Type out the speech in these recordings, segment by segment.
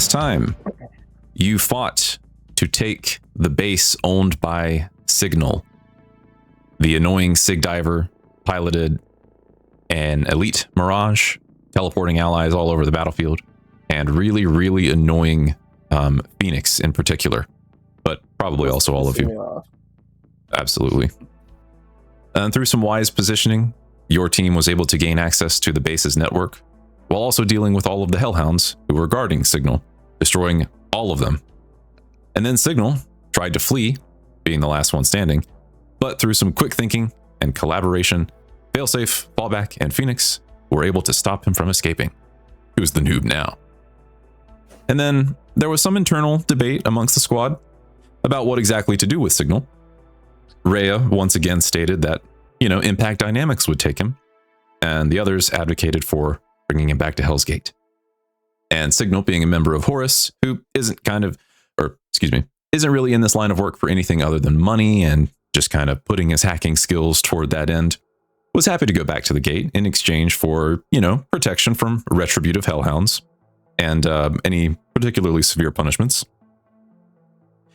last time you fought to take the base owned by Signal, the annoying Sig Diver piloted an elite Mirage, teleporting allies all over the battlefield, and really, really annoying Phoenix in particular, but probably also all of you. Absolutely. And through some wise positioning, your team was able to gain access to the base's network, while also dealing with all of the Hellhounds who were guarding Signal, destroying all of them. And then Signal tried to flee, being the last one standing, but through some quick thinking and collaboration, Failsafe, Fallback, and Phoenix were able to stop him from escaping. Who's the noob now? And then there was some internal debate amongst the squad about what exactly to do with Signal. Rhea once again stated that, Impact Dynamics would take him, and the others advocated for bringing him back to Hell's Gate. And Signal, being a member of Horus, who isn't really in this line of work for anything other than money and just kind of putting his hacking skills toward that end, was happy to go back to the gate in exchange for, protection from retributive Hellhounds and any particularly severe punishments.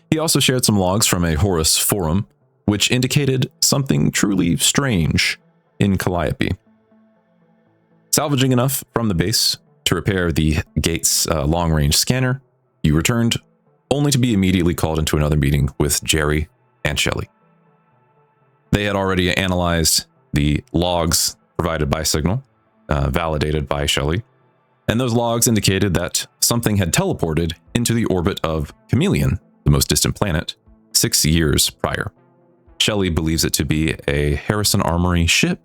He also shared some logs from a Horus forum, which indicated something truly strange in Calliope. Salvaging enough from the base to repair the gate's long-range scanner, you returned, only to be immediately called into another meeting with Jerry and Shelley. They had already analyzed the logs provided by Signal, validated by Shelley, and those logs indicated that something had teleported into the orbit of Chameleon, the most distant planet, 6 years prior. Shelley believes it to be a Harrison Armory ship,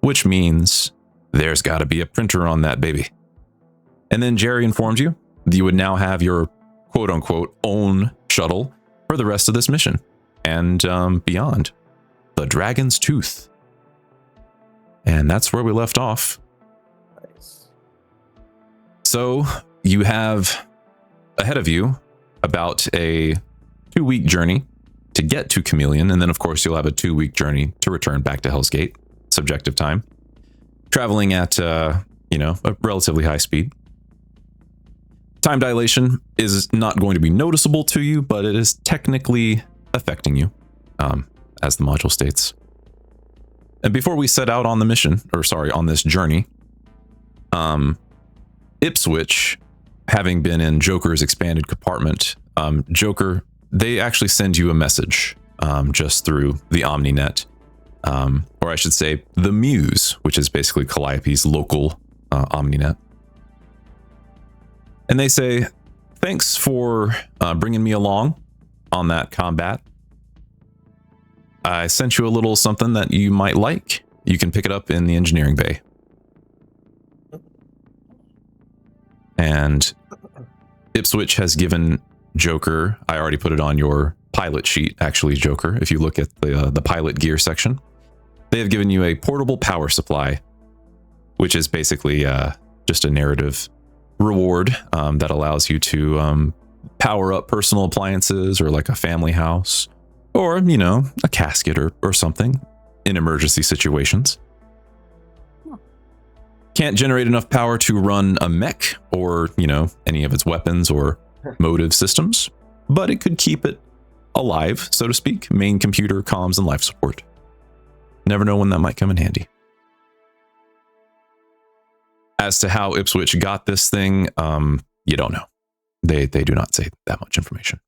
which means there's got to be a printer on that baby. And then Jerry informed you that you would now have your quote-unquote own shuttle for the rest of this mission and beyond. The Dragon's Tooth. And that's where we left off. Nice. So you have ahead of you about a 2-week journey to get to Chameleon, and then of course you'll have a 2-week journey to return back to Hell's Gate, subjective time, traveling at a relatively high speed. Time dilation is not going to be noticeable to you, but it is technically affecting you, as the module states. And before we set out on the mission, on this journey, Ipswich, having been in Joker's expanded compartment, Joker, they actually send you a message just through the OmniNet, or I should say the Muse, which is basically Calliope's local OmniNet. And they say, thanks for bringing me along on that combat. I sent you a little something that you might like. You can pick it up in the engineering bay. And Ipswich has given Joker, I already put it on your pilot sheet, actually, Joker, if you look at the pilot gear section, they have given you a portable power supply, which is basically just a narrative reward that allows you to power up personal appliances or like a family house or, a casket or something in emergency situations. Can't generate enough power to run a mech or, any of its weapons or motive systems, but it could keep it alive, so to speak, main computer, comms, and life support. Never know when that might come in handy. As to how Ipswich got this thing, you don't know. They do not say that much information.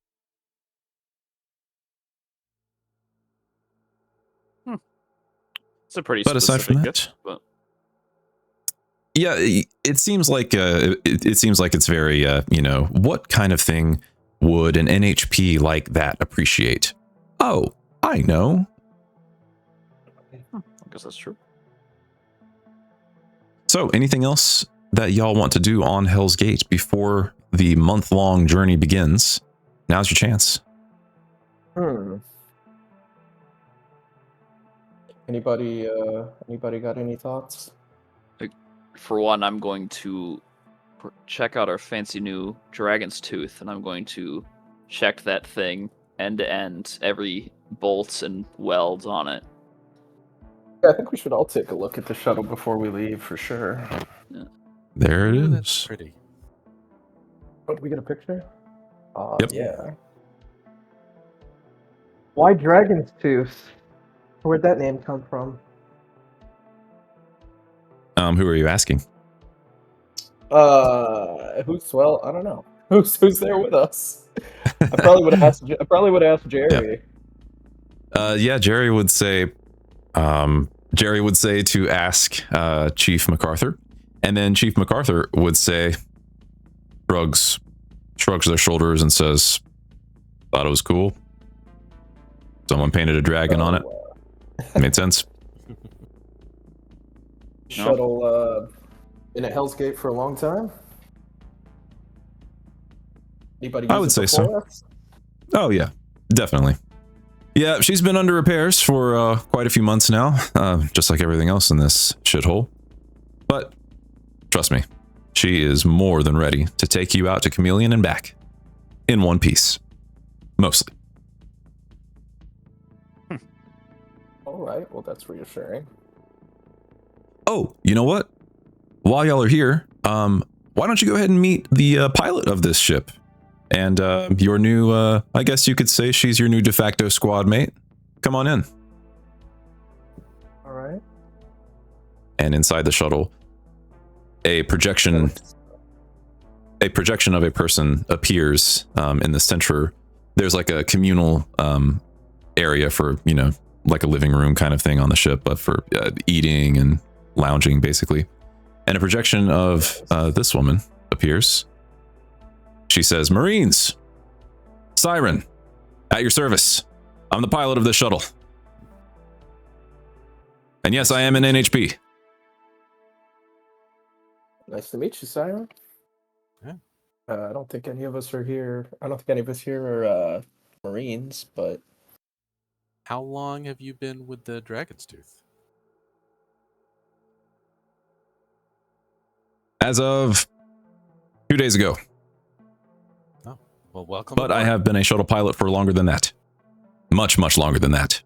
It's a pretty but specific aside from gift, that, but yeah, it seems like it's very what kind of thing would an NHP like that appreciate? Oh, I know. I guess that's true. So, anything else that y'all want to do on Hell's Gate before the month-long journey begins? Now's your chance. Anybody got any thoughts? For one, I'm going to check out our fancy new Dragon's Tooth, and I'm going to check that thing end to end, every bolt and weld on it. Yeah, I think we should all take a look at the shuttle before we leave, for sure. Yeah. There it Ooh, is. that's pretty. Oh, did we get a picture? Yep. Yeah. Why Dragon's Tooth? Where'd that name come from? Who are you asking? Well, I don't know. Who's there with us? I probably would have asked Jerry. Yeah, Jerry would say to ask Chief MacArthur, and then Chief MacArthur would say, shrugs their shoulders and says, "Thought it was cool. Someone painted a dragon on it. Made sense." Shuttle in a Hell's Gate for a long time. Anybody? I would say so. Oh yeah, definitely. Yeah, she's been under repairs for quite a few months now, just like everything else in this shithole. But trust me, she is more than ready to take you out to Chameleon and back in one piece, mostly. All right. Well, that's reassuring. Oh, you know what? While y'all are here, why don't you go ahead and meet the pilot of this ship? And your new, I guess you could say she's your new de facto squad mate. Come on in. All right. And inside the shuttle, a projection of a person appears in the center. There's like a communal area for, like a living room kind of thing on the ship, but for eating and lounging, basically. And a projection of this woman appears. She says, "Marines, Siren, at your service. I'm the pilot of this shuttle. And yes, I am an NHP." Nice to meet you, Siren. Yeah. I don't think any of us are here. I don't think any of us here are Marines, but How long have you been with the Dragon's Tooth? As of 2 days ago. Oh, well, welcome. But I have been a shuttle pilot for longer than that. Much, much longer than that.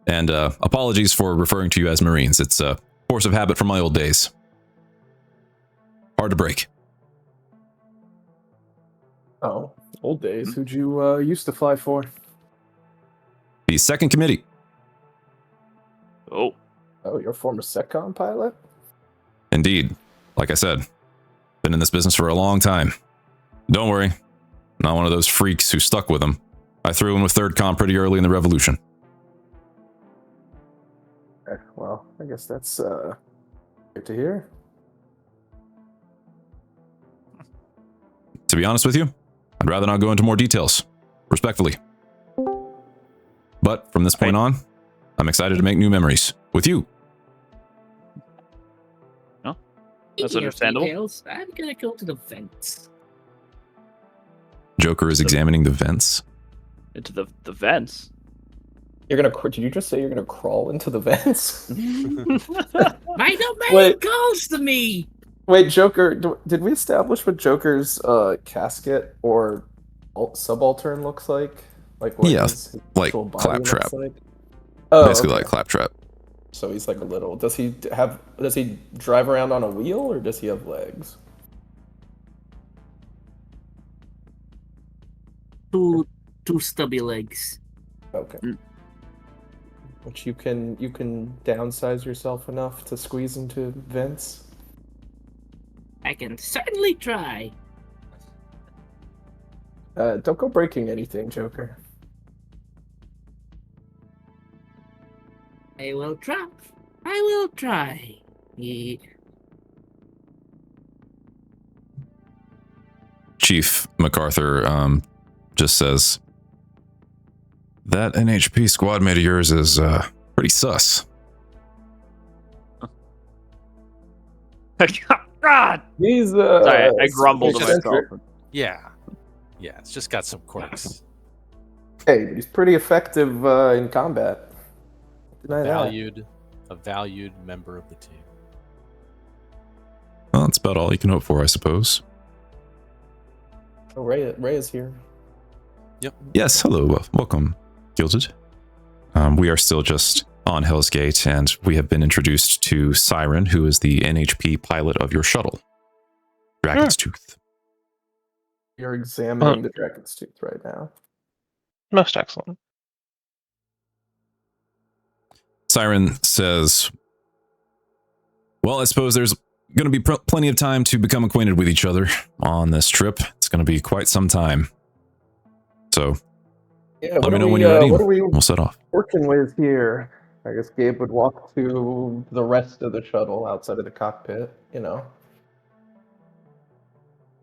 And apologies for referring to you as Marines. It's a force of habit from my old days. Hard to break. oh, old days. Who'd you used to fly for? The second committee. Oh, Oh, you're a former SecCom pilot? Indeed. Like I said, been in this business for a long time. Don't worry. Not one of those freaks who stuck with them. I threw in with third com pretty early in the revolution. Well, I guess that's good to hear. To be honest with you, I'd rather not go into more details. Respectfully. But from this point on, I'm excited to make new memories. With you. That's Speaking of understandable. details, I'm gonna go to the vents. Joker is examining the vents. Into the vents. You're gonna. Did you just say you're gonna crawl into the vents? My domain Wait. calls to me. Wait, Joker. Did we establish what Joker's casket or subaltern looks like? Like what Yeah, his like actual body Claptrap. looks like? Oh, Basically okay. like Claptrap. So he's like a little. Does he drive around on a wheel or does he have legs? Two stubby legs. Okay. Mm. Which you can downsize yourself enough to squeeze into vents. I can certainly try. Don't go breaking anything, Joker. I will try. I will try. Yeah. Chief MacArthur just says, "That NHP squad mate of yours is pretty sus." God! He's Sorry, I grumbled to eccentric. myself. Yeah, it's just got some quirks. Hey, he's pretty effective in combat. Deny that. A valued member of the team. Well, that's about all you can hope for, I suppose. Oh, Ray is here. Yes, hello, welcome, Gilded. We are still just on Hell's Gate, and we have been introduced to Siren, who is the NHP pilot of your shuttle, Dragon's Tooth. You're examining the dragon's tooth right now. Most excellent. Siren says, well, I suppose there's going to be plenty of time to become acquainted with each other on this trip. It's going to be quite some time. So, Yeah, let me know when you're ready. What are we We'll set off. working with here? I guess Gabe would walk to the rest of the shuttle outside of the cockpit, you know.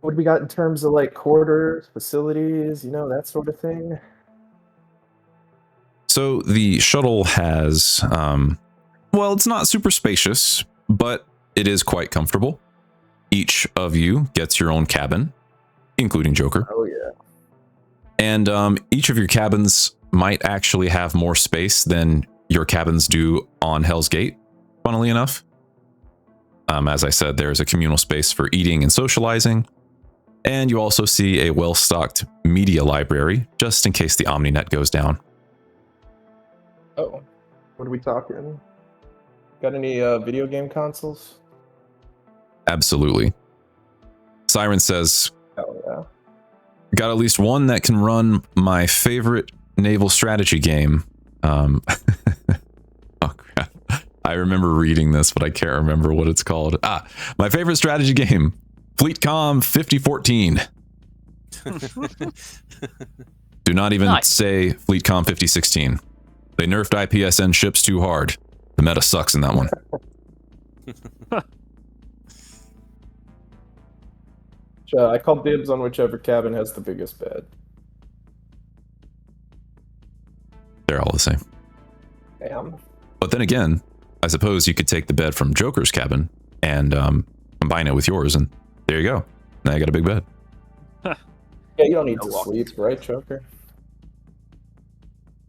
What do we got in terms of like quarters, facilities, you know, that sort of thing? So the shuttle has, well, it's not super spacious, but it is quite comfortable. Each of you gets your own cabin, including Joker. Oh, yeah. And each of your cabins might actually have more space than your cabins do on Hell's Gate, funnily enough. As I said, there's a communal space for eating and socializing. And you also see a well-stocked media library, just in case the OmniNet goes down. Oh, what are we talking? Got any video game consoles? Absolutely. Siren says, Oh, yeah. got at least one that can run my favorite naval strategy game. Oh, crap. I remember reading this, but I can't remember what it's called. My favorite strategy game, FleetCom 5014. Do not even say FleetCom 5016. They nerfed IPSN ships too hard. The meta sucks in that one. I call dibs on whichever cabin has the biggest bed. They're all the same. Damn. But then again, I suppose you could take the bed from Joker's cabin and combine it with yours, and there you go. Now you got a big bed. Yeah, you don't need to sleep, right, Joker?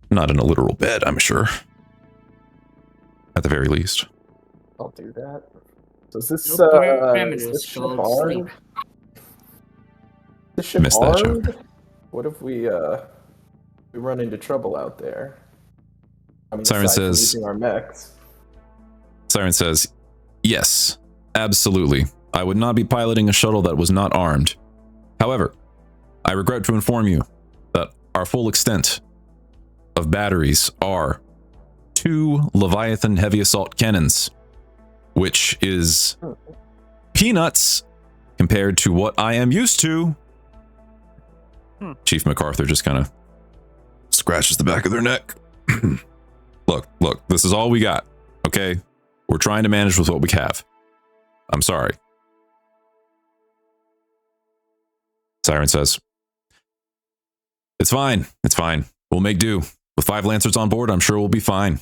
Not in a literal bed, I'm sure. At the very least. Don't do that. So is this, No is parameters this ship called sleep. armed? This ship Missed that, armed? Joker. What if we run into trouble out there? I mean, Siren aside from says- using our mechs. Siren says, yes, absolutely. I would not be piloting a shuttle that was not armed. However, I regret to inform you that our full extent of batteries are 2 Leviathan heavy assault cannons, which is peanuts compared to what I am used to. Chief MacArthur just kind of scratches the back of their neck. Look, this is all we got, okay? We're trying to manage with what we have. I'm sorry. Siren says, it's fine. We'll make do. With 5 Lancers on board, I'm sure we'll be fine.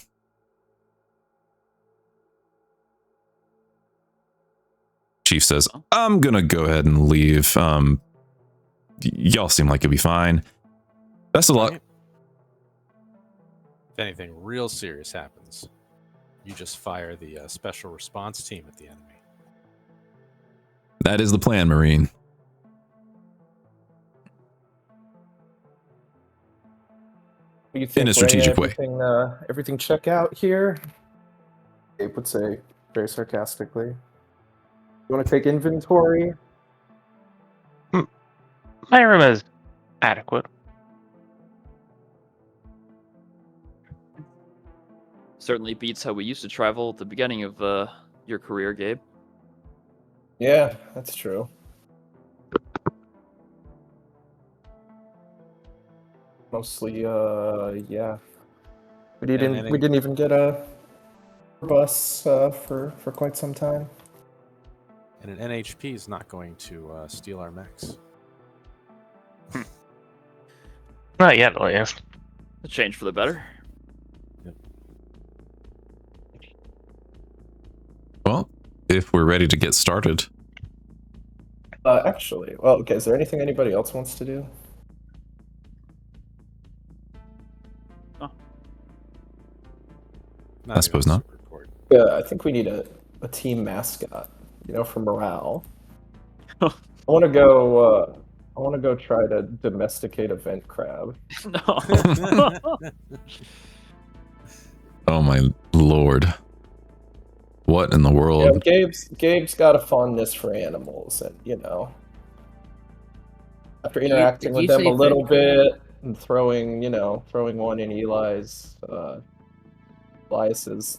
Chief says, I'm gonna go ahead and leave. Y'all seem like you'll be fine. Best of luck. If anything real serious happens, you just fire the special response team at the enemy. That is the plan, Marine. You think In a strategic way. Everything check out here? Abe would say very sarcastically. You want to take inventory? My room is adequate. Certainly beats how we used to travel at the beginning of your career, Gabe. Yeah, that's true. Mostly, yeah. We didn't even get a bus for quite some time. And an NHP is not going to steal our mechs. Not yet, at least. A change for the better. Well, if we're ready to get started. Actually, well, okay. Is there anything anybody else wants to do? I suppose not. Yeah, I think we need a team mascot. You know, for morale. I want to go. I want to go try to domesticate a vent crab. No. Oh my lord. What in the world? Yeah, Gabe's got a fondness for animals, and you know. After interacting Did with you them say a little vent bit and throwing one in Elias's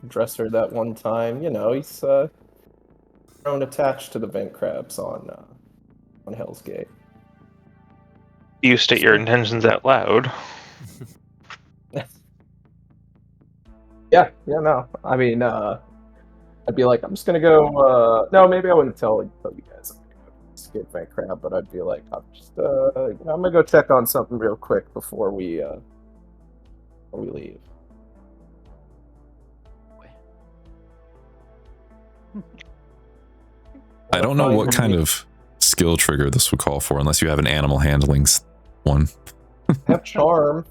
dresser that one time, he's grown attached to the vent crabs on Hell's Gate. You state your intentions out loud. Yeah, no. I mean, I'd be like, I'm just gonna go. No, maybe I wouldn't tell you guys I'm gonna go skip vent crab, but I'd be like, I'm just, I'm gonna go check on something real quick before we leave. I don't know what kind of skill trigger this would call for, unless you have an animal handling one. Have charm.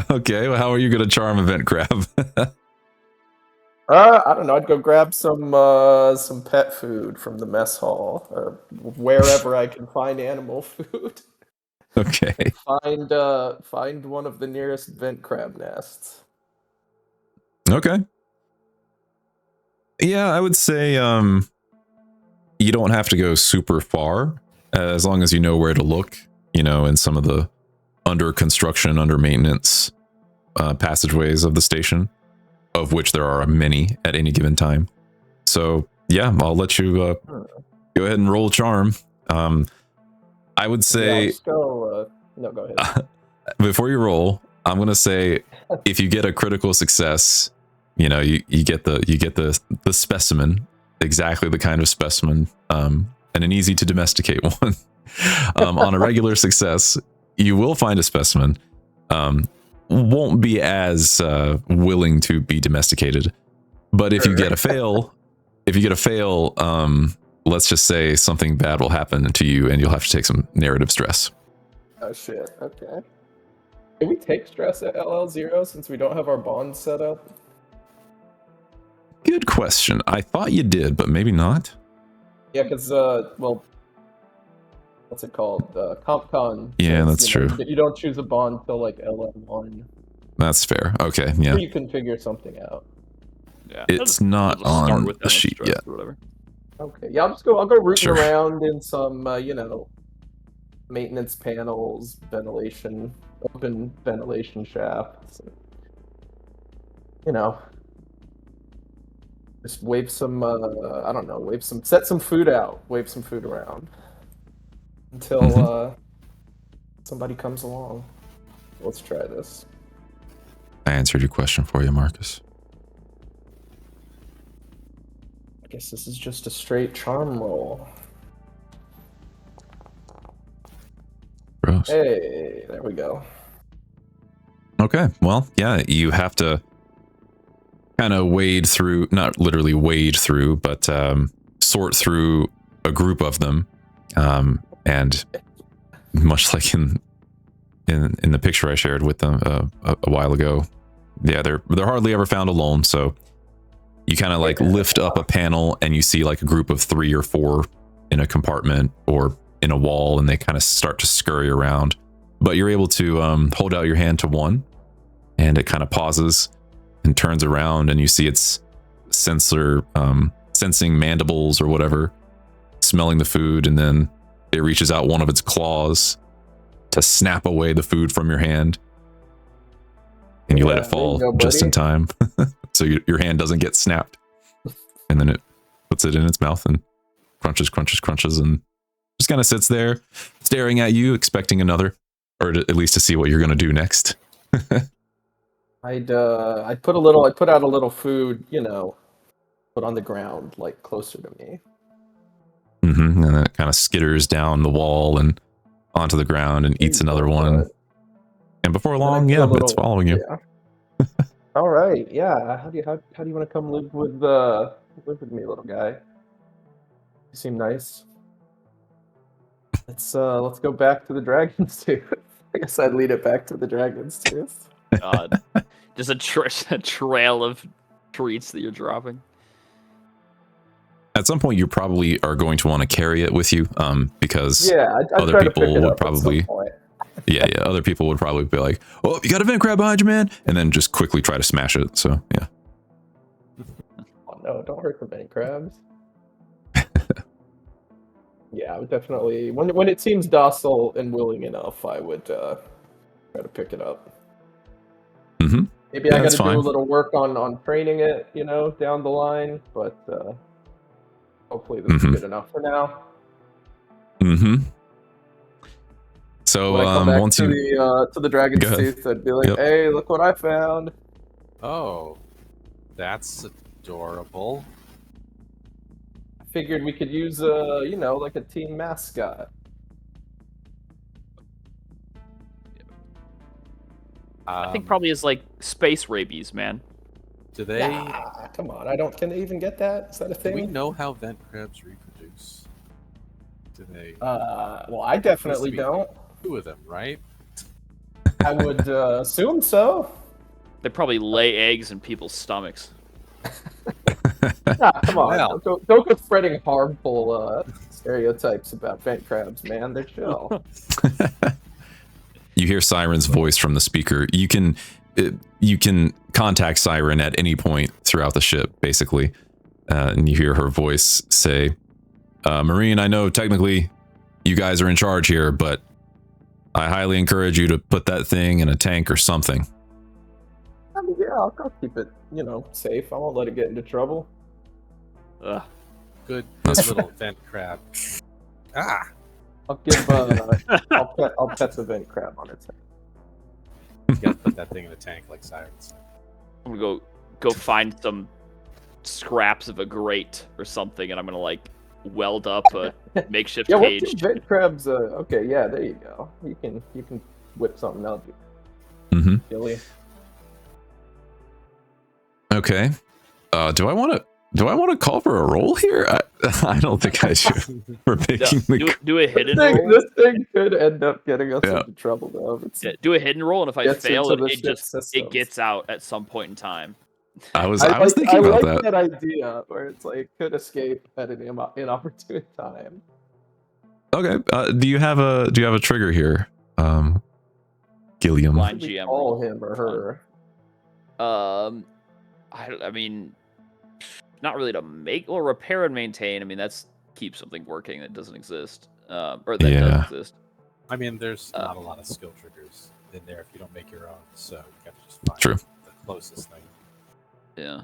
Okay, well, how are you going to charm a vent crab? I don't know. I'd go grab some pet food from the mess hall or wherever I can find animal food. Okay. Find one of the nearest vent crab nests. Okay. Yeah, I would say you don't have to go super far, as long as you know where to look, in some of the under construction, under maintenance passageways of the station, of which there are many at any given time. So yeah, I'll let you go ahead and roll charm. I would say No, go ahead. before you roll, I'm gonna say if you get a critical success, you get the specimen, exactly the kind of specimen, and an easy to domesticate one. On a regular success, you will find a specimen. Won't be as willing to be domesticated, but if you get a fail, let's just say something bad will happen to you, and you'll have to take some narrative stress. Oh shit. Okay. Can we take stress at LL0 since we don't have our bond set up? Good question. I thought you did, but maybe not. Yeah, because what's it called? CompCon. Yeah, that's true. You don't choose a bond till like LM1. That's fair. Okay, yeah. Or you can figure something out. Yeah. It's not Start on with the sheet stress yet. or whatever. Okay, yeah, I'll go rooting Sure. around in some, maintenance panels, open ventilation shafts. Just wave some, set some food out, wave some food around until somebody comes along. Let's try this. I answered your question for you, Marcus. I guess this is just a straight charm roll. Gross. Hey, there we go. Okay, well, yeah, you have to kind of wade through, not literally wade through, but sort through a group of them. And much like in the picture I shared with them a while ago, yeah, they're hardly ever found alone. So you kind of like lift up a panel and you see like a group of 3 or 4 in a compartment or in a wall, and they kind of start to scurry around. But you're able to hold out your hand to one, and it kind of pauses and turns around, and you see its sensing mandibles or whatever, smelling the food, and then it reaches out one of its claws to snap away the food from your hand, and you let it fall just in time, so your hand doesn't get snapped, and then it puts it in its mouth and crunches, and just kind of sits there staring at you, expecting another, or at least to see what you're going to do next. I'd put out a little food, put on the ground, like closer to me. And then it kind of skitters down the wall and onto the ground and eats another one. And before long, it's following you. Yeah. All right, yeah. How do you want to come live with me, little guy? You seem nice. Let's go back to the Dragon's Tooth. I guess I'd lead it back to the Dragon's Tooth. God. Just a trail of treats that you're dropping. At some point, you probably are going to want to carry it with you, because I'd other people would probably, other people would probably be like, "Oh, you got a vent crab behind you, man!" and then just quickly try to smash it. So yeah. Oh no! Don't hurt the vent crabs. Yeah, I would definitely. When it seems docile and willing enough, I would try to pick it up. Mm-hmm. Maybe I got That's to do fine. a little work on training it, down the line. But hopefully this is good enough for now. Mm-hmm. So When I come back once to you the dragon's Go ahead. tooth, I'd be like, Yep. "Hey, look what I found!" Oh, that's adorable. I figured we could use like a team mascot. I think probably is like space rabies, man. Do they? Nah, come on, I don't. Can they even get that? Is that a Do thing? we know how vent crabs reproduce? Do they? Well, I definitely be- don't. 2 of them, right? I would assume so. They probably lay eggs in people's stomachs. Nah, come on, Well. don't go spreading harmful stereotypes about vent crabs, man. They're chill. You hear Siren's voice from the speaker. You can contact Siren at any point throughout the ship, basically, and you hear her voice say, "Marine, I know technically you guys are in charge here, but I highly encourage you to put that thing in a tank or something." I mean, yeah, I'll keep it, safe. I won't let it get into trouble. Ugh. Good That's little vent crab. Ah! I'll give. I'll pet the vent crab on its head. You gotta put that thing in a tank like Sirens. I'm gonna go find some scraps of a grate or something, and I'm gonna like weld up a makeshift Yeah, cage. what's vent crabs? Okay, yeah, there you go. You can whip something out, Mm-hmm. Gilly. Okay. Do I want to call for a roll here? I don't think I should. For picking the. Do a hidden This roll. thing could end up getting us Yeah. into trouble, though. Yeah, do a hidden roll, and if I Gets fail, into it the ship just systems. gets out at some point in time. I was thinking I about like that. idea where it's like could escape at an inopportune time. Okay. Do you have a trigger here, Gilliam? Blind Should we GM call roll. him or her. I mean, not really to make or repair and maintain. I mean, that's keep something working that doesn't exist, or that Yeah. does exist. I mean, there's not a lot of skill triggers in there if you don't make your own, so you got to just find True. the closest thing. Yeah.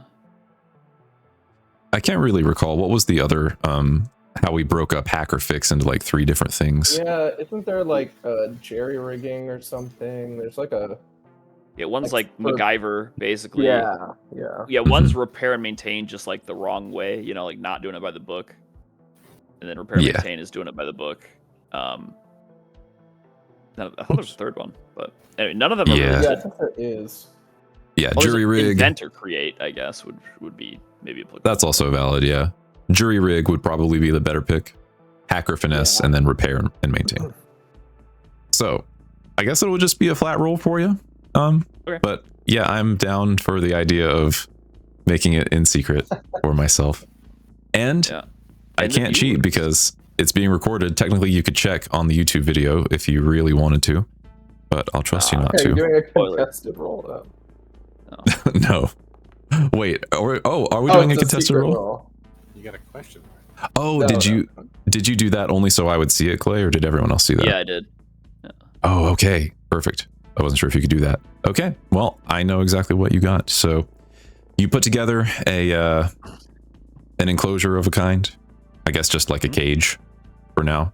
I can't really recall what was the other how we broke up hack or fix into like 3 different things. Yeah, isn't there like jerry rigging or something? There's like a Yeah, one's Like, like for- MacGyver, basically. yeah. Yeah, one's repair and maintain just like the wrong way, like not doing it by the book. And then repair and Yeah. maintain is doing it by the book. I thought there was a third one, but anyway, none of them are Yeah. really Yeah, I good. think there is. Yeah, Oh, there's jury rig. invent or create, I guess, would be maybe applicable. That's also valid, yeah. Jury rig would probably be the better pick. Hacker finesse, Yeah. and then repair and maintain. So, I guess it will just be a flat roll for you. Okay. But yeah, I'm down for the idea of making it in secret for myself. And Yeah. I And the can't cheat viewers. because it's being recorded. Technically, you could check on the YouTube video if you really wanted to, but I'll trust you not Okay, you're to. doing a Spoiler. contested roll though. No. Wait, are we doing a it's contested secret roll? You got a question mark. Oh, No, did no. you do that only so I would see it, Clay, or did everyone else see that? Yeah, I did. Oh, okay. Perfect. I wasn't sure if you could do that. Okay. Well, I know exactly what you got. So you put together an enclosure of a kind. I guess just like a cage for now.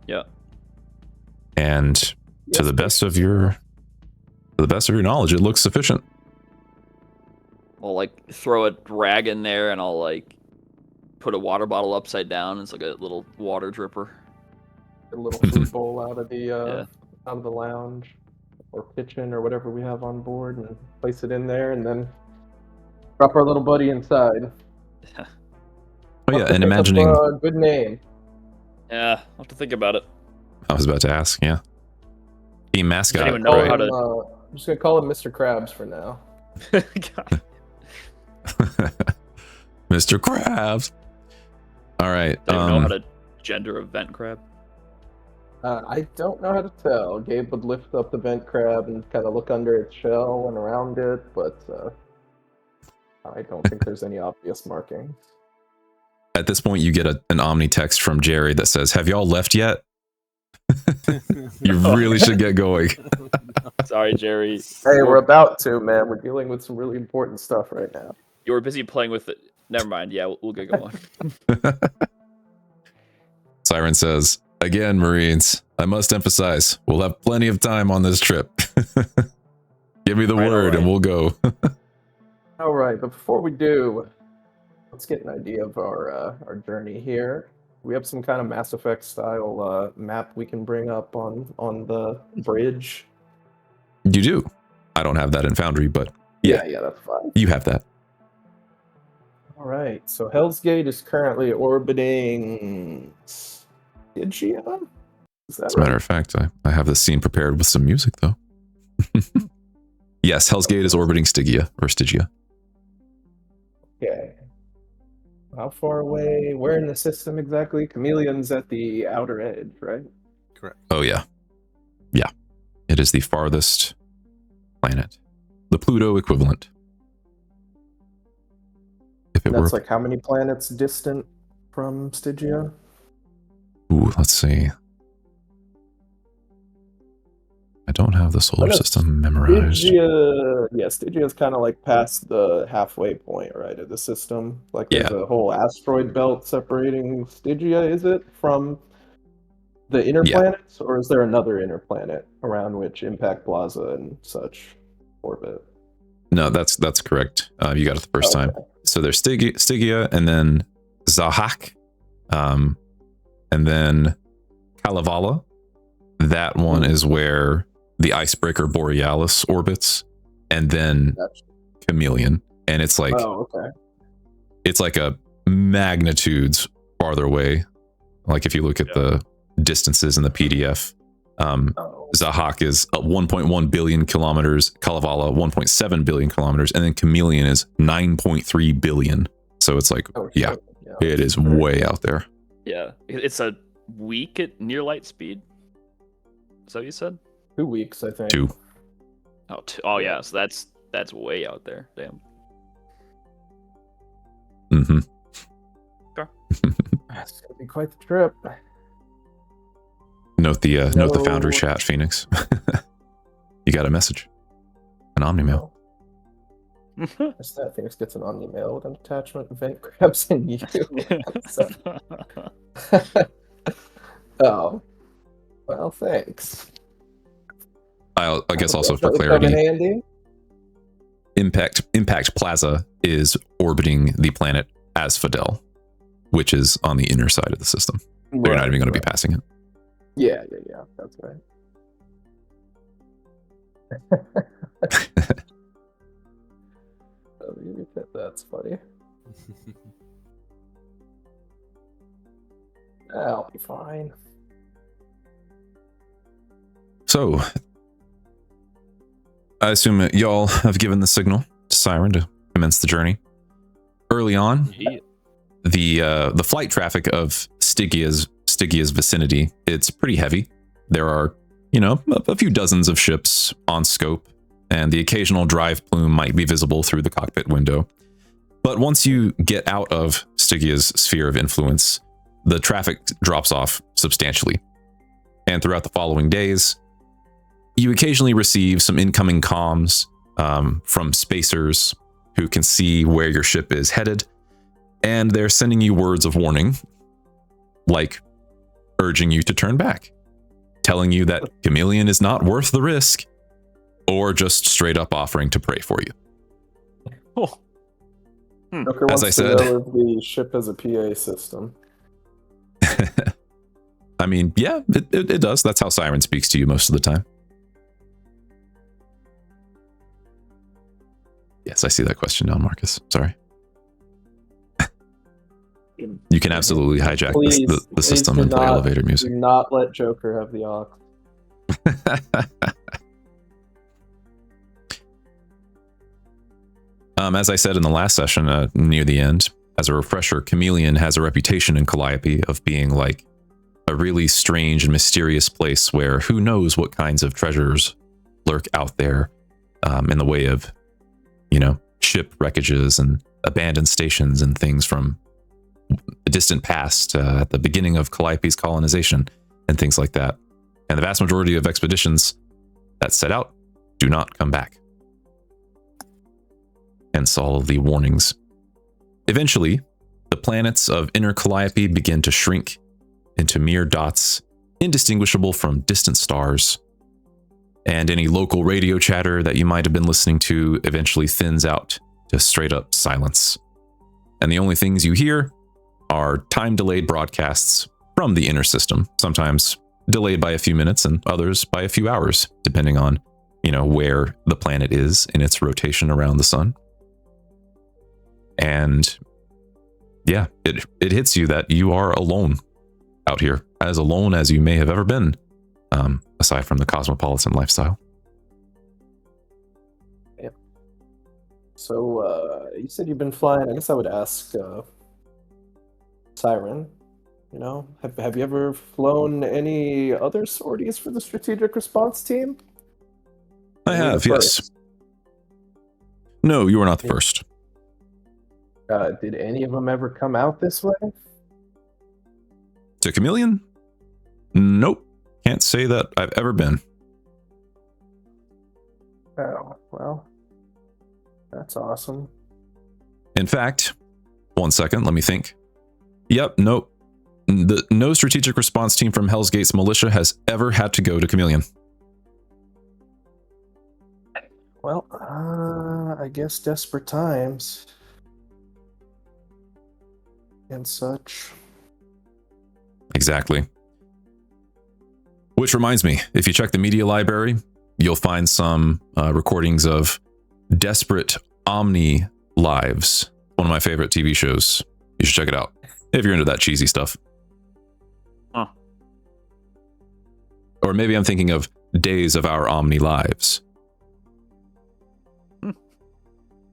Yeah. And to Yes, the best of your knowledge, it looks sufficient. I'll like throw a rag in there, and I'll like put a water bottle upside down. It's like a little water dripper. a little food bowl out of the Yeah. out of the lounge or kitchen or whatever we have on board, and place it in there, and then drop our little buddy inside. Oh yeah, Must and think of imagining a good name. Yeah, I'll have to think about it. I was about to ask, yeah. Team mascot, anyone know Call how right? him, to- I'm just gonna call him Mr. Krabs for now. God. Mr. Krabs. All right. Don't even know how to gender a vent crab. I don't know how to tell. Gabe would lift up the vent crab and kind of look under its shell and around it, but I don't think there's any obvious markings. At this point, you get an Omni text from Jerry that says, "Have y'all left yet? You really should get going." Sorry, Jerry. Hey, we're about to, man. We're dealing with some really important stuff right now. You were busy playing with it. Never mind. Yeah, we'll get going. Siren says, "Again, Marines, I must emphasize, we'll have plenty of time on this trip. Give me the word and we'll go." All right, but before we do, let's get an idea of our journey here. We have some kind of Mass Effect style map we can bring up on the bridge. You do. I don't have that in Foundry, but yeah, that's fine. you have that. All right, so Hell's Gate is currently orbiting Stygia? Is that As a matter of fact, I have this scene prepared with some music, though. Yes, Hell's Gate is orbiting Stygia. Okay. How far away? Where in the system exactly? Chameleon's at the outer edge, right? Correct. Oh, yeah. Yeah. It is the farthest planet. The Pluto equivalent. If it That's were... like how many planets distant from Stygia? Ooh, let's see. I don't have the solar system memorized. Stygia is kind of like past the halfway point, right, of the system. Like there's a whole asteroid belt separating Stygia, is it, from the inner planets? Or is there another inner planet around which Impact Plaza and such orbit? No, that's correct. You got it the first time. So there's Stygia, and then Zahak, and then Kalevala. That one is where the icebreaker Borealis orbits, and then Chameleon. And it's like, it's like a magnitudes farther away. Like if you look at the distances in the PDF, Zahak is 1.1 billion kilometers, Kalevala 1.7 billion kilometers, and then Chameleon is 9.3 billion. So it's like, it is way out there. Yeah, it's a week at near light speed. Is that what you said? 2 weeks, I think. 2. Oh yeah, so that's way out there. Damn. Mm-hmm. Sure. It's gonna be quite the trip. Note the Foundry chat, Phoenix. You got a message. An Omni-mail. Just that Phoenix gets an Omni-mail with an attachment, event grabs in you. Oh. Well, thanks. I guess also for clarity, Impact Plaza is orbiting the planet Asphodel, which is on the inner side of the system. They're not even going to be passing it. Yeah, that's right. That's funny. I'll be fine. So, I assume that y'all have given the signal to Siren to commence the journey. Early on, the flight traffic of Stygia's vicinity, it's pretty heavy. There are, a few dozens of ships on scope, and the occasional drive plume might be visible through the cockpit window. But once you get out of Stygia's sphere of influence, the traffic drops off substantially. And throughout the following days, you occasionally receive some incoming comms from spacers who can see where your ship is headed, and they're sending you words of warning, like urging you to turn back, telling you that Chameleon is not worth the risk, or just straight up offering to pray for you. Oh. As I said, the ship as a PA system. I mean, yeah, it does. That's how Siren speaks to you most of the time. Yes, I see that question now, Marcus. Sorry. You can absolutely hijack the system and play elevator music. Do not let Joker have the aux. As I said in the last session, near the end, as a refresher, Chameleon has a reputation in Calliope of being like a really strange and mysterious place where who knows what kinds of treasures lurk out there in the way of, ship wreckages and abandoned stations and things from the distant past, at the beginning of Calliope's colonization, and things like that. And the vast majority of expeditions that set out do not come back. Hence all of the warnings. Eventually, the planets of inner Calliope begin to shrink into mere dots, indistinguishable from distant stars. And any local radio chatter that you might have been listening to eventually thins out to straight up silence. And the only things you hear are time-delayed broadcasts from the inner system, sometimes delayed by a few minutes and others by a few hours, depending on, where the planet is in its rotation around the sun. And yeah, it hits you that you are alone out here, as alone as you may have ever been, aside from the cosmopolitan lifestyle. Yeah. So, you said you've been flying. I guess I would ask Siren, have you ever flown any other sorties for the strategic response team? I have, yes. No, you are not the first. Did any of them ever come out this way? To Chameleon? Nope. Can't say that I've ever been. Oh, well, that's awesome. In fact, 1 second, let me think. Yep, nope. No strategic response team from Hell's Gate's militia has ever had to go to Chameleon. Well, I guess desperate times. And such. Exactly. Which reminds me, if you check the media library, you'll find some recordings of Desperate Omni Lives, one of my favorite TV shows. You should check it out if you're into that cheesy stuff. Huh. Or maybe I'm thinking of Days of Our Omni Lives.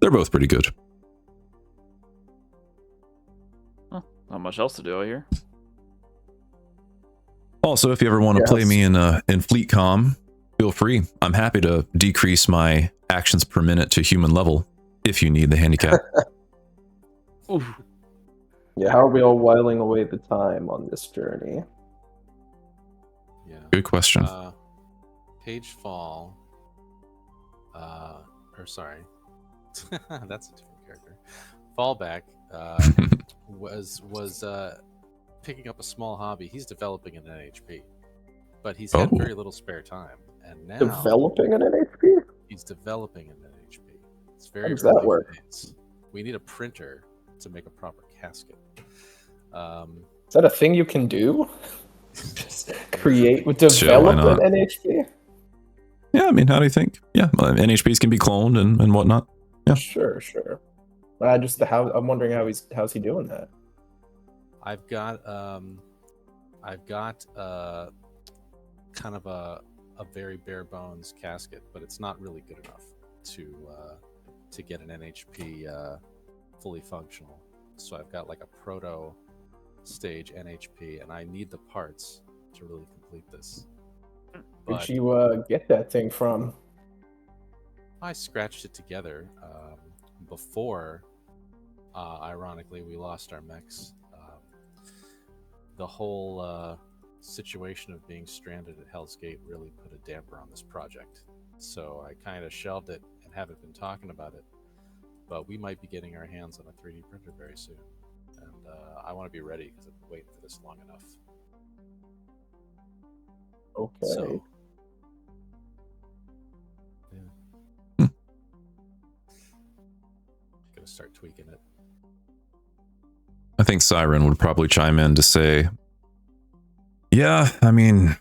They're both pretty good. Not much else to do out here. Also, if you ever want to play me in Fleet Com, feel free. I'm happy to decrease my actions per minute to human level if you need the handicap. Yeah, how are we all whiling away the time on this journey? Yeah. Good question. Page Fall. That's a different character. Fallback was picking up a small hobby. He's developing an NHP, but he's had very little spare time, and now developing an NHP. He's developing an NHP. It's How very does that early work? phase. We need a printer to make a proper casket. Is that a thing you can do? Just develop an NHP? Yeah, I mean, how do you think? Yeah, NHPs can be cloned and whatnot. Yeah, Sure. I'm wondering how's he doing that? I've got kind of a very bare bones casket, but it's not really good enough to get an NHP fully functional. So I've got like a proto stage NHP, and I need the parts to really complete this. Where'd you get that thing from? I scratched it together before, ironically, we lost our mechs. The whole situation of being stranded at Hell's Gate really put a damper on this project. So I kind of shelved it and haven't been talking about it. But we might be getting our hands on a 3D printer very soon. And I want to be ready because I've been waiting for this long enough. Okay. So, gonna start tweaking it. I think Siren would probably chime in to say, yeah, I mean,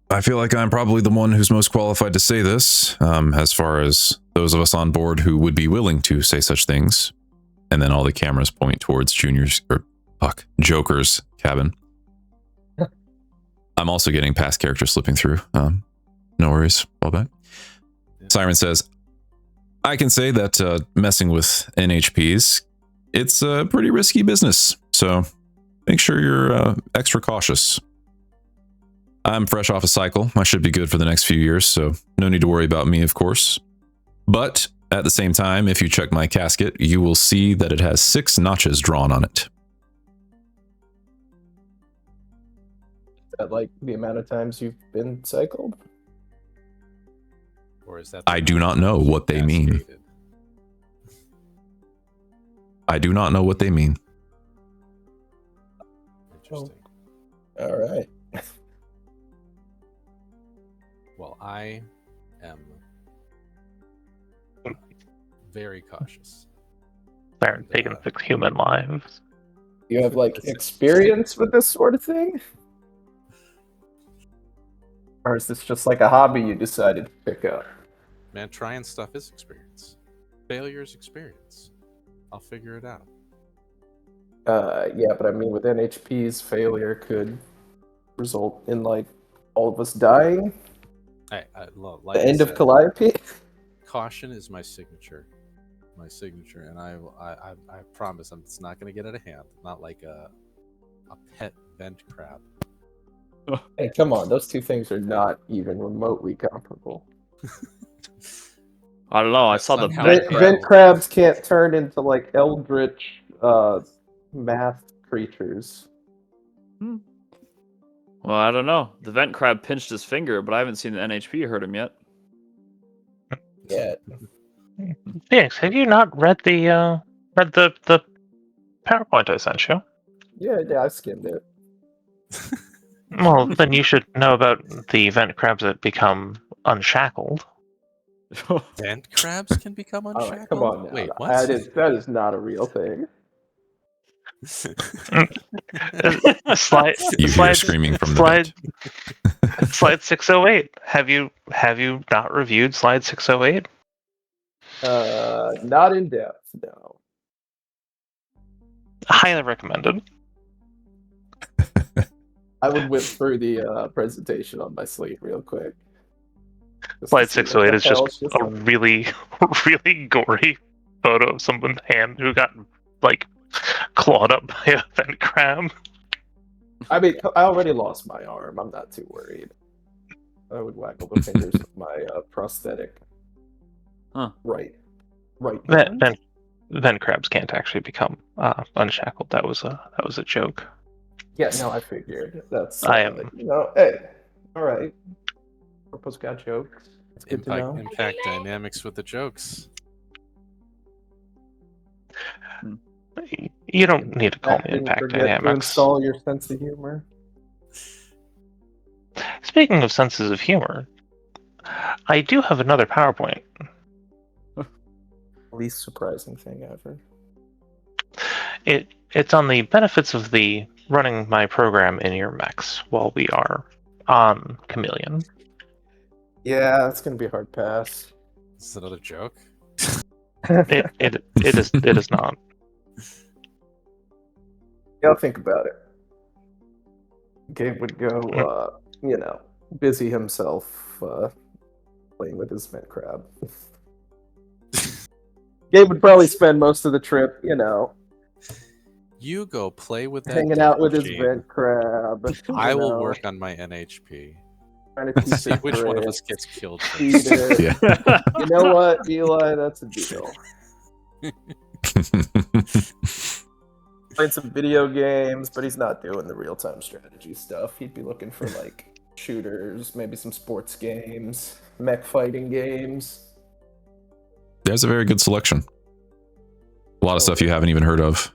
I feel like I'm probably the one who's most qualified to say this, as far as those of us on board who would be willing to say such things. And then all the cameras point towards Joker's cabin. I'm also getting past characters slipping through. No worries, all back. Siren says, I can say that messing with NHPs, it's a pretty risky business, so make sure you're extra cautious. I'm fresh off a cycle. I should be good for the next few years, so no need to worry about me, of course. But at the same time, if you check my casket, you will see that it has 6 notches drawn on it. that like the amount of times you've been cycled? Or is that? I do not know what they mean. cascaded? I do not know what they mean. Interesting. All right. Well, I am very cautious. They're taking 6 human lives. You have like experience with this sort of thing? Or is this just like a hobby you decided to pick up? Man, trying stuff is experience. Failure's experience. I'll figure it out. Yeah, but I mean, with NHPs, failure could result in like all of us dying. Hey, like The I end of said, Calliope. caution is my signature. And I promise it's not going to get out of hand. Not like a pet vent crab. Hey, come on, those two things are not even remotely comparable. I don't know. I saw the Somehow vent it crab. Vent crabs can't turn into like eldritch math creatures. Well, I don't know. The vent crab pinched his finger, but I haven't seen the NHP hurt him yet. Yeah. Phoenix, have you not read the PowerPoint I sent you? Yeah, I skimmed it. Well, then you should know about the vent crabs that become unshackled. Vent crabs can become All unshackled? right, come on now. Wait, what? That is not a real thing. Slide You hear screaming from the vent. slide 608. Have you not reviewed slide 608? Not in depth, no. Highly recommended. I would whip through the presentation on my slate real quick. Just Slide to see what 608 the is just hell's a really, really gory photo of someone's hand who got like clawed up by a vent crab. I mean, I already lost my arm. I'm not too worried. I would waggle the fingers with my prosthetic. Huh. Right. Vent crabs can't actually become unshackled. That was a joke. Yeah, no, I figured. That's I am- hey, all right. Purpose got jokes. It's good to know. Impact dynamics with the jokes. You don't need to call me Didn't impact forget to dynamics. install your sense of humor. Speaking of senses of humor, I do have another PowerPoint. Least surprising thing ever. It's on the benefits of the running my program in your mechs while we are on Chameleon. Yeah, it's gonna be a hard pass. Is this another joke? It is not. Yeah, I'll think about it. Gabe would go, busy himself playing with his vent crab. Gabe would probably spend most of the trip, You go play with that. hanging out with his machine. vent crab. I will work on my NHP. Trying to keep See it which one of crisp, us gets killed feed first. it. Yeah. You know what, Eli? That's a deal. Playing some video games, but he's not doing the real-time strategy stuff. He'd be looking for like shooters, maybe some sports games, mech fighting games. There's a very good selection. A lot of stuff you haven't even heard of.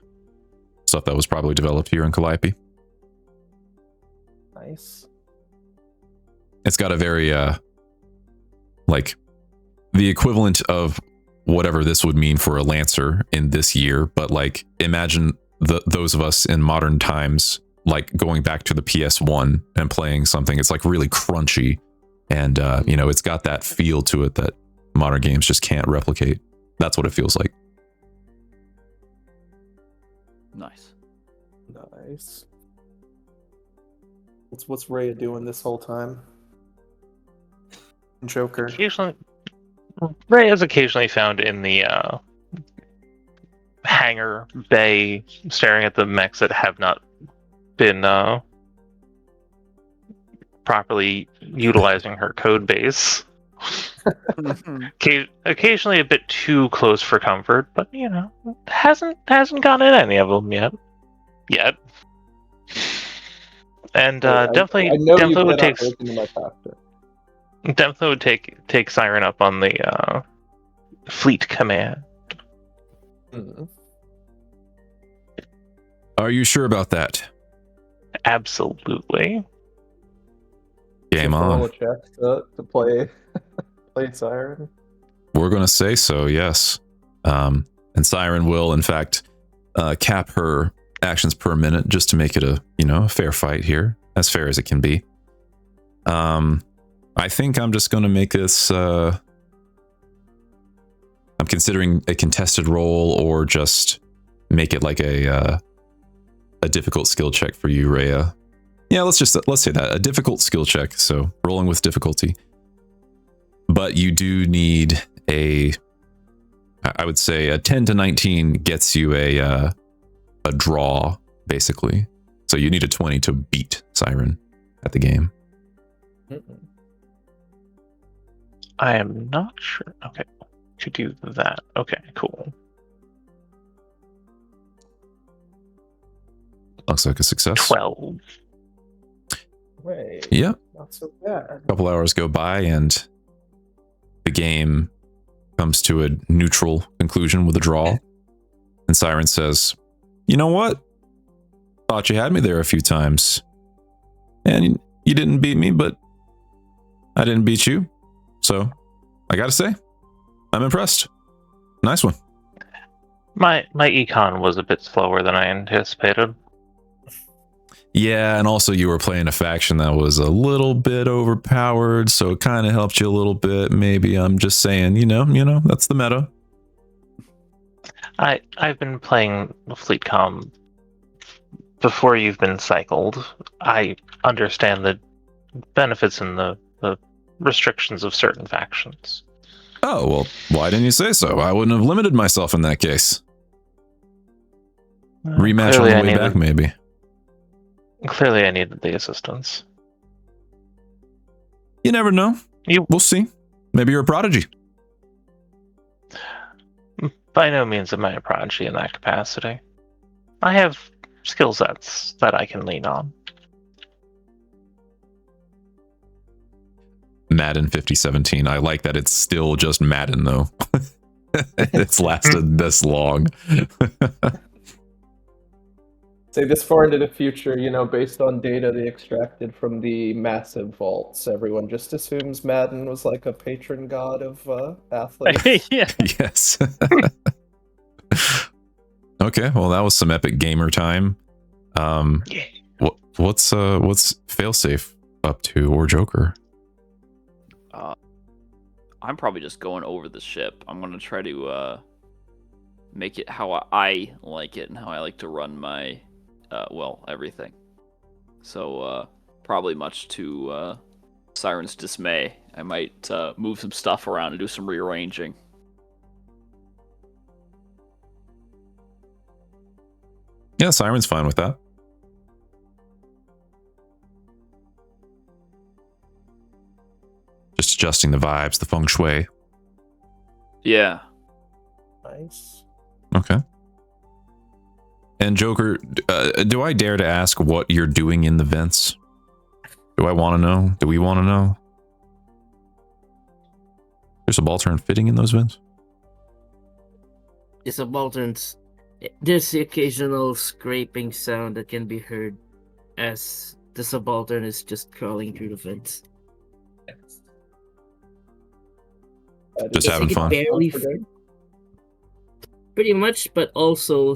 Stuff that was probably developed here in Calliope. Nice. It's got a very, like, the equivalent of whatever this would mean for a Lancer in this year, but like, imagine those of us in modern times, like going back to the PS1 and playing something. It's like really crunchy, and it's got that feel to it that modern games just can't replicate. That's what it feels like. Nice. Nice. What's Rhea doing this whole time? Joker. Occasionally, Ray is occasionally found in the hangar bay, staring at the mechs that have not been properly utilizing her code base. Occasionally a bit too close for comfort, but hasn't gone in any of them yet. And I definitely know you would cannot take break into my factor. definitely would take Siren up on the fleet command. Mhm. Are you sure about that? Absolutely. Game Just roll on. a check to play play Siren. We're going to say so, yes. And Siren will, in fact, cap her actions per minute just to make it a fair fight here, as fair as it can be. I think I'm just going to make this. I'm considering a contested roll, or just make it like a difficult skill check for you, Rhea. Yeah, let's say that, a difficult skill check. So rolling with difficulty, but you do need I would say a 10 to 19 gets you a draw, basically. So you need a 20 to beat Siren at the game. I am not sure. Okay, to do that. Okay, cool. Looks like a success. 12. Wait, Yeah. not so bad. A couple hours go by and the game comes to a neutral conclusion with a draw. And Siren says, "You know what? Thought you had me there a few times. And you didn't beat me, but I didn't beat you. So I gotta say, I'm impressed. Nice one." My econ was a bit slower than I anticipated. Yeah, and also you were playing a faction that was a little bit overpowered, so it kind of helped you a little bit. Maybe I'm just saying, that's the meta. I've been playing FleetCom before you've been cycled. I understand the benefits and the restrictions of certain factions. Oh, well, why didn't you say so? I wouldn't have limited myself in that case. Rematch on the way back, maybe. Clearly, I needed the assistance. You never know. We'll see. Maybe you're a prodigy. By no means am I a prodigy in that capacity. I have skill sets that I can lean on. Madden 5017. I like that it's still just Madden, though. It's lasted this long. Say this far into the future, based on data they extracted from the massive vaults, everyone just assumes Madden was like a patron god of athletes. Yeah. Yes. Okay, well, that was some epic gamer time. Yeah. What's Failsafe up to, or Joker? I'm probably just going over the ship. I'm going to try to make it how I like it and how I like to run my, everything. So probably much to Siren's dismay, I might move some stuff around and do some rearranging. Yeah, Siren's fine with that. Just adjusting the vibes, the feng shui. Yeah. Nice. Okay. And Joker, do I dare to ask what you're doing in the vents? Do I want to know? Do we want to know? There's a subaltern fitting in those vents? The subalterns, there's the occasional scraping sound that can be heard as the subaltern is just crawling through the vents. Just having fun. Pretty much, but also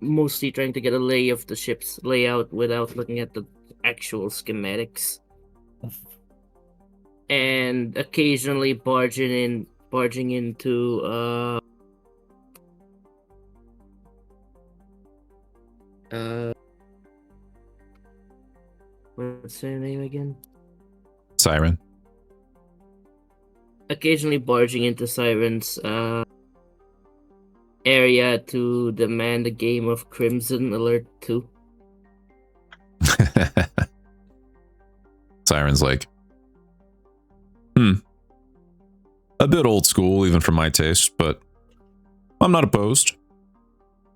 mostly trying to get a lay of the ship's layout without looking at the actual schematics. And occasionally barging into what's her name again? Siren. Occasionally barging into Siren's area to demand a game of Crimson Alert 2. Siren's like, a bit old school, even for my taste, but I'm not opposed.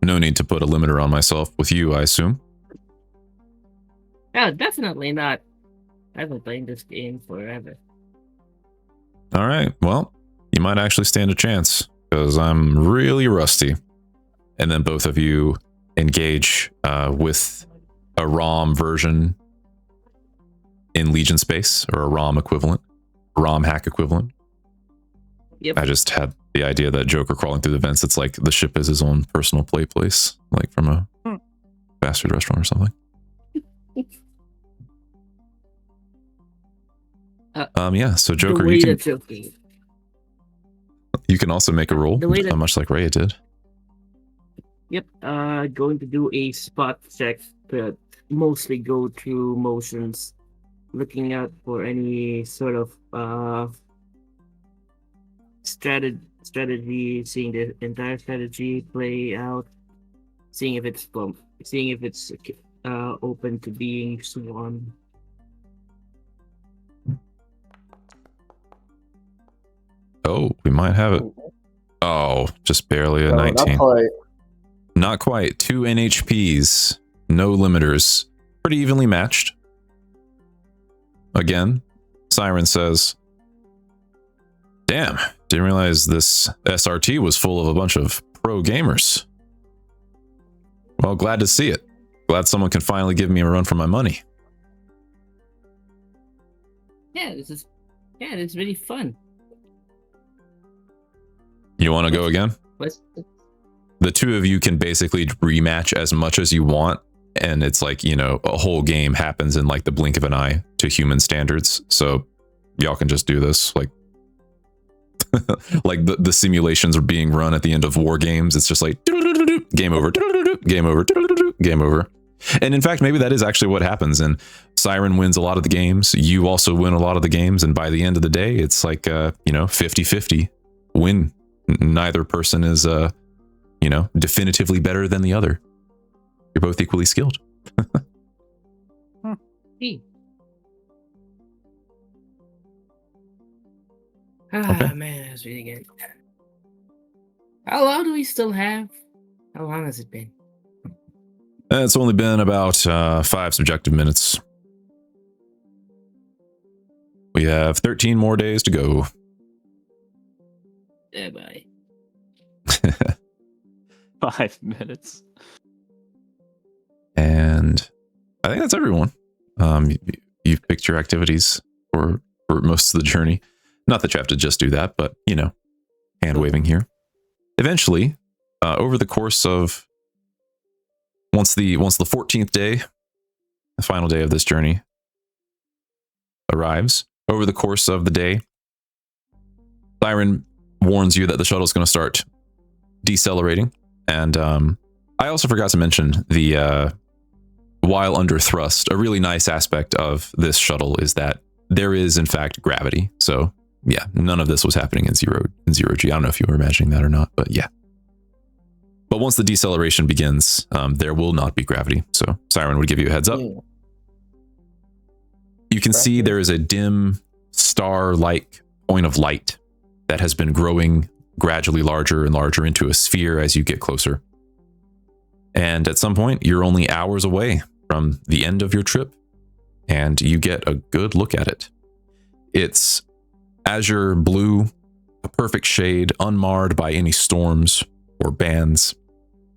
No need to put a limiter on myself with you, I assume. No, definitely not. I've been playing this game forever. All right. Well, you might actually stand a chance because I'm really rusty. And then both of you engage with a ROM version in Legion space, or a ROM equivalent, ROM hack equivalent. Yep. I just had the idea that Joker crawling through the vents, it's like the ship is his own personal play place, like from a fast food restaurant or something. Yeah, so Joker, you can also make a roll, much like Rhea did. Yep, going to do a spot check, but mostly go through motions, looking out for any sort of strategy, seeing the entire strategy play out, seeing if it's open to being swarmed. Oh, we might have it. Oh, just barely a 19. Not quite. Not quite. 2 NHPs, no limiters, pretty evenly matched. Again, Siren says, damn, didn't realize this SRT was full of a bunch of pro gamers. Well, glad to see it. Glad someone can finally give me a run for my money. Yeah, it's really fun. You want to go again? The two of you can basically rematch as much as you want, and it's like, you know, a whole game happens in like the blink of an eye to human standards. So y'all can just do this. Like, like the simulations are being run at the end of war games. It's just like game over, game over, game over. And in fact, maybe that is actually what happens. And Siren wins a lot of the games. You also win a lot of the games. And by the end of the day, it's like, 50-50 win. Neither person is, definitively better than the other. You're both equally skilled. Hey. Okay. Man, that's really good. How long do we still have? How long has it been? It's only been about 5 subjective minutes. We have 13 more days to go. Yeah, bye. 5 minutes. And I think that's everyone. You've picked your activities for most of the journey. Not that you have to just do that, but, hand waving here. Eventually, over the course of once the 14th day, the final day of this journey arrives, over the course of the day, Siren warns you that the shuttle is going to start decelerating. And I also forgot to mention the while under thrust, a really nice aspect of this shuttle is that there is in fact gravity. So yeah, none of this was happening in zero G. I don't know if you were imagining that or not, but yeah. But once the deceleration begins, there will not be gravity. So Siren would give you a heads up. You can see there is a dim star-like point of light that has been growing gradually larger and larger into a sphere as you get closer. And at some point, you're only hours away from the end of your trip, and you get a good look at it. It's azure blue, a perfect shade, unmarred by any storms or bands.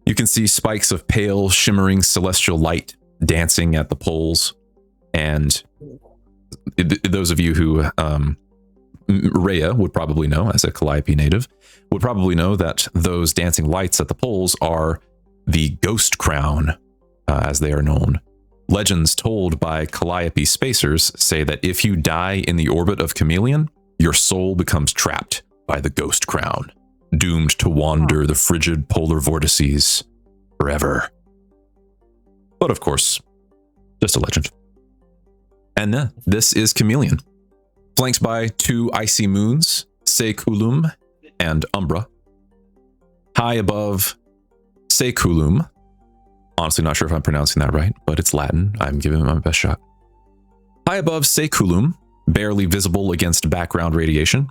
You can see spikes of pale, shimmering celestial light dancing at the poles. And those of you who Rhea would probably know, as a Calliope native, would probably know that those dancing lights at the poles are the Ghost Crown, as they are known. Legends told by Calliope spacers say that if you die in the orbit of Chameleon, your soul becomes trapped by the Ghost Crown, doomed to wander the frigid polar vortices forever. But of course, just a legend. And this is Chameleon, flanked by 2 icy moons, Sekulum and Umbra. High above Sekulum, honestly not sure if I'm pronouncing that right, but it's Latin. I'm giving it my best shot. High above Sekulum, barely visible against background radiation,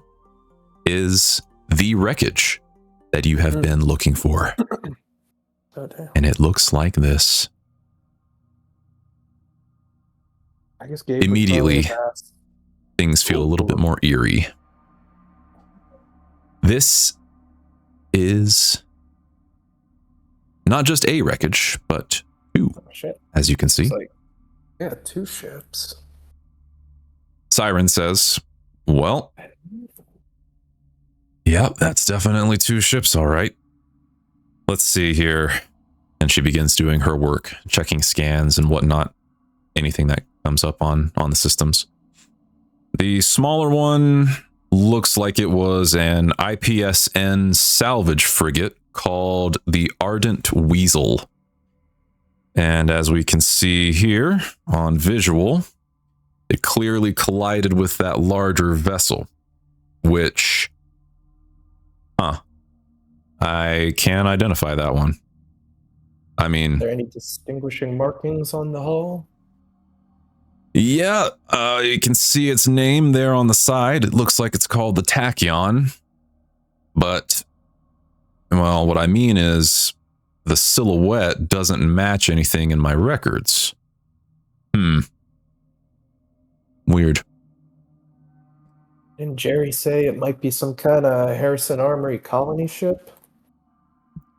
is the wreckage that you have been looking for. Oh, damn. And it looks like this. I guess Gabe Immediately, would probably ask. things feel a little bit more eerie. This is not just a wreckage, but two, Oh, shit. as you can see. It's like, yeah, 2 ships. Siren says, well, yep, that's definitely 2 ships, all right. Let's see here. And she begins doing her work, checking scans and whatnot, anything that comes up on the systems. The smaller one looks like it was an IPSN salvage frigate called the Ardent Weasel. And as we can see here on visual, it clearly collided with that larger vessel, which, I can identify that one. I mean, Are there any distinguishing markings on the hull? yeah, you can see its name there on the side. It looks like it's called the Tachyon. But, well, what I mean is the silhouette doesn't match anything in my records. Weird. Didn't Jerry say it might be some kind of Harrison Armory colony ship?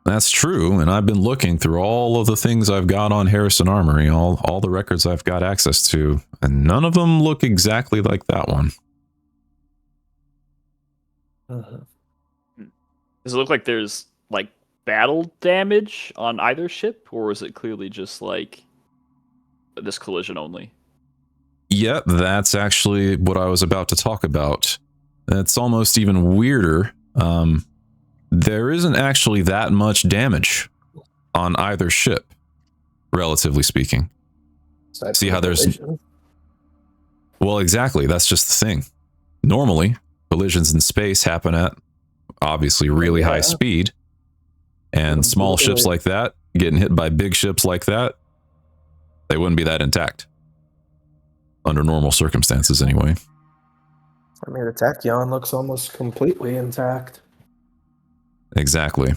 That's true, and I've been looking through all of the things I've got on Harrison Armory, all the records I've got access to, and none of them look exactly like that one. Does it look like there's like battle damage on either ship, or is it clearly just like this collision only? Yep, that's actually what I was about to talk about. It's almost even weirder. There isn't actually that much damage on either ship, relatively speaking. See how there's... Well, exactly. That's just the thing. Normally, collisions in space happen at obviously really high speed, and small ships like that getting hit by big ships like that, they wouldn't be that intact. Under normal circumstances, anyway. I mean, the Tachyon looks almost completely intact. Exactly.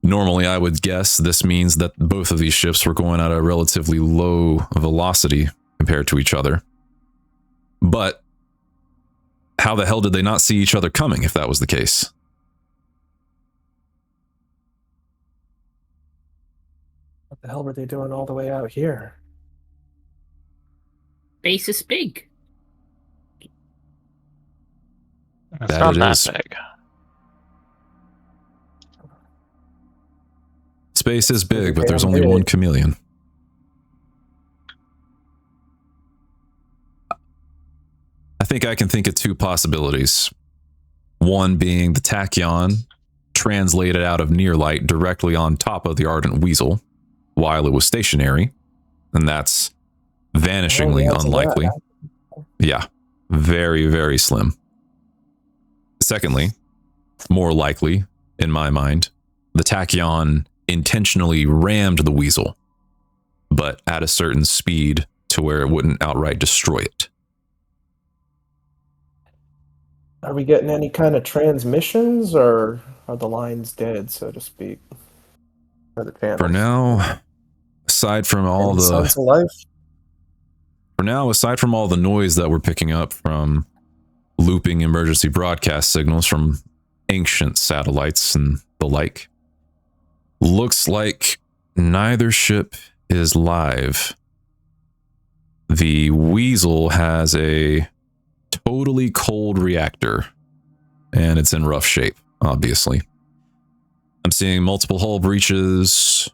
Normally, I would guess this means that both of these ships were going at a relatively low velocity compared to each other. But how the hell did they not see each other coming if that was the case? What the hell were they doing all the way out here? Space is big. It's That not it that is. big. Space is big, but there's only one chameleon. I think I can think of 2 possibilities. One being the Tachyon translated out of near light directly on top of the Ardent Weasel while it was stationary, and that's vanishingly unlikely. Yeah, very, very slim. Secondly, more likely, in my mind, the Tachyon intentionally rammed the Weasel, but at a certain speed to where it wouldn't outright destroy it. Are we getting any kind of transmissions, or are the lines dead, so to speak? For now, aside from all Any the... signs of life? For now, aside from all the noise that we're picking up from looping emergency broadcast signals from ancient satellites and the like, looks like neither ship is live. The Weasel has a totally cold reactor, and it's in rough shape, obviously. I'm seeing multiple hull breaches,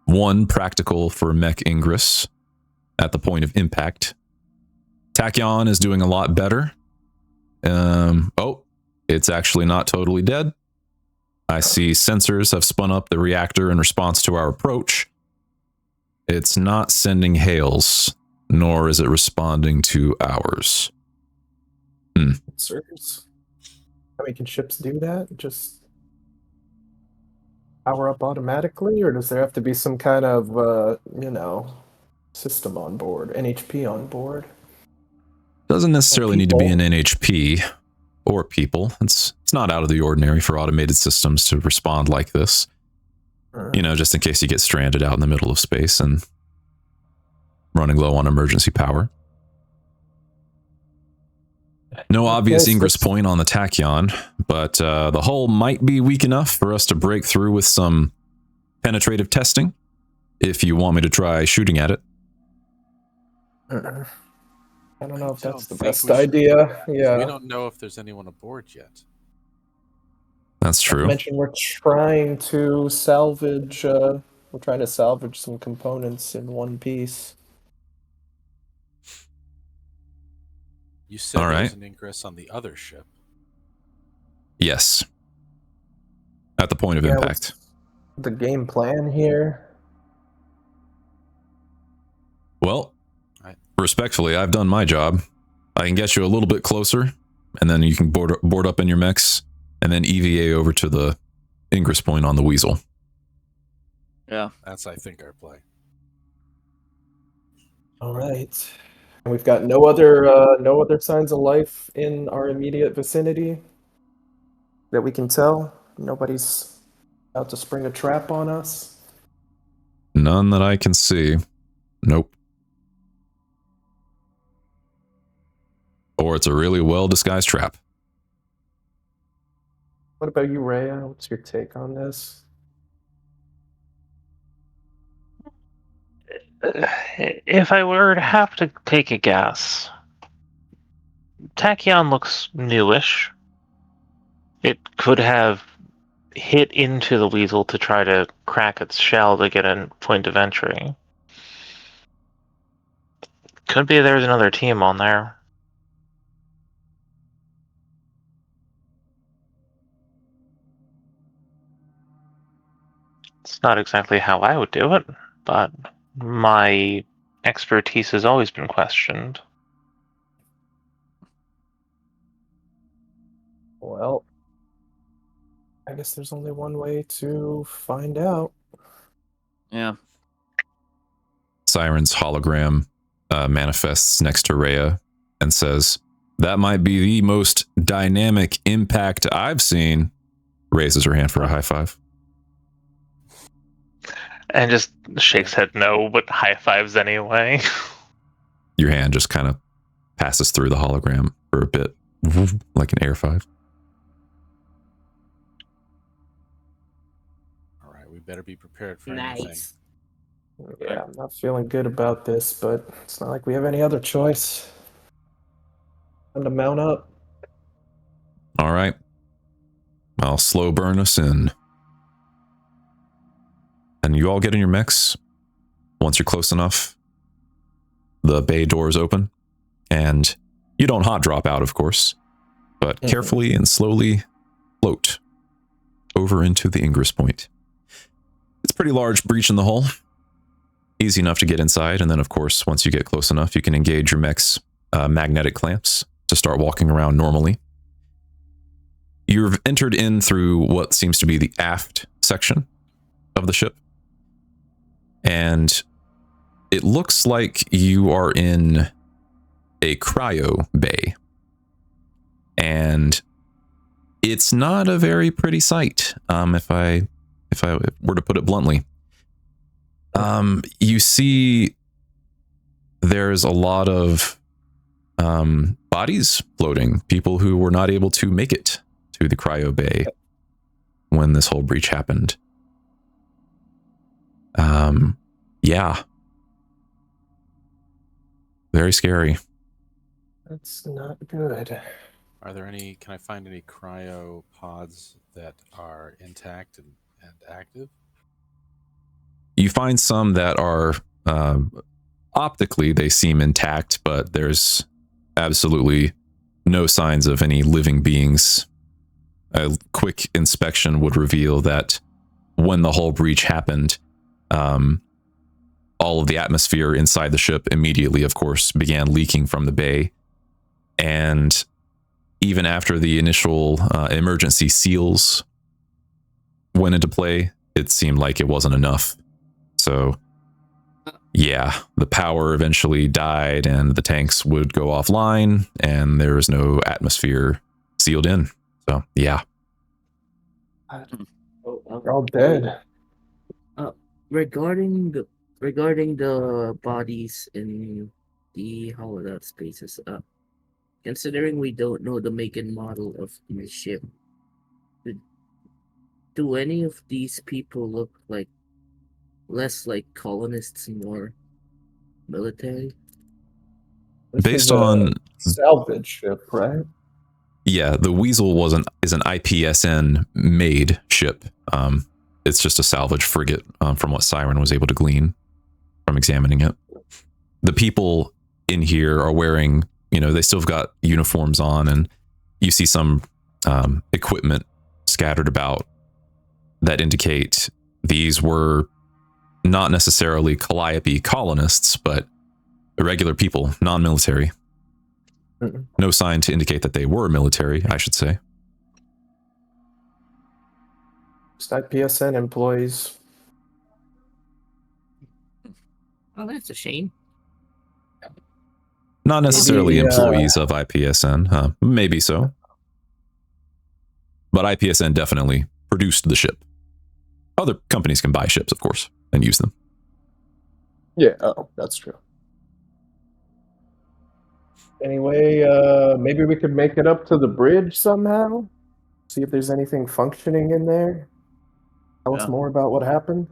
one practical for mech ingress at the point of impact. Tachyon is doing a lot better. It's actually not totally dead. I see sensors have spun up the reactor in response to our approach. It's not sending hails, nor is it responding to ours. Sensors? I mean, can ships do that? Just power up automatically, or does there have to be some kind of, system on board, NHP on board? Doesn't necessarily need to be an NHP or people. It's not out of the ordinary for automated systems to respond like this. Just in case you get stranded out in the middle of space and running low on emergency power. No obvious ingress point on the Tachyon, but the hull might be weak enough for us to break through with some penetrative testing, if you want me to try shooting at it. I don't know if that's the think best we should. idea. Yeah. We don't know if there's anyone aboard yet. That's Not to true. mention we're trying to salvage some components in one piece. You said All there right. was an ingress on the other ship. Yes. At the point of impact. The game plan here. Well, respectfully, I've done my job. I can get you a little bit closer, and then you can board up in your mechs, and then EVA over to the ingress point on the Weasel. Yeah. That's, I think, our play. All right. And we've got no other signs of life in our immediate vicinity that we can tell. Nobody's out to spring a trap on us. None that I can see. Nope. Or it's a really well-disguised trap. What about you, Rhea? What's your take on this? If I were to have to take a guess, Tachyon looks newish. It could have hit into the Weasel to try to crack its shell to get a point of entry. Could be there's another team on there. It's not exactly how I would do it, but my expertise has always been questioned. Well, I guess there's only one way to find out. Yeah. Siren's hologram manifests next to Rhea and says, "That might be the most dynamic impact I've seen." Raises her hand for a high five. And just shakes head no, but high fives anyway. Your hand just kind of passes through the hologram for a bit, like an air five. All right, we better be prepared for anything. Nice. Yeah, I'm not feeling good about this, but it's not like we have any other choice. Time to mount up. All right. I'll slow burn us in. And you all get in your mechs. Once you're close enough, the bay doors open, and you don't hot drop out, of course, but carefully and slowly float over into the ingress point. It's a pretty large breach in the hull. Easy enough to get inside, and then, of course, once you get close enough, you can engage your mech's magnetic clamps to start walking around normally. You've entered in through what seems to be the aft section of the ship. And it looks like you are in a cryo bay. And it's not a very pretty sight, if I were to put it bluntly. You see there's a lot of bodies floating, people who were not able to make it to the cryo bay when this whole breach happened. Yeah. Very scary. That's not good. Are there any, can I find any cryo pods that are intact and active? You find some that are, optically, they seem intact, but there's absolutely no signs of any living beings. A quick inspection would reveal that when the whole breach happened, all of the atmosphere inside the ship immediately, of course, began leaking from the bay. And even after the initial emergency seals went into play, it seemed like it wasn't enough. So, yeah, the power eventually died and the tanks would go offline and there was no atmosphere sealed in. So, yeah. We're all dead. Regarding the regarding the bodies in the hollowed out spaces, considering we don't know the make and model of the ship, do any of these people look like less like colonists, more military? This Based is a on salvage ship, right? Yeah, the Weasel is an IPSN made ship. It's just a salvage frigate, from what Siren was able to glean from examining it. The people in here are wearing, they still have got uniforms on, and you see some equipment scattered about that indicate these were not necessarily Calliope colonists, but regular people, non-military. No sign to indicate that they were military, I should say. Just PSN employees. Oh, that's a shame. Not necessarily Maybe, employees of IPSN. Maybe so. But IPSN definitely produced the ship. Other companies can buy ships, of course, and use them. Yeah, that's true. Anyway, maybe we could make it up to the bridge somehow. See if there's anything functioning in there. Tell us more about what happened.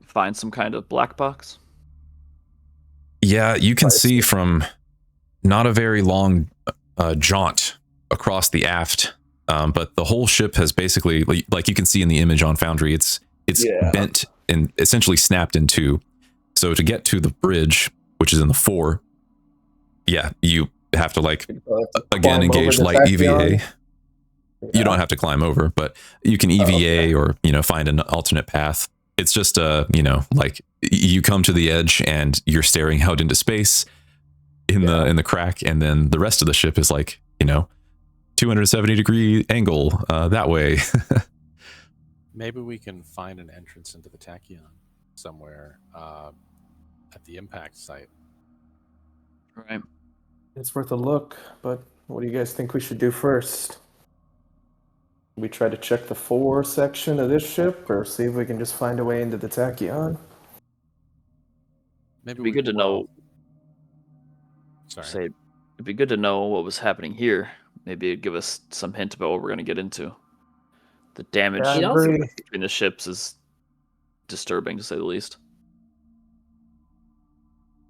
Find some kind of black box. Yeah, you can see from not a very long jaunt across the aft, but the whole ship has basically, like you can see in the image on Foundry, it's bent and essentially snapped in two. So to get to the bridge, which is in the fore, you have to again engage light EVA. Yeah. You don't have to climb over, but you can EVA or find an alternate path. It's just you come to the edge and you're staring out into space in the crack, and then the rest of the ship is 270-degree angle that way. Maybe we can find an entrance into the Tachyon somewhere at the impact site. Right. It's worth a look, but what do you guys think we should do first? We try to check the fore section of this ship, or see if we can just find a way into the Tachyon? Maybe it'd be good to know. It'd be good to know what was happening here. Maybe it'd give us some hint about what we're going to get into. The damage between the ships is disturbing, to say the least.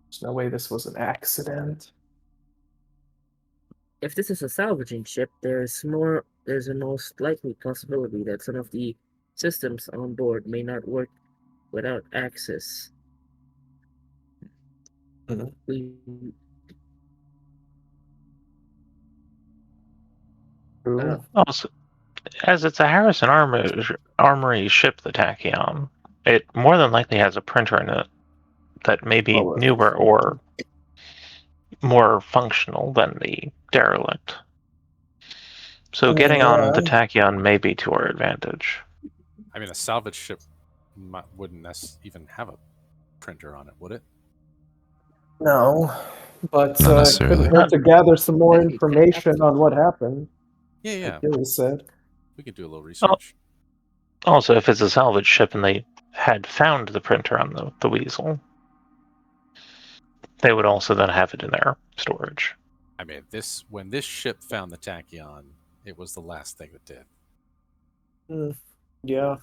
There's no way this was an accident. If this is a salvaging ship, there's a most likely possibility that some of the systems on board may not work without access. Also, as it's a Harrison Armory ship, the Tachyon, it more than likely has a printer in it that may be newer or more functional than the derelict. So getting on the Tachyon may be to our advantage. I mean, a salvage ship wouldn't even have a printer on it, would it? No, but it couldn't hurt to gather some more information on what happened. Yeah. Like Gilliam said. We could do a little research. Also, if it's a salvage ship and they had found the printer on the Weasel, they would also then have it in their storage. I mean, when this ship found the Tachyon, it was the last thing it did. Yeah.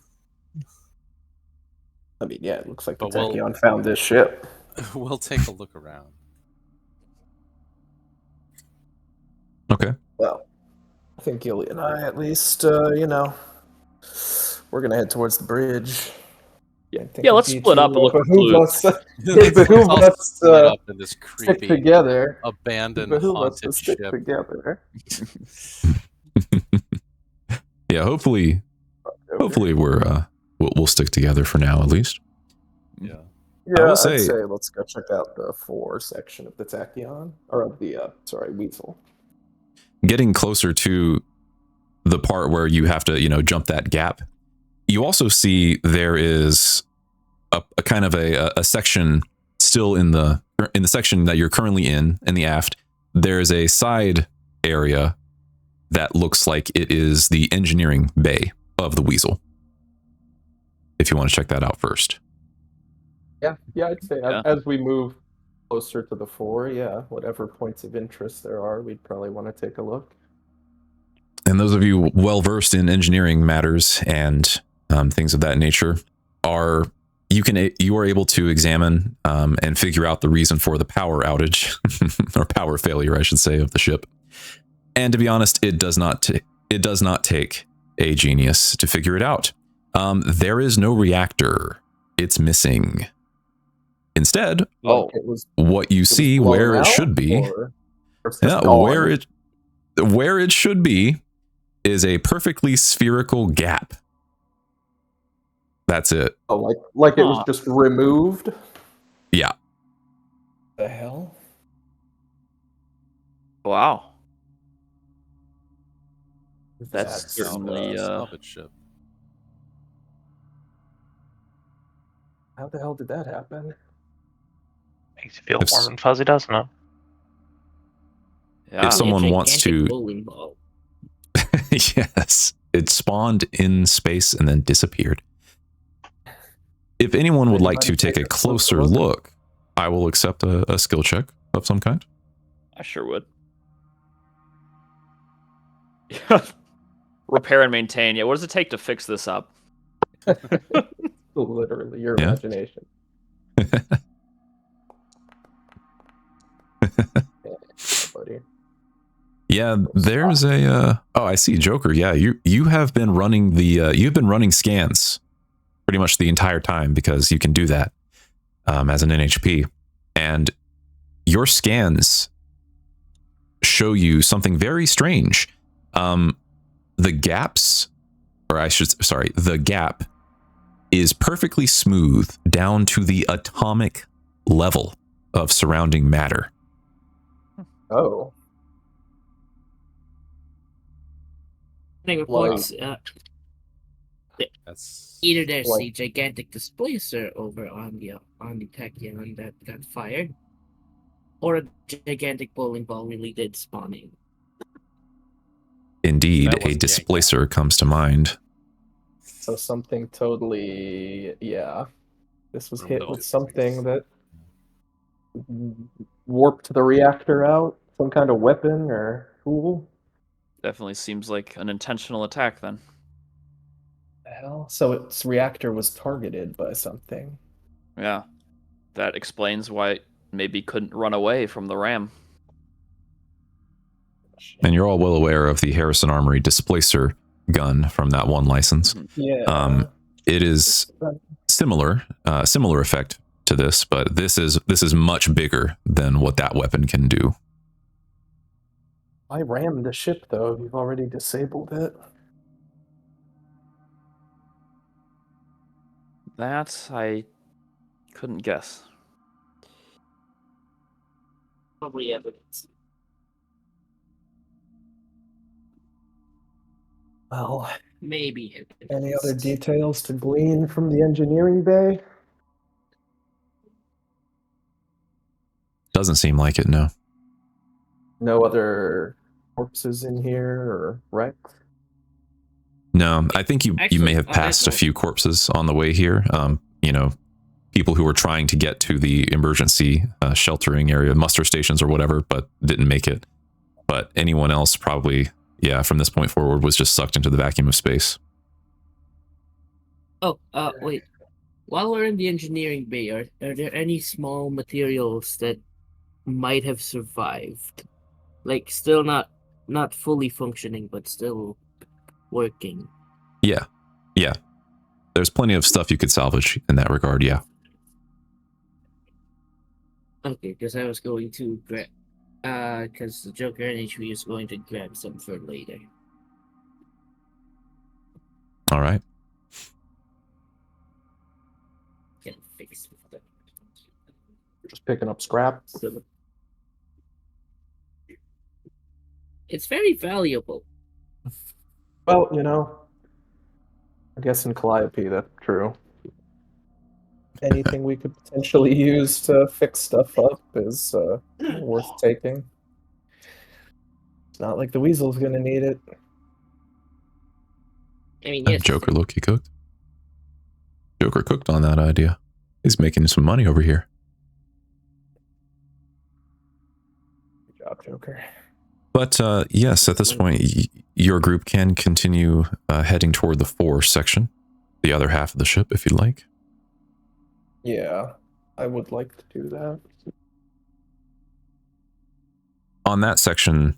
I mean, it looks like the Tachyon found this ship. We'll take a look around. Okay. Well, I think Gilliam and I, at least, we're going to head towards the bridge. Yeah, let's split up and look for clues. Behoove us split up in this creepy, stick together. Abandoned, haunted ship. Together. Yeah, hopefully we'll stick together for now, at least. Yeah. Yeah, I'd say let's go check out the fore section of the Tachyon, or of the Weasel. Getting closer to the part where you have to, jump that gap, you also see there is a kind of a section still in the section that you're currently in the aft. There's a side area that looks like it is the engineering bay of the Weasel. If you want to check that out first. Yeah, I'd say Yeah. as we move closer to the fore, yeah, whatever points of interest there are, we'd probably want to take a look. And those of you well versed in engineering matters and things of that nature you are able to examine and figure out the reason for the power outage or power failure, I should say, of the ship. And to be honest, it does not take a genius to figure it out. There is no reactor. It's missing. Instead, Oh. what you see where it should be, where it should be is a perfectly spherical gap. That's it. Oh, like it was just removed? Yeah. The hell? Wow. That's certainly salvage ship. How the hell did that happen? Makes you feel warm and fuzzy, doesn't it? Yeah. If someone wants to, bowling ball. yes, it spawned in space and then disappeared. If anyone would like to take a closer look, I will accept a skill check of some kind. I sure would. Repair and maintain. Yeah, what does it take to fix this up? Literally, your imagination. Buddy. Yeah, there's a. Oh, I see, Joker. Yeah, you have been running the. You've been running scans, pretty much the entire time because you can do that as an NHP, and your scans show you something very strange. The gaps, or the gap is perfectly smooth down to the atomic level of surrounding matter. Oh. Reports, That's either there's a gigantic displacer over on the Tachyon that got fired, or a gigantic bowling ball really did spawn in. Indeed, a displacer comes to mind. So something totally, this was hit with something that warped the reactor out, some kind of weapon or tool. Definitely seems like an intentional attack then. The hell? So its reactor was targeted by something. Yeah. That explains why it maybe couldn't run away from the ram. And you're all well aware of the Harrison Armory displacer gun from that one license. Yeah. It is similar effect to this, but this is much bigger than what that weapon can do. I rammed the ship, though. You've already disabled it. That I couldn't guess. Probably evidence. Well, maybe evidence. Any other details to glean from the engineering bay? Doesn't seem like it, no. No other corpses in here or wrecks? No, I think you may have Actually, passed a few corpses on the way here. People who were trying to get to the emergency sheltering area, muster stations or whatever, but didn't make it. But anyone else probably, from this point forward was just sucked into the vacuum of space. Oh, wait. While we're in the engineering bay, are there any small materials that might have survived? Like, still not fully functioning, but still working. Yeah. There's plenty of stuff you could salvage in that regard, yeah. Okay, because I was going to grab... because the Joker NHV is going to grab some for later. All right. Can fix that. You're just picking up scrap? It's very valuable. Well, I guess in Calliope that's true. Anything we could potentially use to fix stuff up is worth taking. It's not like the Weasel's gonna need it. I mean, yes. Joker look, he cooked. Joker cooked on that idea. He's making some money over here. Good job, Joker. But yes, at this point, your group can continue heading toward the 4 section, the other half of the ship, if you'd like. Yeah, I would like to do that. On that section,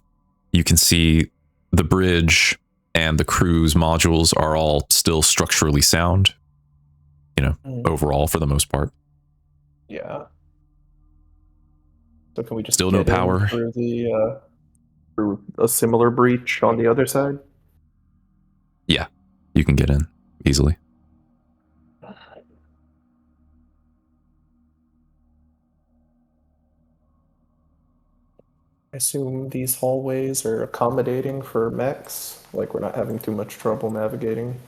you can see the bridge and the crew's modules are all still structurally sound, overall for the most part. Yeah. So can we just Still no get in power. through the through a similar breach on the other side? Yeah, you can get in easily. I assume these hallways are accommodating for mechs, like we're not having too much trouble navigating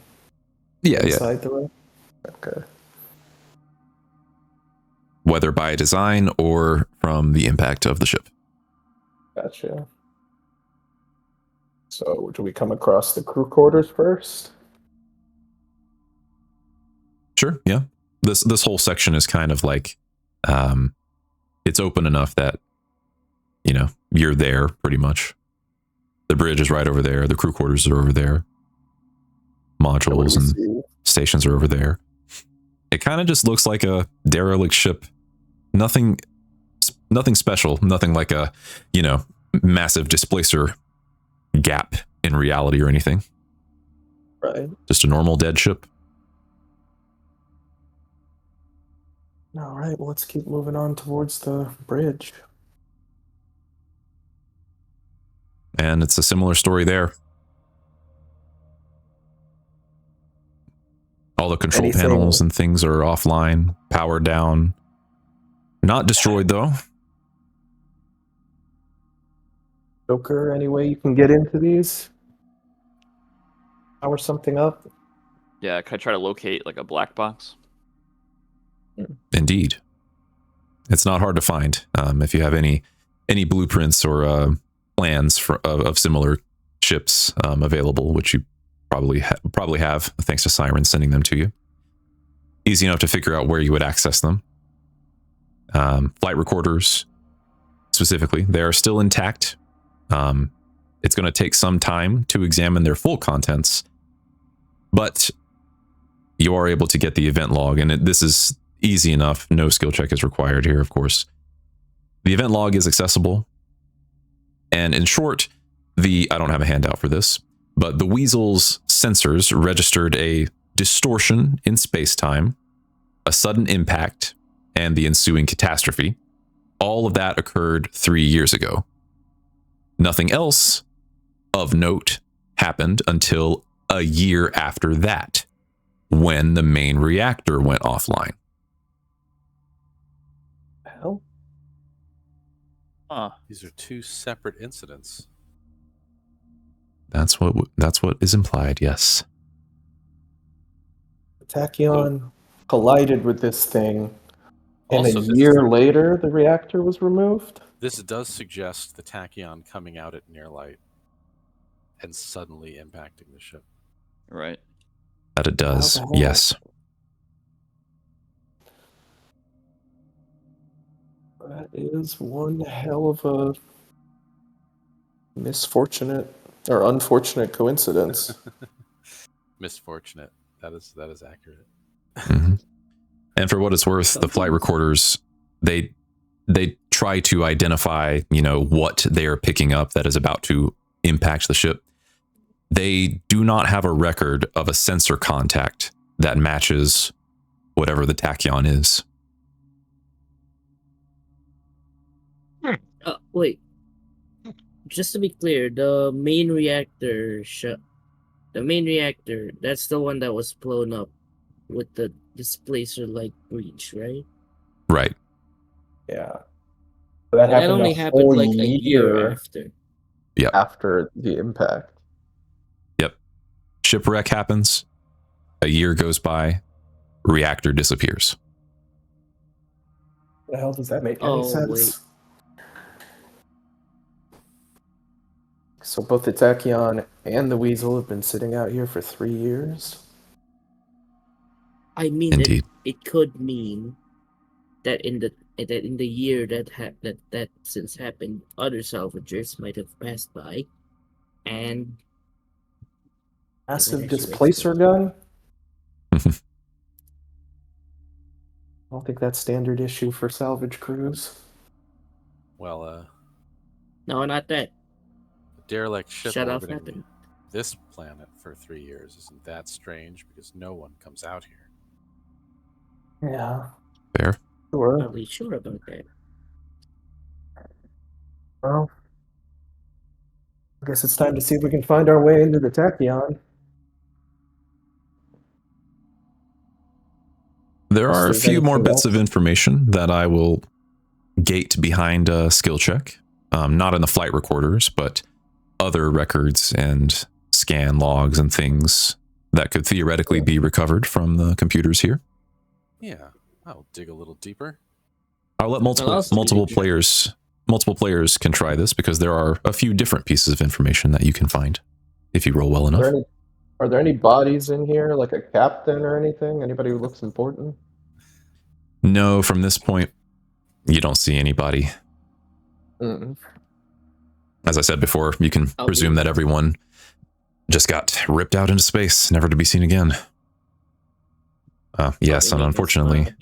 inside the room. Okay. Whether by design or from the impact of the ship. Gotcha. So, do we come across the crew quarters first? Sure, yeah. This whole section is kind of like, it's open enough that, you're there pretty much. The bridge is right over there. The crew quarters are over there. Modules and stations are over there. It kind of just looks like a derelict ship. Nothing special. Nothing like a, massive displacer gap in reality or anything. Right. Just a normal dead ship. All right, well, let's keep moving on towards the bridge. And it's a similar story there. All the control panels and things are offline, powered down. Not destroyed, though. Joker, any way you can get into these? Power something up? Yeah, can I try to locate like a black box? Indeed. It's not hard to find. If you have any blueprints or plans of similar ships available, which you probably have, thanks to Siren sending them to you. Easy enough to figure out where you would access them. Flight recorders, specifically, they are still intact. It's going to take some time to examine their full contents, but you are able to get the event log, and this is easy enough. No skill check is required here, of course. The event log is accessible, and in short, I don't have a handout for this, but the Weasel's sensors registered a distortion in space-time, a sudden impact, and the ensuing catastrophe. All of that occurred 3 years ago. Nothing else of note happened until a year after that, when the main reactor went offline. Hell? These are 2 separate incidents. That's what is implied, yes. Tachyon collided with this thing, and Also, a year later, the reactor was removed? This does suggest the Tachyon coming out at near light and suddenly impacting the ship. Right. That it does, yes. That is one hell of a misfortunate or unfortunate coincidence. Misfortunate. That is accurate. Mm-hmm. And for what it's worth, the flight recorders, they try to identify, what they are picking up that is about to impact the ship. They do not have a record of a sensor contact that matches whatever the Tachyon is. Wait. Just to be clear, the main reactor, that's the one that was blown up with the displacer-like breach, right? Right. Yeah. That only happened like a year after. Yep. After the impact. Yep. Shipwreck happens. A year goes by. Reactor disappears. The hell does that make any sense? Wait. So both the Tachyon and the Weasel have been sitting out here for 3 years? I mean, Indeed. it could mean that in the year that since happened, other salvagers might have passed by, and Massive actually displacer explode. gun? I don't think that's standard issue for salvage crews. Well, No, not that. a derelict ship Shut off orbiting happened. this planet for 3 years isn't that strange because no one comes out here. Yeah. Fair. Sure. Not really sure about that. Well, I guess it's time to see if we can find our way into the Tachyon. There are a there's few more anything bits of else. information that I will gate behind a skill check. Not in the flight recorders, but other records and scan logs and things that could theoretically be recovered from the computers here. Yeah, I'll dig a little deeper. I'll let Well, I'll multiple see. players can try this because there are a few different pieces of information that you can find if you roll well enough. Are there any bodies in here, like a captain or anything? Anybody who looks important? No, from this point, you don't see anybody. Mm-mm. As I said before, you can presume that everyone just got ripped out into space, never to be seen again. Yes, and unfortunately,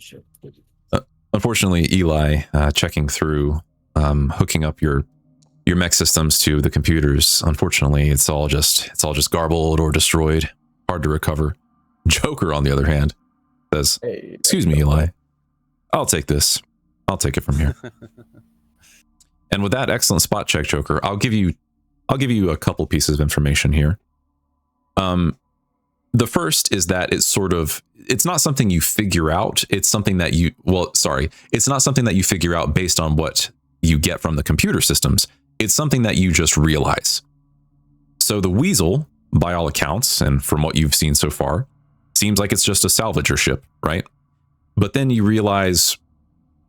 Eli, checking through, hooking up your mech systems to the computers. Unfortunately, it's all just garbled or destroyed, hard to recover. Joker, on the other hand, says, Hey, "Excuse me, Eli. I'll take this. I'll take it from here." And with that excellent spot check, Joker, I'll give you a couple pieces of information here. The first is that it's not something you figure out. It's something that it's not something that you figure out based on what you get from the computer systems. It's something that you just realize. So the Weasel, by all accounts, and from what you've seen so far, seems like it's just a salvager ship, right? But then you realize,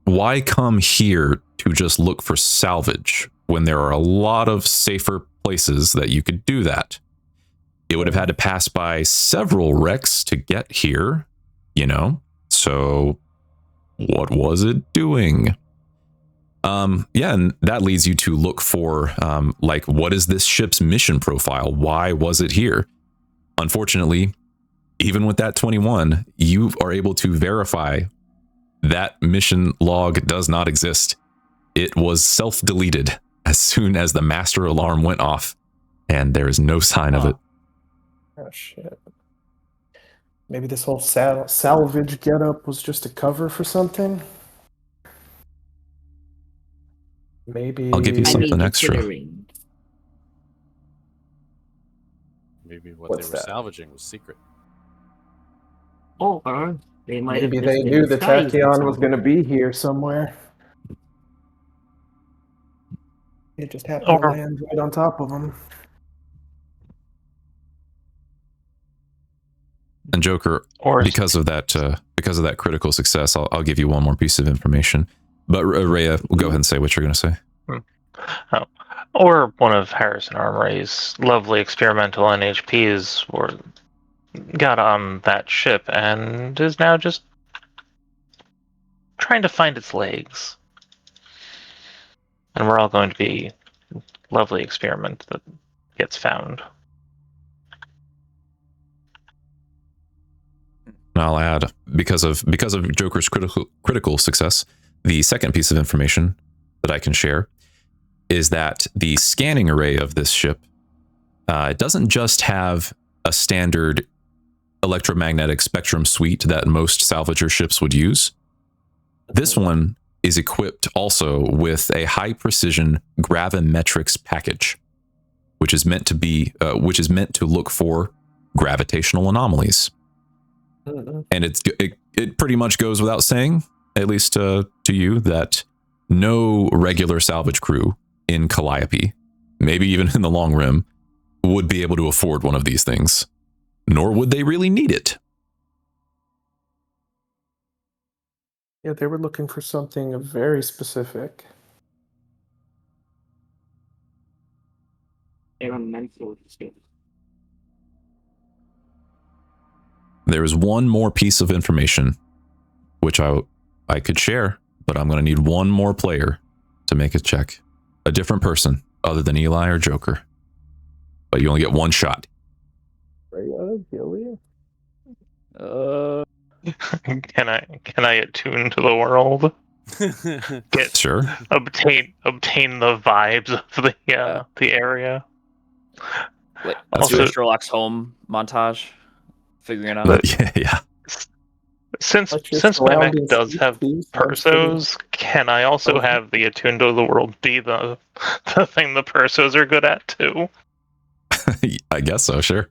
why come here to just look for salvage when there are a lot of safer places that you could do that? It would have had to pass by several wrecks to get here, So what was it doing? And that leads you to look for, what is this ship's mission profile? Why was it here? Unfortunately, even with that 21, you are able to verify that mission log does not exist. It was self-deleted as soon as the master alarm went off, and there is no sign of it. Oh, shit. Maybe this whole salvage getup was just a cover for something? Maybe... I'll give you something extra. Maybe what they were salvaging was secret. Or they might Maybe have they knew the Tachyon was going to be here somewhere. It just happened to land right on top of them. And Joker, because of that critical success, I'll give you one more piece of information. But Rhea, we'll go ahead and say what you're going to say. Or one of Harrison Armory's lovely experimental NHPs got on that ship and is now just trying to find its legs. And we're all going to be a lovely experiment that gets found. And I'll add, because of Joker's critical success, the second piece of information that I can share is that the scanning array of this ship doesn't just have a standard electromagnetic spectrum suite that most salvager ships would use. This one is equipped also with a high precision gravimetrics package, which is meant to look for gravitational anomalies. And it pretty much goes without saying, at least to you, that no regular salvage crew in Calliope, maybe even in the Long Rim, would be able to afford one of these things, nor would they really need it. Yeah, they were looking for something very specific. There is one more piece of information which I could share, but I'm going to need one more player to make a check. A different person other than Eli or Joker. But you only get one shot. Gilliam? Can I attune to the world? Sure. Obtain the vibes of the area. Wait, That's do a Also- Sherlock's Home montage, figuring it out. Yeah. Since Let your my mech surroundings does speak have to you, sounds pretty- persos, can I also Oh. have the attune to the world be the thing the persos are good at too? I guess so, sure.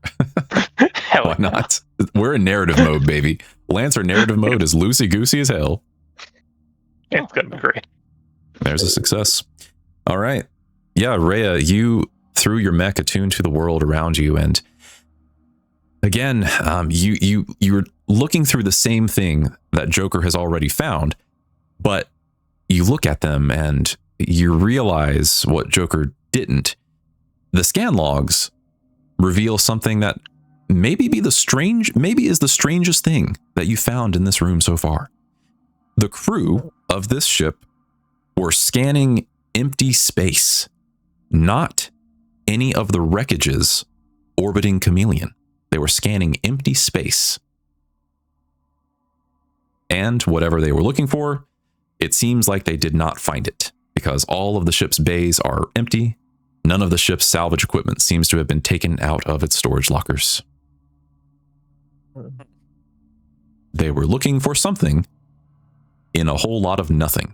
Hell Why yeah. not? We're in narrative mode, baby. Lancer narrative mode is loosey-goosey as hell. It's gonna be great. There's a success. All right. Yeah, Rhea, you threw your mech attuned to the world around you, and again, you're looking through the same thing that Joker has already found, but you look at them and you realize what Joker didn't. The scan logs reveal something that maybe is the strangest thing that you found in this room so far. The crew of this ship were scanning empty space, not any of the wreckages orbiting Chameleon. They were scanning empty space. And whatever they were looking for, it seems like they did not find it, because all of the ship's bays are empty. None of the ship's salvage equipment seems to have been taken out of its storage lockers. They were looking for something in a whole lot of nothing,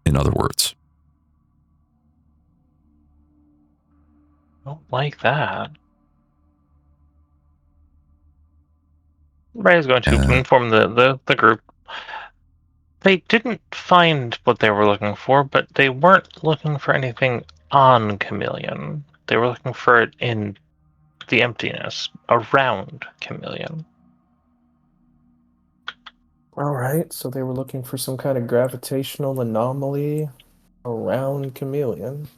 in other words. Don't like that. Ray is going to inform the group. They didn't find what they were looking for, but they weren't looking for anything on Chameleon. They were looking for it in the emptiness around Chameleon. All right, so they were looking for some kind of gravitational anomaly around Chameleon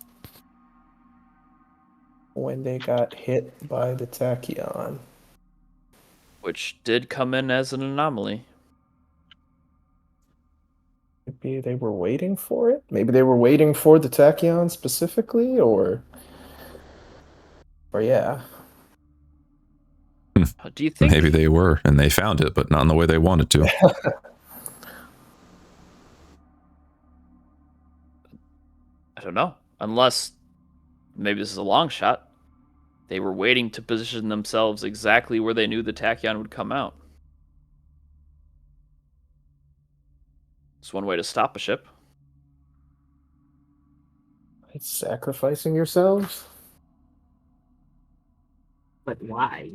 when they got hit by the Tachyon. Which did come in as an anomaly. Maybe they were waiting for it? Maybe they were waiting for the Tachyon specifically, or yeah. Do you think Maybe they were, and they found it, but not in the way they wanted to. I don't know. Unless maybe this is a long shot. They were waiting to position themselves exactly where they knew the Tachyon would come out. It's one way to stop a ship. It's sacrificing yourselves? But why?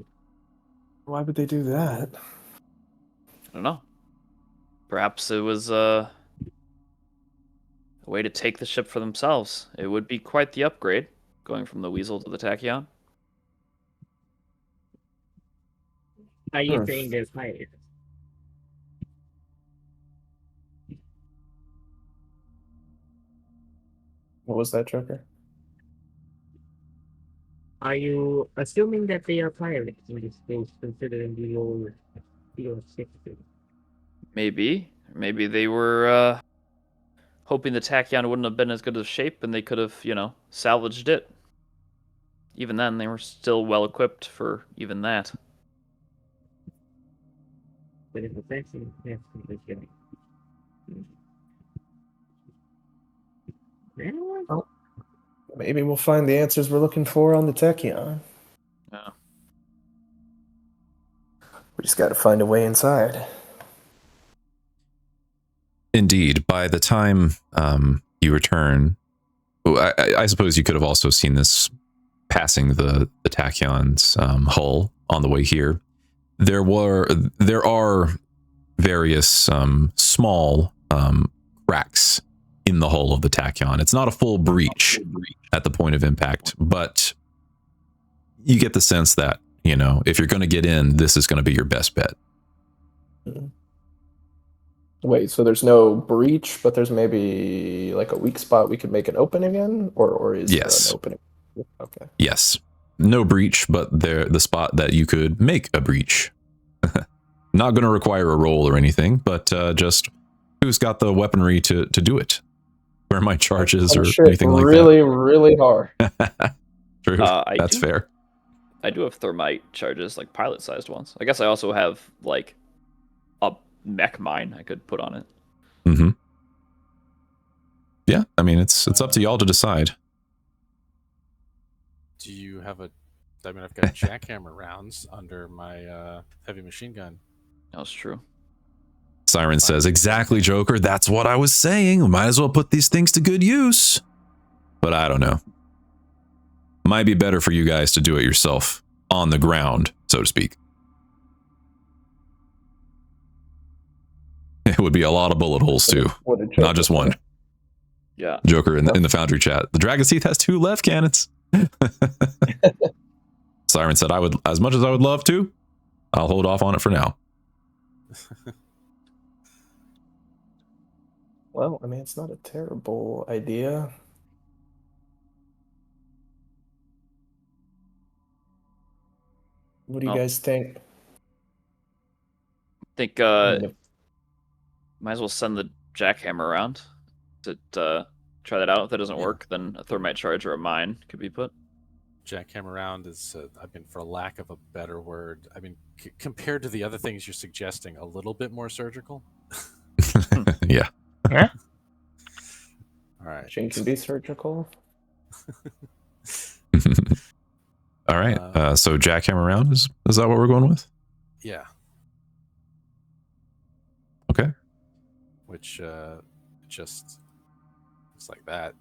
Why would they do that? I don't know. Perhaps it was a way to take the ship for themselves. It would be quite the upgrade, going from the Weasel to the Tachyon. Are you saying they're pirates? What was that, Joker? Are you assuming that they are pirates in this case, considering the old ship? Maybe. Maybe they were hoping the Tachyon wouldn't have been as good a shape and they could have, salvaged it. Even then, they were still well equipped for even that. But in the sense, yes, beginning. Oh. Maybe we'll find the answers we're looking for on the Tachyon. Yeah. We just got to find a way inside. Indeed, by the time you return, I suppose you could have also seen this passing the Tachyon's hull on the way here. There are various small cracks in the hull of the Tachyon. It's not a full breach at the point of impact, but you get the sense that, if you're going to get in, this is going to be your best bet. Wait, so there's no breach, but there's maybe like a weak spot we could make an opening in, or is there an opening? Okay. Yes. No breach, but the spot that you could make a breach. Not going to require a roll or anything, but just who's got the weaponry to do it? Where are my charges or anything like really, really hard. that? True. That's fair. I do have thermite charges, like pilot-sized ones. I guess I also have like a mech mine I could put on it. Mm-hmm. Yeah, I mean it's up to y'all to decide. Do you have a? I mean, I've got jackhammer rounds under my heavy machine gun. That's true. Siren says, exactly, Joker. That's what I was saying. We might as well put these things to good use. But I don't know. Might be better for you guys to do it yourself on the ground, so to speak. It would be a lot of bullet holes too, not just one. Yeah. Joker in the Foundry chat. The Dragon's Teeth has 2 left cannons. Siren said, I would, as much as I would love to, I'll hold off on it for now. Well, I mean, it's not a terrible idea. What do you guys think? I think might as well send the jackhammer around to try that out. If that doesn't work, then a thermite charge or a mine could be put. Jackhammer round is, I mean, for lack of a better word, I mean, compared to the other things you're suggesting, a little bit more surgical. Yeah. Yeah. All right. Machine can be surgical. All right. So jackhammer round is that what we're going with? Yeah. Okay. Which just looks like that.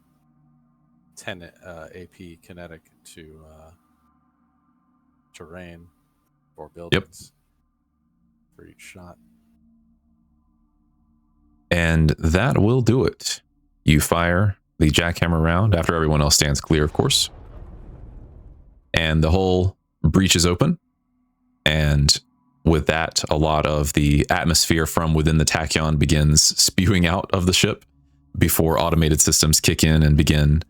10 AP kinetic to terrain for buildings for each shot. And that will do it. You fire the jackhammer round after everyone else stands clear, of course. And the whole breach is open. And with that, a lot of the atmosphere from within the Tachyon begins spewing out of the ship before automated systems kick in and begin,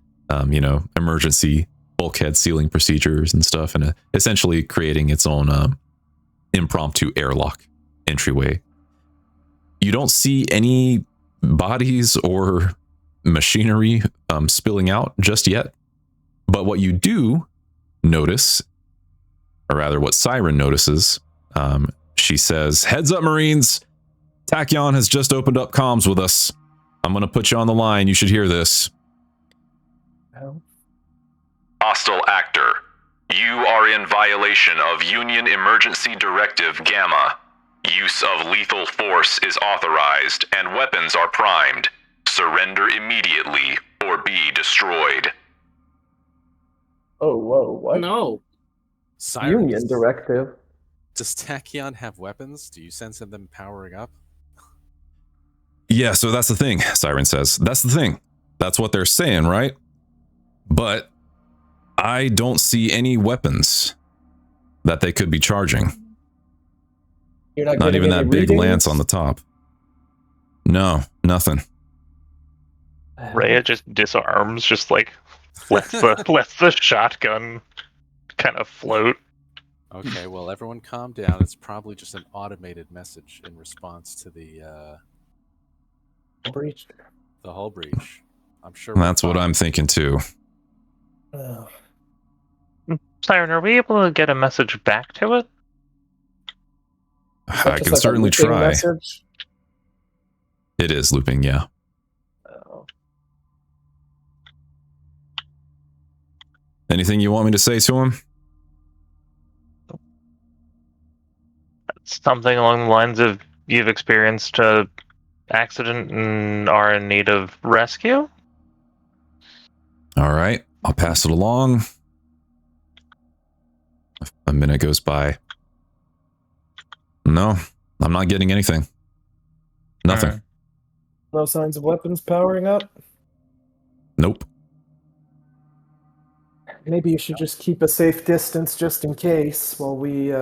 emergency bulkhead sealing procedures and stuff, and essentially creating its own impromptu airlock entryway. You don't see any bodies or machinery spilling out just yet. But what you do notice, or rather what Siren notices, she says, "Heads up, Marines. Tachyon has just opened up comms with us. I'm going to put you on the line. You should hear this." Hostile actor. You are in violation of Union Emergency Directive Gamma. Use of lethal force is authorized and weapons are primed. Surrender immediately or be destroyed. Oh, whoa, what? No. Siren, Union directive. Does Tachyon have weapons? Do you sense them powering up? Yeah, so that's the thing, Siren says. That's the thing. That's what they're saying, right? But I don't see any weapons that they could be charging. You're Not even that big readings? lance on the top. No, nothing. Rhea just disarms, just like lets the shotgun kind of float. Okay, well, everyone calm down. It's probably just an automated message in response to the Breach. the hull breach. I'm sure That's what I'm thinking too. Oh. Siren, are we able to get a message back to it? I can certainly try. Message? It is looping, yeah. Oh. Anything you want me to say to him? Something along the lines of, you've experienced a accident and are in need of rescue? All right, I'll pass it along. A minute goes by. No, I'm not getting anything. Nothing. Right. No signs of weapons powering up? Nope. Maybe you should just keep a safe distance just in case while we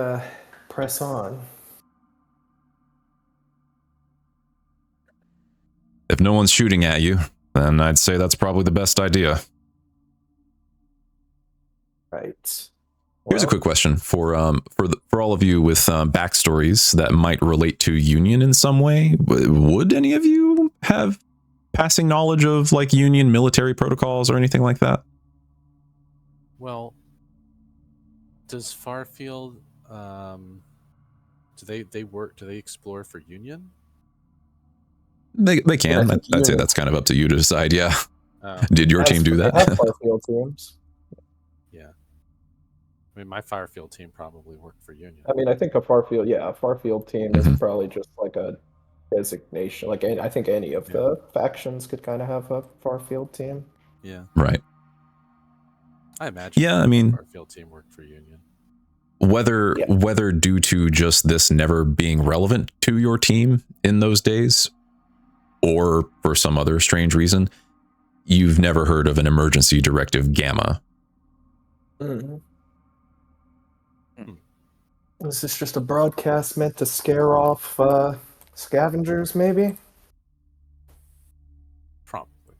press on. If no one's shooting at you, then I'd say that's probably the best idea. Right. Here's a quick question for all of you with backstories that might relate to Union in some way. Would any of you have passing knowledge of like Union military protocols or anything like that? Well, does Farfield do they work? Do they explore for Union? They can. think I'd say Union- that's kind of up to you to decide. Yeah. Oh, Did your team do They have that? Farfield teams. yeah. I mean, my Firefield team probably worked for Union. I mean, I think a Farfield team is Mhm. probably just like a designation. Like, I think any of the factions could kind of have a Farfield team. Yeah, Right. I imagine. Yeah, I mean- my Firefield team worked for Union. Whether due to just this never being relevant to your team in those days, or for some other strange reason, you've never heard of an emergency directive Gamma. Is this just a broadcast meant to scare off scavengers, maybe? Probably.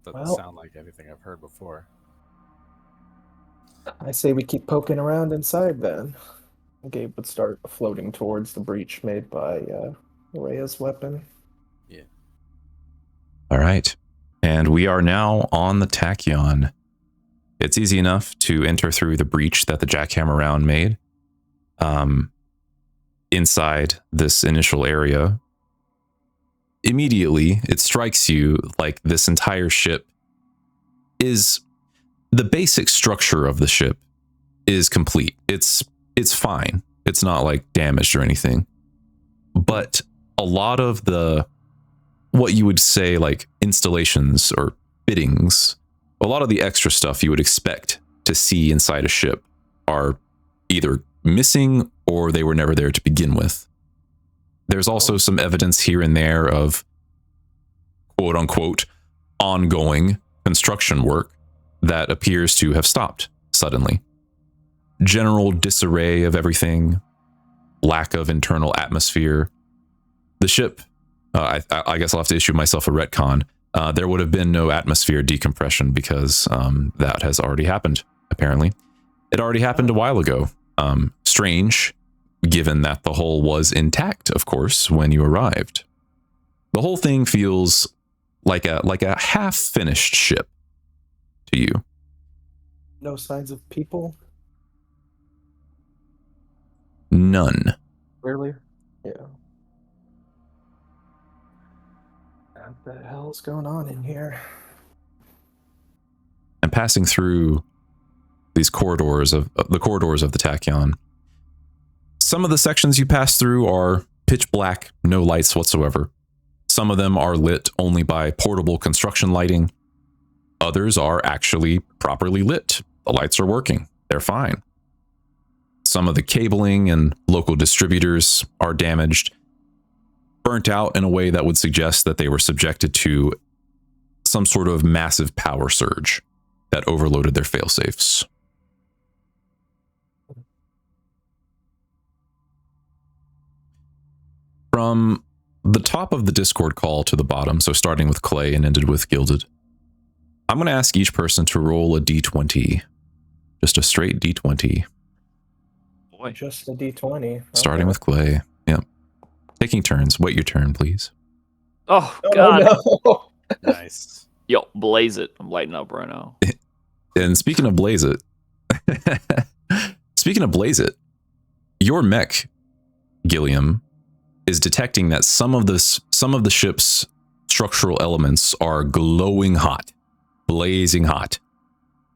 Doesn't Well- sound like anything I've heard before. I say we keep poking around inside then. Gabe would start floating towards the breach made by Rhea's weapon. All right. And we are now on the Tachyon. It's easy enough to enter through the breach that the jackhammer round made. Inside this initial area, immediately it strikes you like this entire ship is the basic structure of the ship is complete. It's fine. It's not like damaged or anything. But a lot of the what you would say like installations or fittings, a lot of the extra stuff you would expect to see inside a ship are either missing or they were never there to begin with. There's also some evidence here and there of quote unquote ongoing construction work that appears to have stopped suddenly. General disarray of everything, lack of internal atmosphere. The ship, I guess I'll have to issue myself a retcon. There would have been no atmosphere decompression because that has already happened, apparently. It already happened a while ago. Strange, given that the hull was intact, of course, when you arrived. The whole thing feels like a half-finished ship to you. No signs of people, None. clearly. Yeah. What the hell's going on in here? And passing through these corridors of the Tachyon, some of the sections you pass through are pitch black, no lights whatsoever. Some of them are lit only by portable construction lighting. Others are actually properly lit. The lights are working. They're fine. Some of the cabling and local distributors are damaged, burnt out in a way that would suggest that they were subjected to some sort of massive power surge that overloaded their failsafes. From the top of the Discord call to the bottom, so starting with Clay and ended with Gilded, I'm going to ask each person to roll a d20. Just a straight d20. Boy. Just a D20. Starting Okay. with Clay. Yep. Taking turns. Wait your turn, please. Oh, Oh, God. no. Nice. Yo, blaze it. I'm lighting up right now. And speaking of Blaze It, your mech, Gilliam, is detecting that some of the ship's structural elements are glowing hot, blazing hot,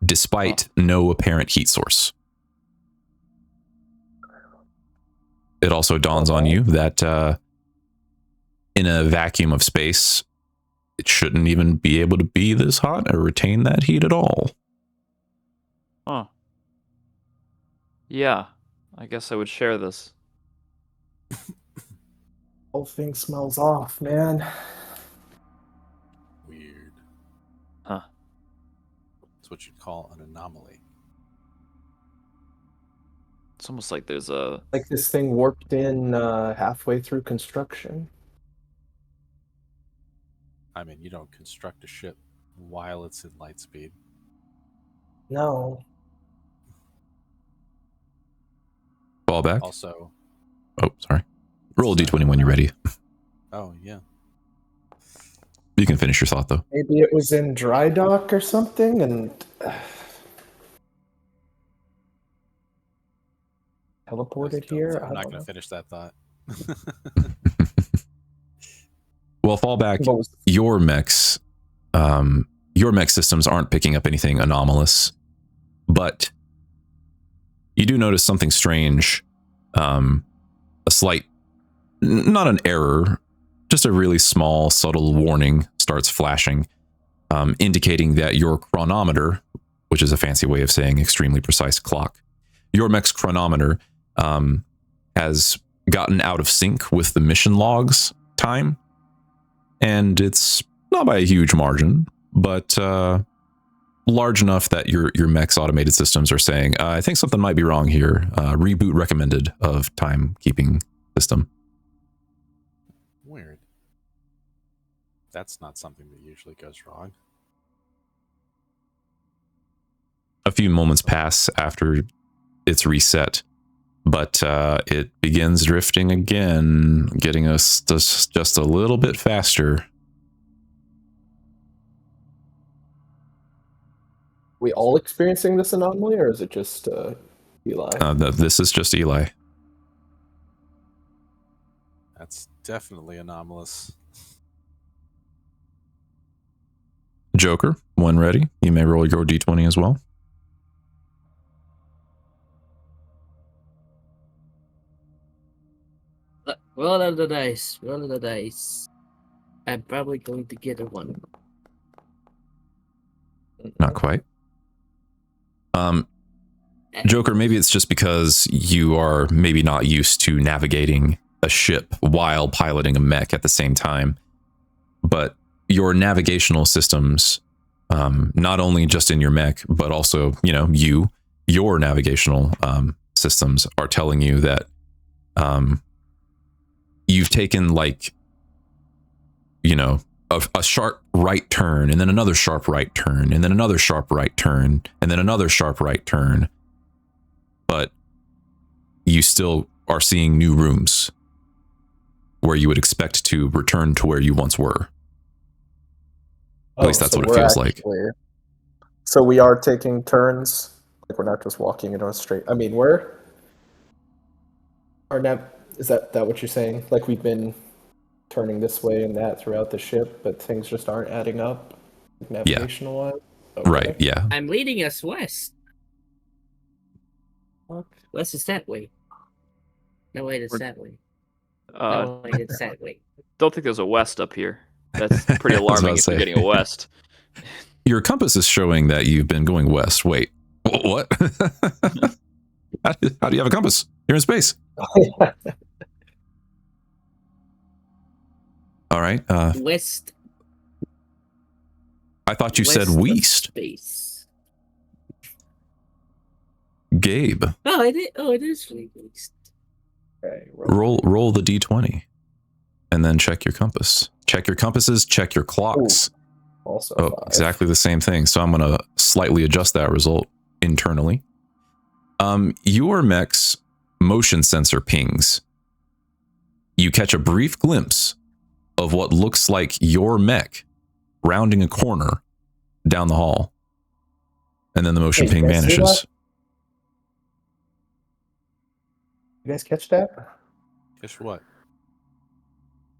despite no apparent heat source. It also dawns on you that in a vacuum of space, it shouldn't even be able to be this hot or retain that heat at all. Huh. Yeah, I guess I would share this. Whole thing smells off, man. Weird. Huh. It's what you'd call an anomaly. It's almost like there's a... Like this thing warped in halfway through construction. I mean, you don't construct a ship while it's in light speed. No. Fall back. Also, Oh, sorry. Roll a d20 when you're ready. oh yeah, You can finish your thought, though. Maybe it was in dry dock or something, and teleported here. I'm not going to finish that thought. Well, fallback, What was- your mechs systems aren't picking up anything anomalous, but you do notice something strange. A slight, not an error, just a really small, subtle warning starts flashing, indicating that your chronometer, which is a fancy way of saying extremely precise clock, your mech's chronometer has gotten out of sync with the mission logs time. And it's not by a huge margin, but large enough that your mech's automated systems are saying, I think something might be wrong here. Reboot recommended of timekeeping system. Weird. That's not something that usually goes wrong. A few moments pass after it's reset, but it begins drifting again, getting us just a little bit faster. We all experiencing this anomaly, or is it just Eli? This is just Eli. That's definitely anomalous. Joker, when ready, you may roll your d20 as well. Roll of the dice. Roll of the dice. I'm probably going to get a 1. Not quite. Joker, maybe it's just because you are maybe not used to navigating a ship while piloting a mech at the same time. But your navigational systems, not only just in your mech, but also, your navigational systems are telling you that you've taken a sharp right turn, and then another sharp right turn, and then another sharp right turn, and then another sharp right turn. But you still are seeing new rooms where you would expect to return to where you once were. At least that's what it feels like. So we are taking turns. Like we're not just walking in a straight. I mean, is that what you're saying? Like we've been turning this way and that throughout the ship, but things just aren't adding up navigational wise? Okay. Right, yeah. I'm leading us west. West is that way. No, wait, it's that way. No, wait, it's that way. Don't think there's a west up here. That's pretty alarming if you're getting a west. Your compass is showing that you've been going west. Wait, what? How do you have a compass? You're in space. All right. West. I thought you said west. Space. Gabe. Oh, it is really west. Okay, roll the d20, and then check your compass. Check your compasses. Check your clocks. Ooh, also, exactly the same thing. So I'm going to slightly adjust that result internally. Your mech's motion sensor pings. You catch a brief glimpse of what looks like your mech rounding a corner down the hall, and then the motion ping vanishes. You guys catch that? Catch what?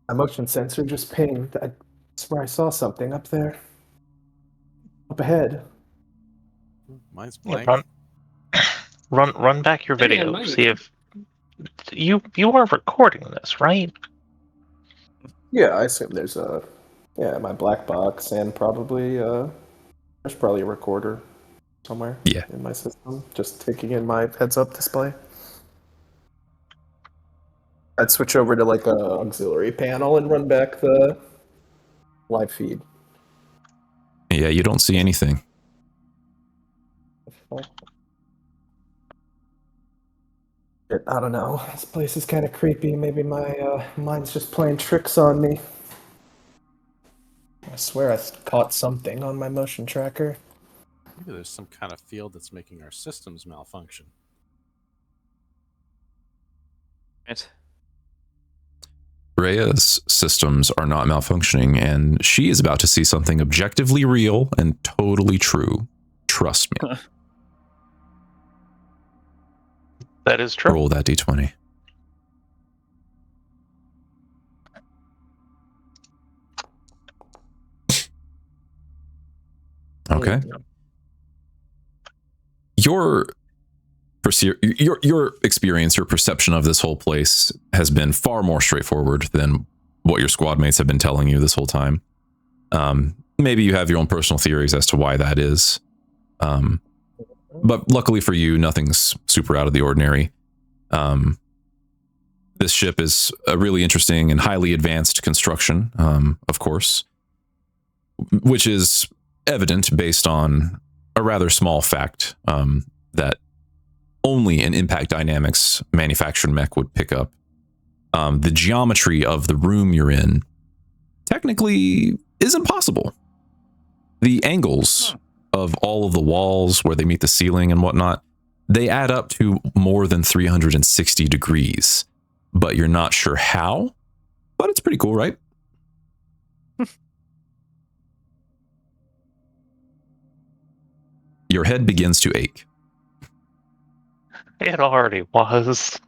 My motion sensor just pinged. I swear I saw something up there. Up ahead. Mine's blank. Run back your video. mine. See if you are recording this, right? Yeah, I assume there's my black box and probably there's probably a recorder somewhere in my system, just taking in my heads-up display. I'd switch over to like a auxiliary panel and run back the live feed. Yeah, you don't see anything. I don't know. This place is kind of creepy. Maybe my mind's just playing tricks on me. I swear I caught something on my motion tracker. Maybe there's some kind of field that's making our systems malfunction. Right. Rhea's systems are not malfunctioning, and she is about to see something objectively real and totally true. Trust me. That is true. Roll that d20. Okay. Your experience, your perception of this whole place has been far more straightforward than what your squad mates have been telling you this whole time. Maybe you have your own personal theories as to why that is. But luckily for you, nothing's super out of the ordinary. This ship is a really interesting and highly advanced construction, of course, which is evident based on a rather small fact that only an Impact Dynamics manufactured mech would pick up. The geometry of the room you're in technically isn't possible. The angles of all of the walls where they meet the ceiling and whatnot, they add up to more than 360 degrees, but you're not sure how, but it's pretty cool, right? Your head begins to ache. It already was.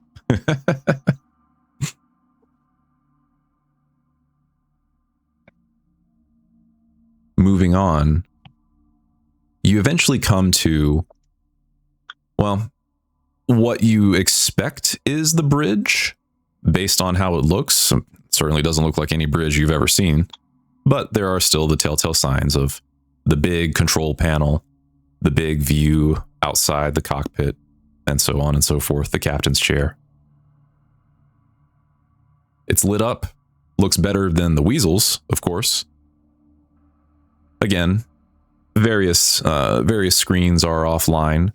Moving on, you eventually come to, well, what you expect is the bridge based on how it looks. It certainly doesn't look like any bridge you've ever seen, but there are still the telltale signs of the big control panel, the big view outside the cockpit, and so on and so forth, the captain's chair. It's lit up, looks better than the Weasels, of course. Again, various screens are offline.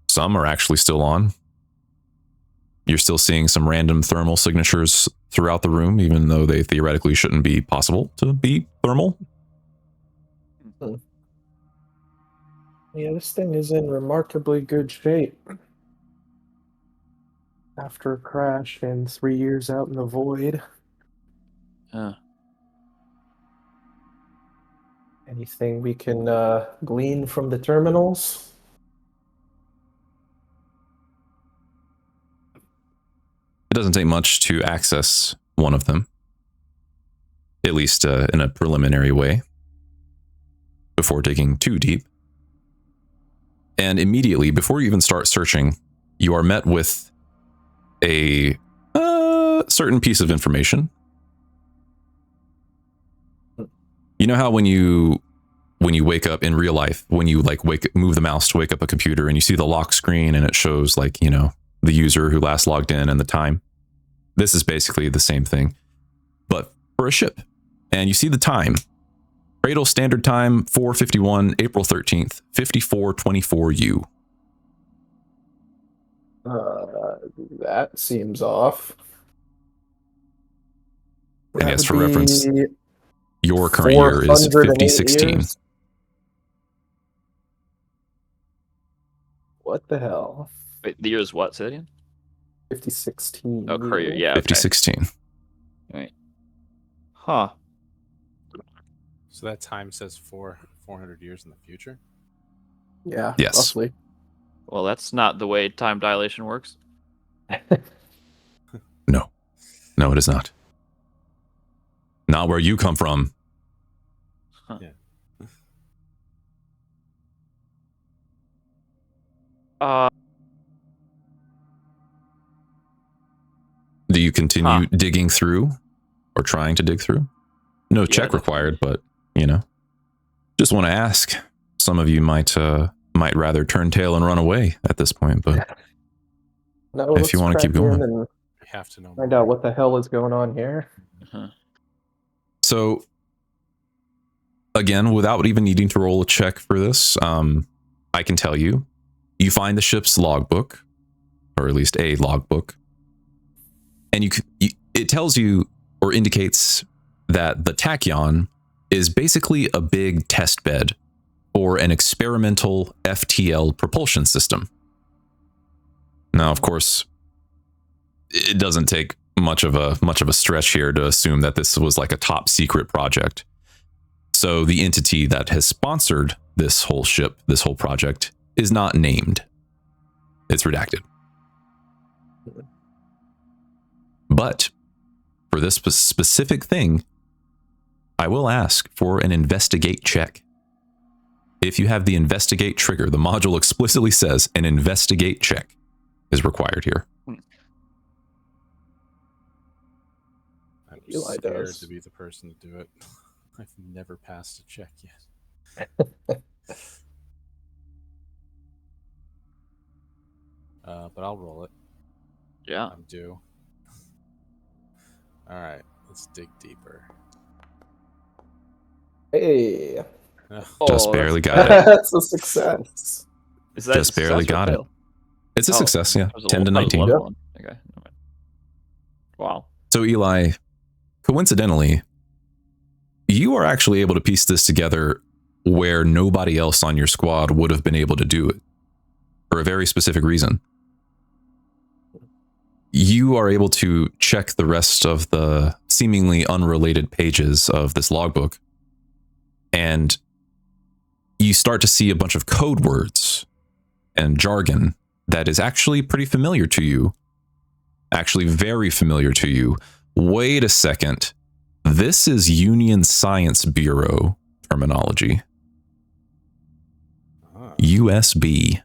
Some are actually still on. You're still seeing some random thermal signatures throughout the room, even though they theoretically shouldn't be possible to be thermal. Yeah, this thing is in remarkably good shape. After a crash and 3 years out in the void. Anything we can glean from the terminals? It doesn't take much to access one of them, at least in a preliminary way, before digging too deep. And immediately, before you even start searching, you are met with a certain piece of information. You know how when you wake up in real life, when you move the mouse to wake up a computer and you see the lock screen and it shows the user who last logged in and the time. This is basically the same thing, but for a ship. And you see the time. Cradle Standard Time, 4:51, April 13th, 54:24 That seems off. And yes, for reference, your current year is 5016. Years? What the hell? Wait, the year is what? Say that again? 5016. Oh, career, yeah. Okay. 5016. Right. Huh. So that time says 400 years in the future? Yeah, yes. Roughly. Well, that's not the way time dilation works. No, it is not. Not where you come from. Huh. Yeah. Do you continue digging through or trying to dig through? No check required, but, just want to ask. Some of you might rather turn tail and run away at this point, but no, if you want to keep going. We have to know. Find out what the hell is going on here. Uh-huh. So, again, without even needing to roll a check for this, I can tell you, you find the ship's logbook, or at least a logbook, and it tells you or indicates that the Tachyon is basically a big test bed for an experimental FTL propulsion system. Now, of course, it doesn't take much of a stretch here to assume that this was like a top secret project. So the entity that has sponsored this whole ship, this whole project, is not named. It's redacted. But for this specific thing, I will ask for an investigate check. If you have the investigate trigger, the module explicitly says an investigate check is required here. I'm Eli scared does. to be the person to do it. I've never passed a check yet. But I'll roll it. Yeah. I'm due. All right, let's dig deeper. Hey, Just Oh, barely that's- got it. that's a success. Is that Just barely success or got it. fail? It's a Oh, success, yeah. that was a 10 to low- that was a 19. low Yep. one. Okay. Okay. Wow. So Eli, coincidentally, you are actually able to piece this together where nobody else on your squad would have been able to do it for a very specific reason. You are able to check the rest of the seemingly unrelated pages of this logbook, and you start to see a bunch of code words and jargon that is actually pretty familiar to you. Actually very familiar to you. Wait a second. This is Union Science Bureau terminology. Ah, USB.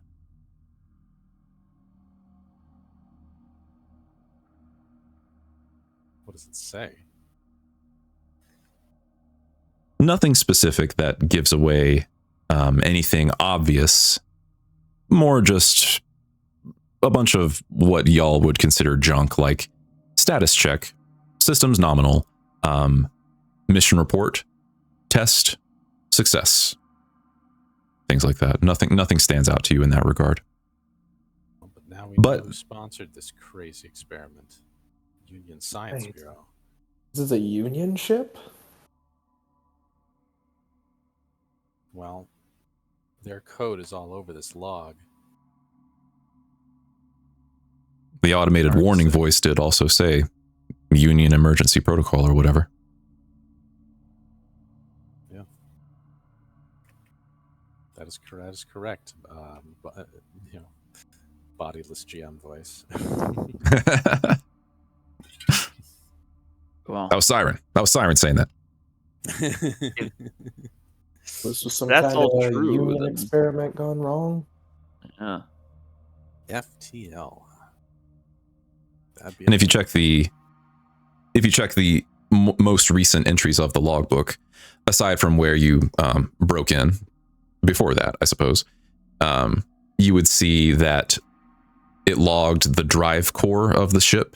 what does it say? Nothing specific that gives away anything obvious. More just a bunch of what y'all would consider junk, like status check, systems nominal, mission report, test, success, things like that. Nothing stands out to you in that regard. Oh, but now we But- know who sponsored this crazy experiment. Union Science Right. Bureau. This is a Union ship? Well, their code is all over this log. The automated Hard to warning say. voice did also say Union Emergency Protocol or whatever. That is correct. But, bodiless GM voice. Wow. That was Siren saying that. This was some That's kind all of true, Union then. experiment gone wrong? Yeah. FTL. That'd be And if you check the most recent entries of the logbook, aside from where you broke in before that, I suppose, you would see that it logged the drive core of the ship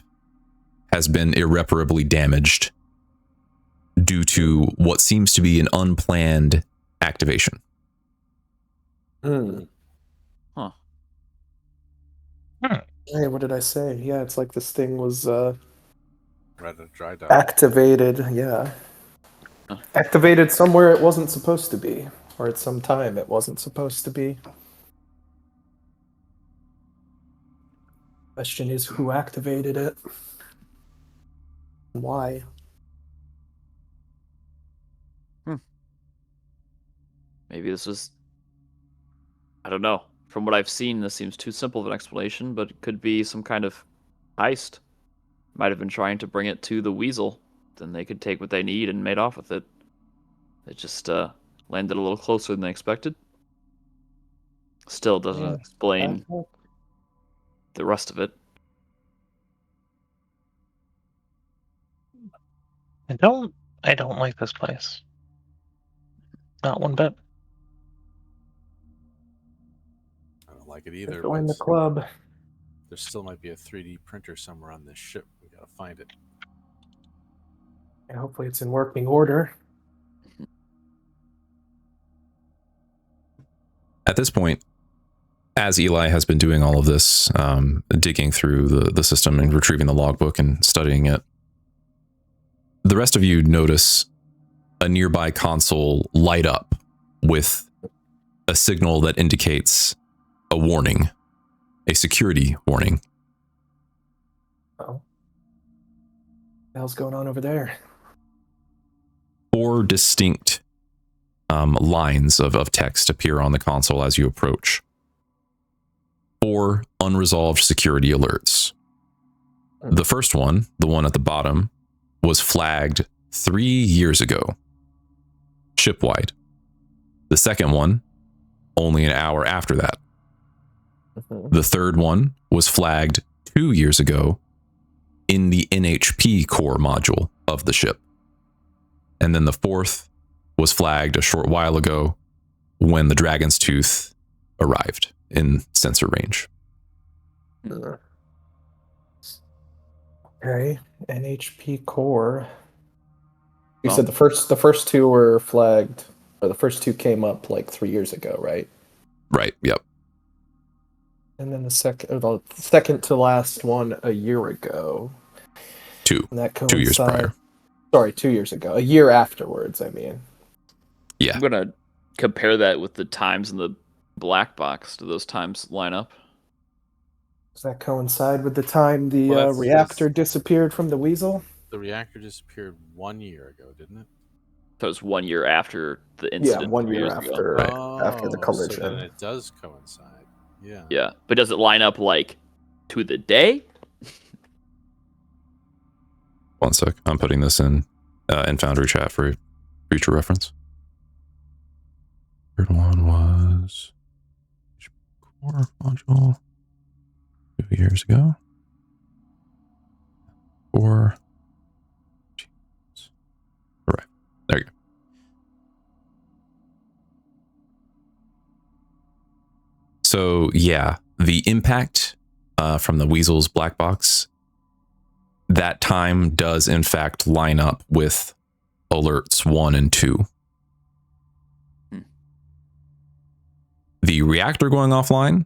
has been irreparably damaged due to what seems to be an unplanned activation. Hmm. Huh. Hey, what did I say? Yeah, it's like this thing was right at a dry dock. activated. Yeah. Huh. Activated somewhere it wasn't supposed to be, or at some time it wasn't supposed to be. Question is, who activated it? Why? Maybe this was. I don't know. From what I've seen, this seems too simple of an explanation, but it could be some kind of heist. Might have been trying to bring it to the Weasel. Then they could take what they need and made off with it. It just landed a little closer than they expected. Still doesn't Yeah, explain Bad luck. the rest of it. I don't like this place. Not one bit. I don't like it either. Join the But club. there still might be a 3D printer somewhere on this ship. We gotta find it. And hopefully it's in working order. At this point, as Eli has been doing all of this, digging through the system and retrieving the logbook and studying it, the rest of you notice a nearby console light up with a signal that indicates a warning, a security warning. Oh. What the hell's going on over there? 4 distinct lines of text appear on the console as you approach. 4 unresolved security alerts. The first one, the one at the bottom, was flagged 3 years ago, shipwide. The second one, only an hour after that. The third one was flagged 2 years ago in the NHP core module of the ship. And then the fourth was flagged a short while ago when the Dragon's Tooth arrived in sensor range. Okay, NHP core. You said the first 2 were flagged, or the first 2 came up like 3 years ago, right? Right, yep. And then the second to last one a year ago. 2. And that 2 years prior. Sorry, 2 years ago. A year afterwards, I mean. Yeah. I'm gonna compare that with the times in the black box. Do those times line up? Does that coincide with the time the Well, reactor disappeared from the Weasel? The reactor disappeared 1 year ago, didn't it? So it's 1 year after the incident. Yeah, 1 3 year years ago. after the collision. So then it does coincide. Yeah. Yeah, but does it line up like to the day? One sec. I'm putting this in Foundry chat for future reference. Third one was core module 2 years ago. 4. All right. There you go. So yeah, the impact from the Weasel's black box, that time does in fact line up with alerts 1 and 2. The reactor going offline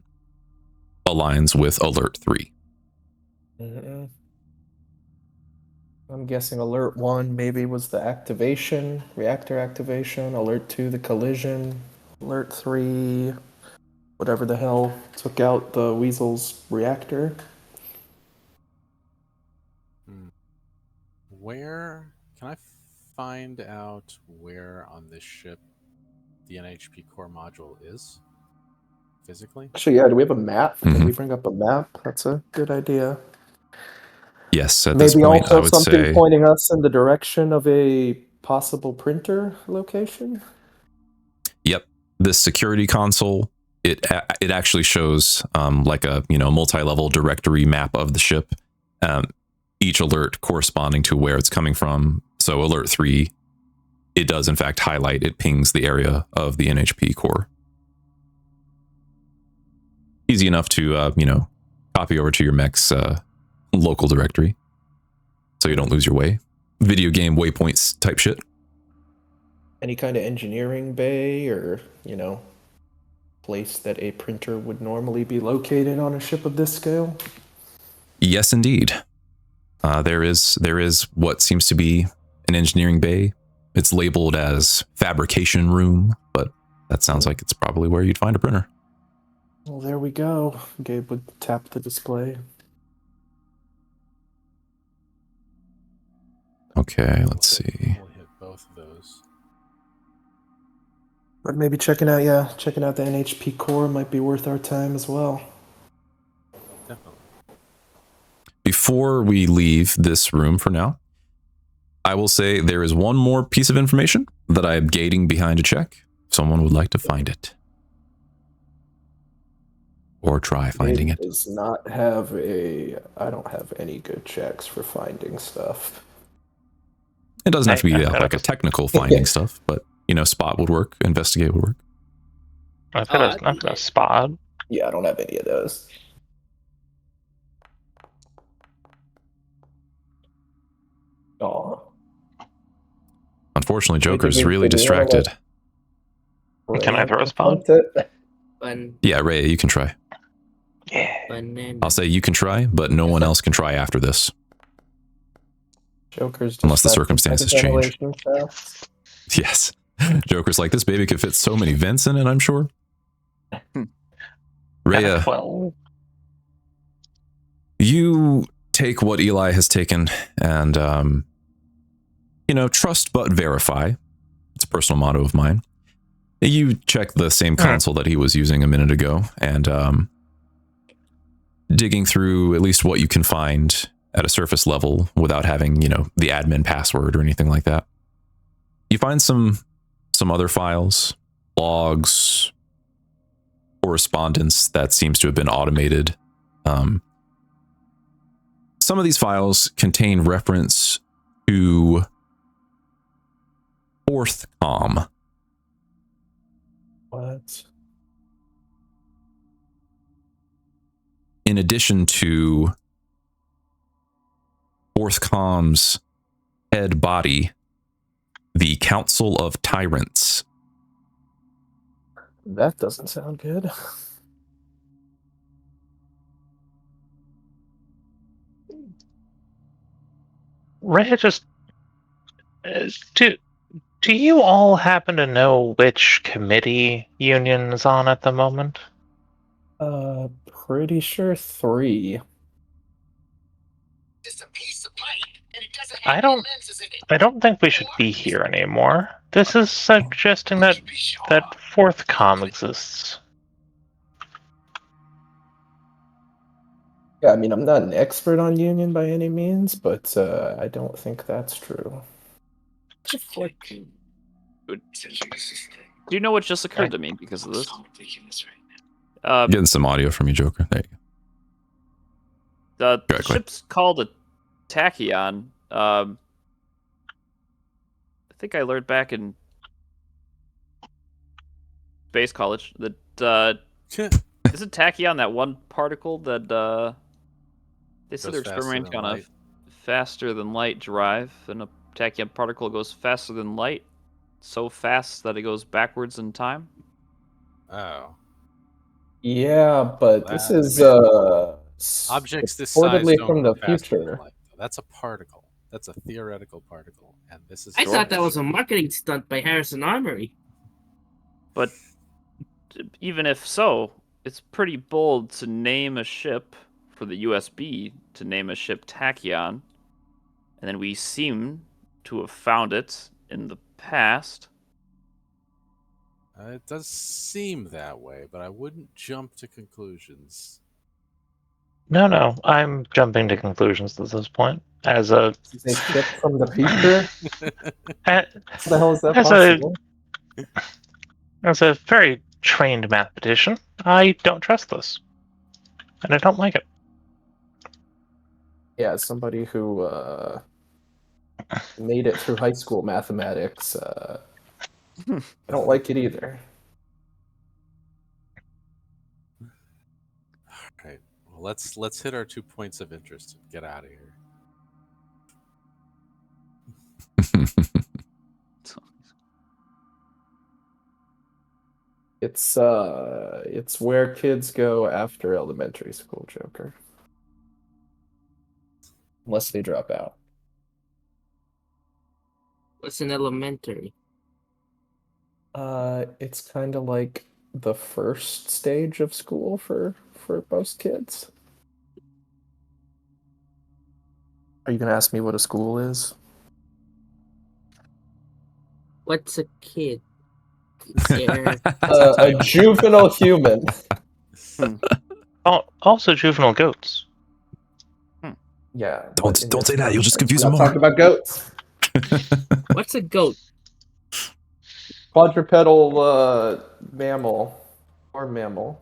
aligns with alert 3. I'm guessing alert 1 maybe was the activation, reactor activation. Alert 2, the collision. Alert 3, whatever the hell took out the Weasel's reactor. Where can I find out where on this ship the NHP core module is physically? Actually, yeah, do we have a map? Can Mhm. we bring up a map? That's a good idea. Yes, at Maybe this point, also I would something say pointing us in the direction of a possible printer location? yep, this security console, it actually shows like a multi-level directory map of the ship. Each alert corresponding to where it's coming from. So alert 3, it does in fact highlight, it pings the area of the NHP core. Easy enough to copy over to your mech's local directory, so you don't lose your way. Video game waypoints type shit. Any kind of engineering bay or, place that a printer would normally be located on a ship of this scale? Yes, indeed. There is what seems to be an engineering bay. It's labeled as fabrication room, but that sounds like it's probably where you'd find a printer. Well, there we go. Gabe would tap the display. Okay, let's see. We'll hit both of those. But maybe checking out the NHP core might be worth our time as well. Definitely. Before we leave this room for now, I will say there is one more piece of information that I am gating behind a check. If someone would like to find it. Or try finding it. Does not have I don't have any good checks for finding stuff. It doesn't have to be like a technical finding stuff, but spot would work, investigate would work. I've got a spot. Yeah, I don't have any of those. Oh. Unfortunately, Joker's really distracted. Can I throw a spot? Yeah, Ray, you can try. Yeah. I'll say you can try, but no one else can try after this. Joker's Unless the circumstances change. Yes. Joker's like, this baby could fit so many vents in it, I'm sure. Rhea, 12. you take what Eli has taken and, trust but verify. It's a personal motto of mine. You check the same console that he was using a minute ago and digging through at least what you can find at a surface level without having, the admin password or anything like that. You find some other files, logs, correspondence that seems to have been automated. Some of these files contain reference to fourth Colm. What? In addition to fourth Colm's head body, the Council of Tyrants. That doesn't sound good. Rhea, just do you all happen to know which committee Union is on at the moment? Pretty sure 3. I don't think we should be here anymore. This is suggesting that fourth Colm exists. Yeah, I mean, I'm not an expert on Union by any means, but I don't think that's true. Do you know what just occurred to me because of this? Getting some audio from you, Joker. There you go. The ship's called a Tachyon. I think I learned back in space college that isn't Tachyon that one particle that they said they're experimenting on a faster than light drive, and a Tachyon particle goes faster than light, so fast that it goes backwards in time. Oh. Yeah, but this is objects this size reportedly don't from go the faster than future. light. That's a particle. That's a theoretical particle, and this is. I thought that was a marketing stunt by Harrison Armory. But even if so, it's pretty bold to name a ship for the USB, to name a ship Tachyon, and then we seem to have found it in the past. It does seem that way, but I wouldn't jump to conclusions. No, I'm jumping to conclusions at this point. As a ship from the future? How the hell is that as possible? As a very trained mathematician, I don't trust this, and I don't like it. Yeah, as somebody who made it through high school mathematics, I don't like it either. All right. Well, let's hit our 2 points of interest and get out of here. It's where kids go after elementary school, Joker. Unless they drop out. What's an elementary? It's kind of like the first stage of school for most kids. Are you gonna ask me what a school is? What's a kid? There. A juvenile human. Also, juvenile goats. Yeah. Don't say that. You'll just confuse them more. Talk about goats. What's a goat? Quadrupedal mammal or mammal.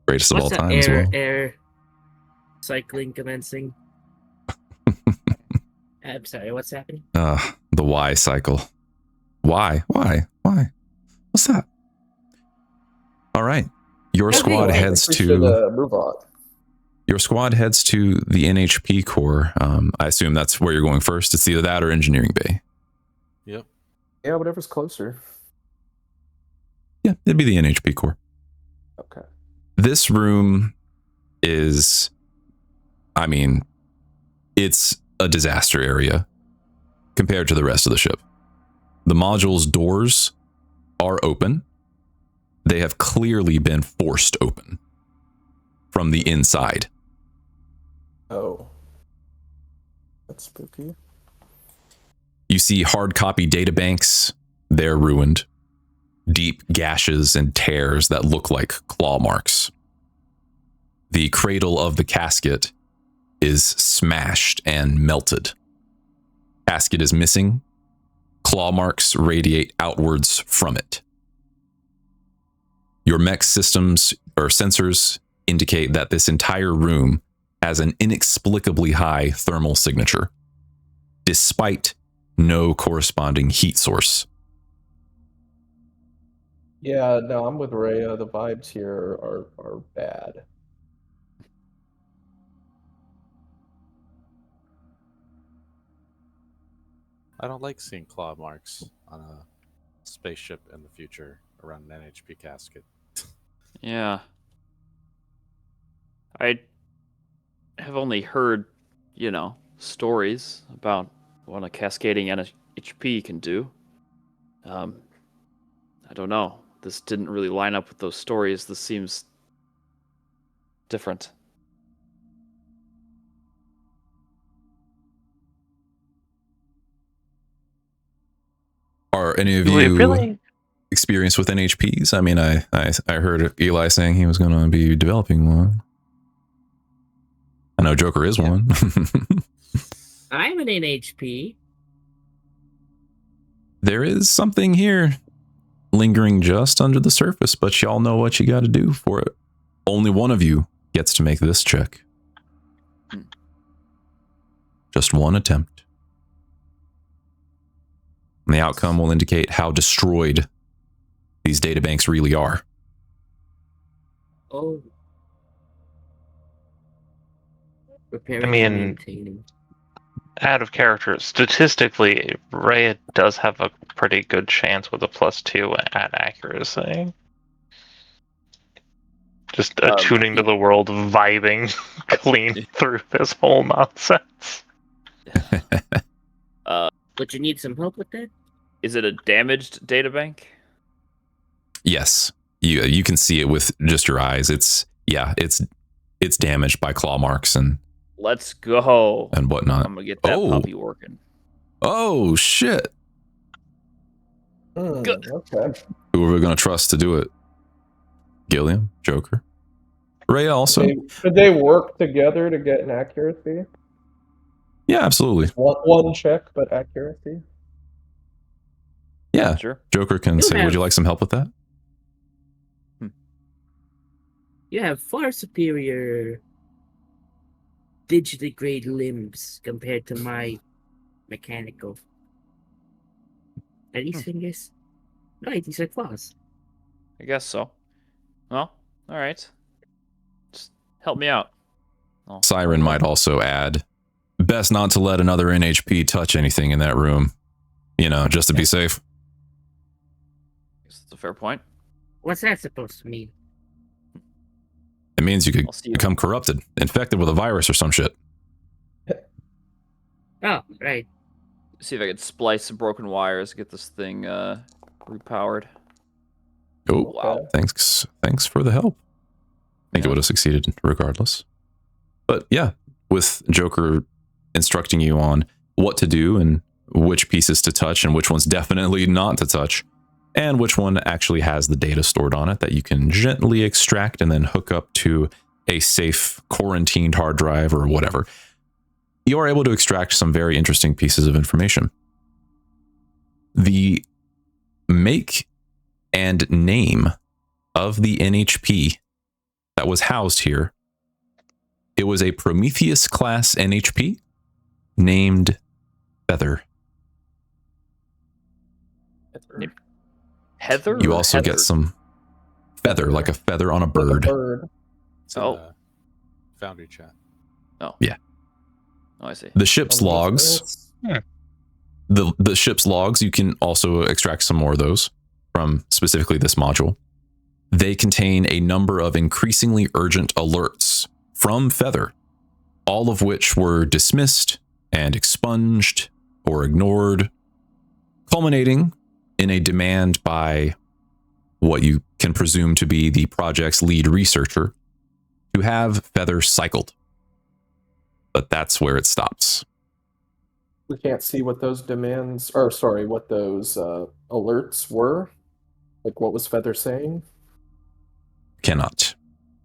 Greatest of all time as well. Air cycling commencing. I'm sorry, what's happening? The Y cycle. Why? What's that? All right. Your squad heads to move on. Your squad heads to the NHP core. I assume that's where you're going first. It's either that or engineering bay. Yep. Yeah, whatever's closer. Yeah, it'd be the NHP core. Okay. This room is, it's a disaster area. compared to the rest of the ship. The module's doors are open. They have clearly been forced open from the inside. Oh. That's spooky. You see hard copy databanks. They're ruined. Deep gashes and tears that look like claw marks. The cradle of the casket is smashed and melted. Casket is missing. Claw marks radiate outwards from it. Your mech systems or sensors indicate that this entire room has an inexplicably high thermal signature, despite no corresponding heat source. Yeah, no, I'm with Rhea. The vibes here are bad. I don't like seeing claw marks on a spaceship in the future around an NHP casket. Yeah. I have only heard, stories about what a cascading NHP can do. I don't know. This didn't really line up with those stories. This seems different. Are any of Wait, you really? experienced with NHPs? I mean, I heard Eli saying he was going to be developing one. I know Joker is one. I'm an NHP. There is something here lingering just under the surface, but y'all know what you got to do for it. Only one of you gets to make this check. Just one attempt. And the outcome will indicate how destroyed these databanks really are. Oh. Repairing I mean, and maintaining. Out of character, statistically, Rhea does have a pretty good chance with a +2 at accuracy. Just attuning to the world, vibing clean through this whole nonsense. But you need some help with that? Is it a damaged databank? Yes, you can see it with just your eyes. It's damaged by claw marks and Let's go. and whatnot. I'm gonna get that puppy working. Oh shit! Good. Okay. Who are we going to trust to do it? Gilliam, Joker, Rhea also. Could they work together to get an accuracy? Yeah, absolutely. One check, but accuracy. Yeah, Sure. Joker can say, "Would you like some help with that?" You have far superior digitigrade limbs compared to my mechanical. Are these fingers? No, these are claws. I guess so. Well, all right. Just help me out. Siren might also add, "Best not to let another NHP touch anything in that room. Just to be safe." Guess that's a fair point. What's that supposed to mean? It means you could I'll see you. become corrupted, infected with a virus or some shit. Oh, right. See if I could splice some broken wires, get this thing repowered. Oh, Wow. Thanks for the help. I think it would have succeeded regardless. But yeah, with Joker instructing you on what to do and which pieces to touch and which ones definitely not to touch, and which one actually has the data stored on it that you can gently extract and then hook up to a safe quarantined hard drive or whatever, you are able to extract some very interesting pieces of information. The make and name of the NHP that was housed here, it was a Prometheus class NHP named Feather. Heather? You or also Heather? get some feather, like a feather on a bird. It's in the Foundry chat. Oh. Yeah. Oh, I see. The ship's logs. The ship's logs, you can also extract some more of those from specifically this module. They contain a number of increasingly urgent alerts from Feather, all of which were dismissed and expunged or ignored, culminating in a demand by what you can presume to be the project's lead researcher to have Feather cycled. But that's where it stops. We can't see what those demands, or sorry, what those alerts were. Like, what was Feather saying? Cannot.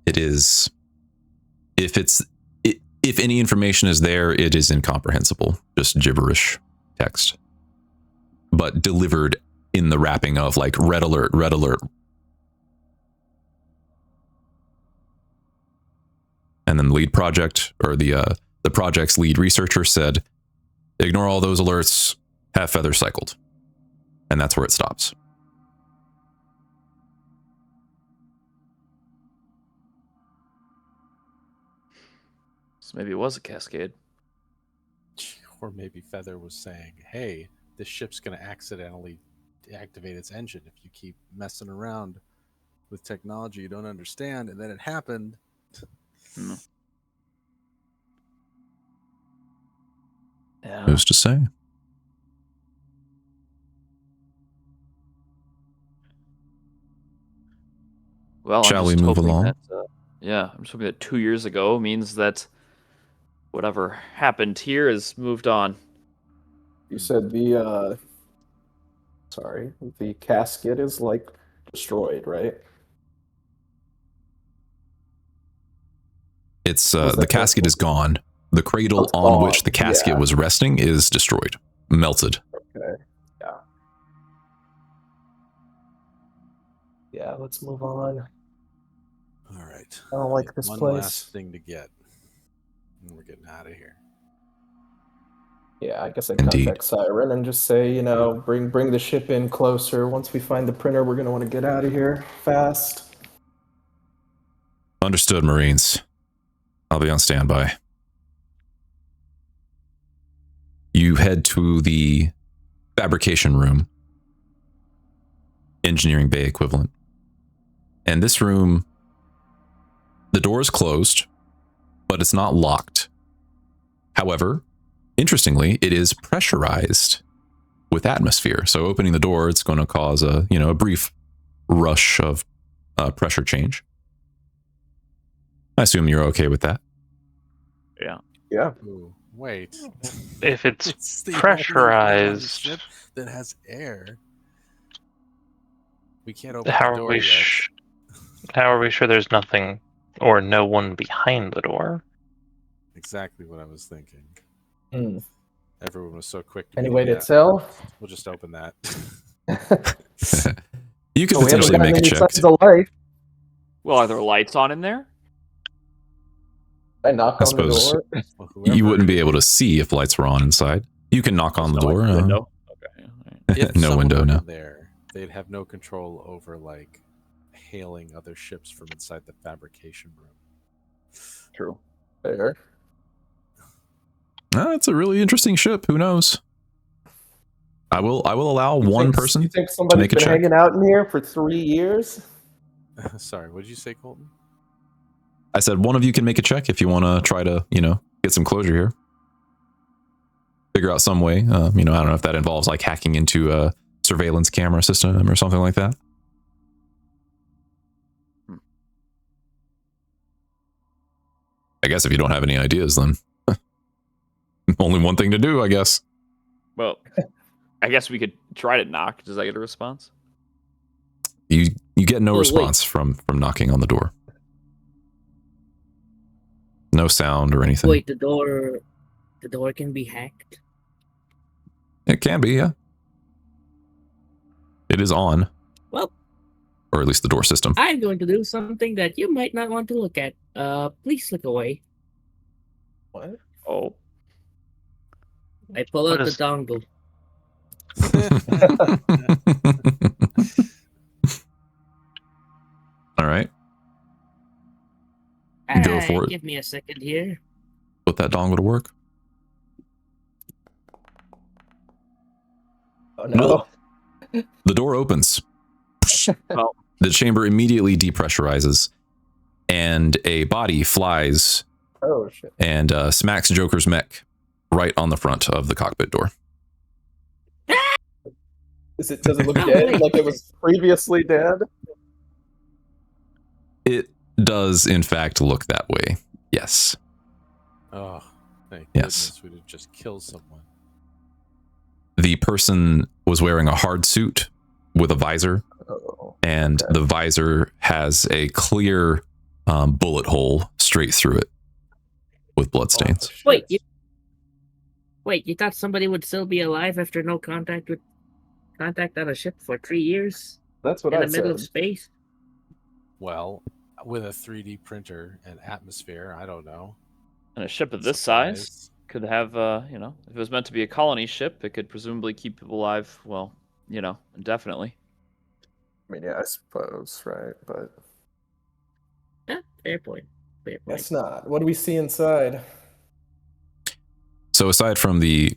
It is, if any information is there, it is incomprehensible, just gibberish text, but delivered in the wrapping of like red alert, red alert. And then the lead project, or the project's lead researcher said, ignore all those alerts, have Feather cycled. And that's where it stops. So maybe it was a cascade. Or maybe Feather was saying, hey, this ship's going to accidentally deactivate its engine if you keep messing around with technology you don't understand, and then it happened. Yeah. Who's to say? Well, Shall I'm we just move hoping along? That, I'm just hoping that 2 years ago means that whatever happened here has moved on. You said the the casket is like destroyed, right? It's Was the that casket is gone. The cradle It's on gone, which the casket yeah. was resting is destroyed, melted. Okay. Yeah. Yeah, let's move on. All right. I don't like this One place. last thing to get. And we're getting out of here. Yeah, I guess I'd Indeed. contact Siren and just say, bring the ship in closer. Once we find the printer, we're going to want to get out of here fast. Understood, Marines. I'll be on standby. You head to the fabrication room, engineering bay equivalent. And this room, the door is closed, but it's not locked. However, interestingly, it is pressurized with atmosphere. So opening the door, it's going to cause a brief rush of pressure change. I assume you're okay with that. Yeah. Yeah. Ooh, wait. If it's the only thing on the pressurized, ship that has air. We can't open how the are door we yet. how are we sure there's nothing or no one behind the door? Exactly what I was thinking. Hmm. Everyone was so quick to Any be, way to yeah, tell? we'll just open that. You could We haven't potentially gotten make a any check. signs of life. Well, are there lights on in there? I knock I on the suppose door. Well, you wouldn't be whoever- able to see if lights were on inside. You can knock on the There's no, door. like, window. Okay. Yeah, all right. If No someone window, were no. in there, they'd have no control over like hailing other ships from inside the fabrication room. True. There. It's a really interesting ship. Who knows? I will allow one person You think to somebody's make a been check. hanging out in here for 3 years? Sorry, what did you say, Colton? I said one of you can make a check if you want to try to, get some closure here. Figure out some way. I don't know if that involves like hacking into a surveillance camera system or something like that. I guess if you don't have any ideas, then only one thing to do, I guess. Well, I guess we could try to knock. Does that get a response? You get no Oh, wait. response from knocking on the door. No sound or anything. Wait, the door can be hacked. It can be, yeah. It is on. Well, Or at least the door system. I'm going to do something that you might not want to look at. Please look away. What? Oh. I pull What out the is- dongle. All right. Go for it. Give me a second here. Put that dongle to work. Oh no. The door opens. Oh. The chamber immediately depressurizes, and a body flies Oh shit. and smacks Joker's mech right on the front of the cockpit door. Does it look Oh, dead? wait. Like it was previously dead? It does, in fact, look that way. Yes. Oh, thank Yes. goodness we didn't just kill someone. The person was wearing a hard suit with a visor, Oh, and okay. the visor has a clear bullet hole straight through it with bloodstains. Oh, Wait, shit. you thought somebody would still be alive after no contact on a ship for 3 years That's what in I the middle of said. space? Well, with a 3D printer and atmosphere, I don't know. And a ship of this size Supplies. could have, if it was meant to be a colony ship, it could presumably keep people alive, well, indefinitely. I mean, yeah, I suppose, right? But Yeah, fair point. Fair point. guess not. What do we see inside? So aside from the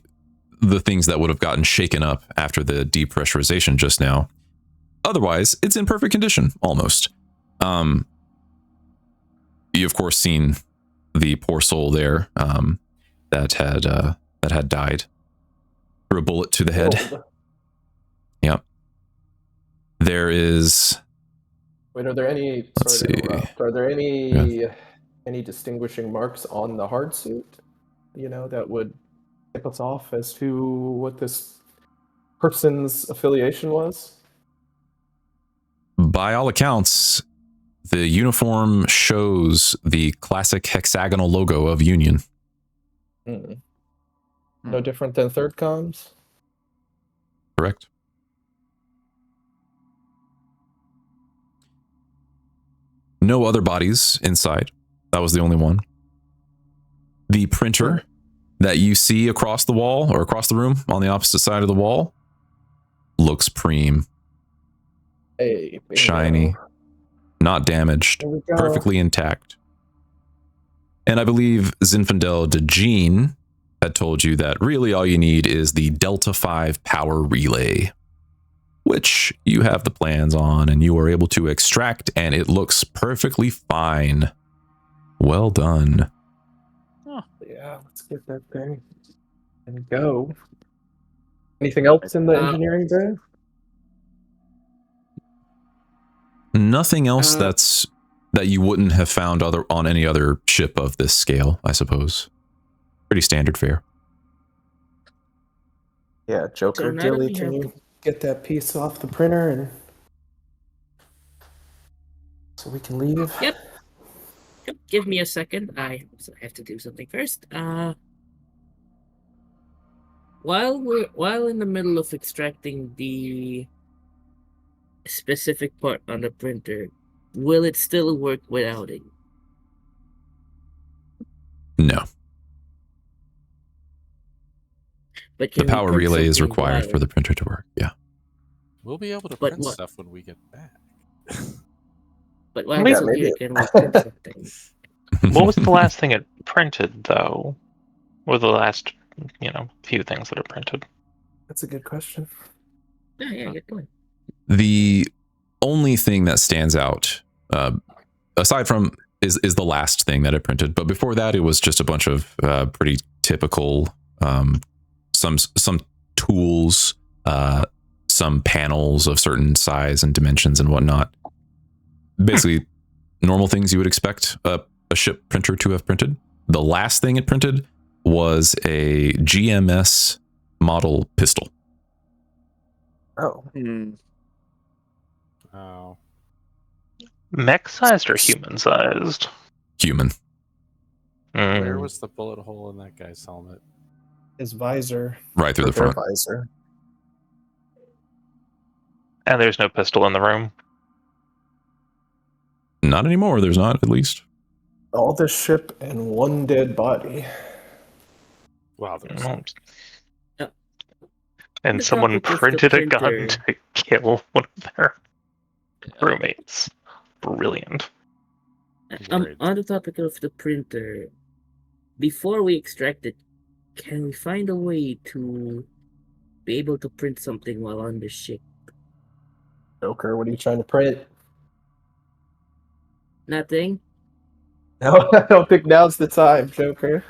things that would have gotten shaken up after the depressurization just now, otherwise it's in perfect condition, almost. You of course seen the poor soul there that had died through a bullet to the head. Killed. Yep. There is. Wait, are there any? Let's Sorry to see. interrupt. Are there any distinguishing marks on the hard suit? That would tip us off as to what this person's affiliation was. By all accounts, the uniform shows the classic hexagonal logo of Union. No different than third comms. Correct. No other bodies inside. That was the only one. The printer that you see across the wall or across the room on the opposite side of the wall looks preem. Hey, bingo. Shiny, not damaged, There we go. perfectly intact. And I believe Zinfandel de Jean had told you that really all you need is the Delta 5 power relay, which you have the plans on and you are able to extract, and it looks perfectly fine. Well done. Yeah, let's get that thing and go. Anything else in the engineering bay? Nothing else that you wouldn't have found on any other ship of this scale, I suppose. Pretty standard fare. Yeah, Joker, So now that Gilly, we can have you get that piece off the printer and so we can leave? Yep. Give me a second. I have to do something first. While in the middle of extracting the specific part on the printer, will it still work without it? No. But The can we power print relay is something required while- for the printer to work. Yeah. We'll be able to But print what- stuff when we get back. But while Maybe- it's still here, can we print something? What was the last thing it printed, though? Or the last, few things that are printed? That's a good question. Yeah, good point. The only thing that stands out, aside from, is the last thing that it printed. But before that, it was just a bunch of pretty typical, some tools, some panels of certain size and dimensions and whatnot. Basically, normal things you would expect a ship printer to have printed. The last thing it printed was a GMS model pistol. Oh, Oh. Mech-sized or human-sized? Human. Where Mm. was the bullet hole in that guy's helmet? his visor. Right through Or the front. their visor. And there's no pistol in the room. Not anymore, there's not, at least. All this ship and one dead body. Wow, there's Mm. Yep. And The someone topic of the printed a gun printer. to kill one of their roommates. Brilliant. Worried. On the topic of the printer, before we extract it, can we find a way to be able to print something while on the ship? Joker, what are you trying to print? Nothing? No, I don't think now's the time, Joker.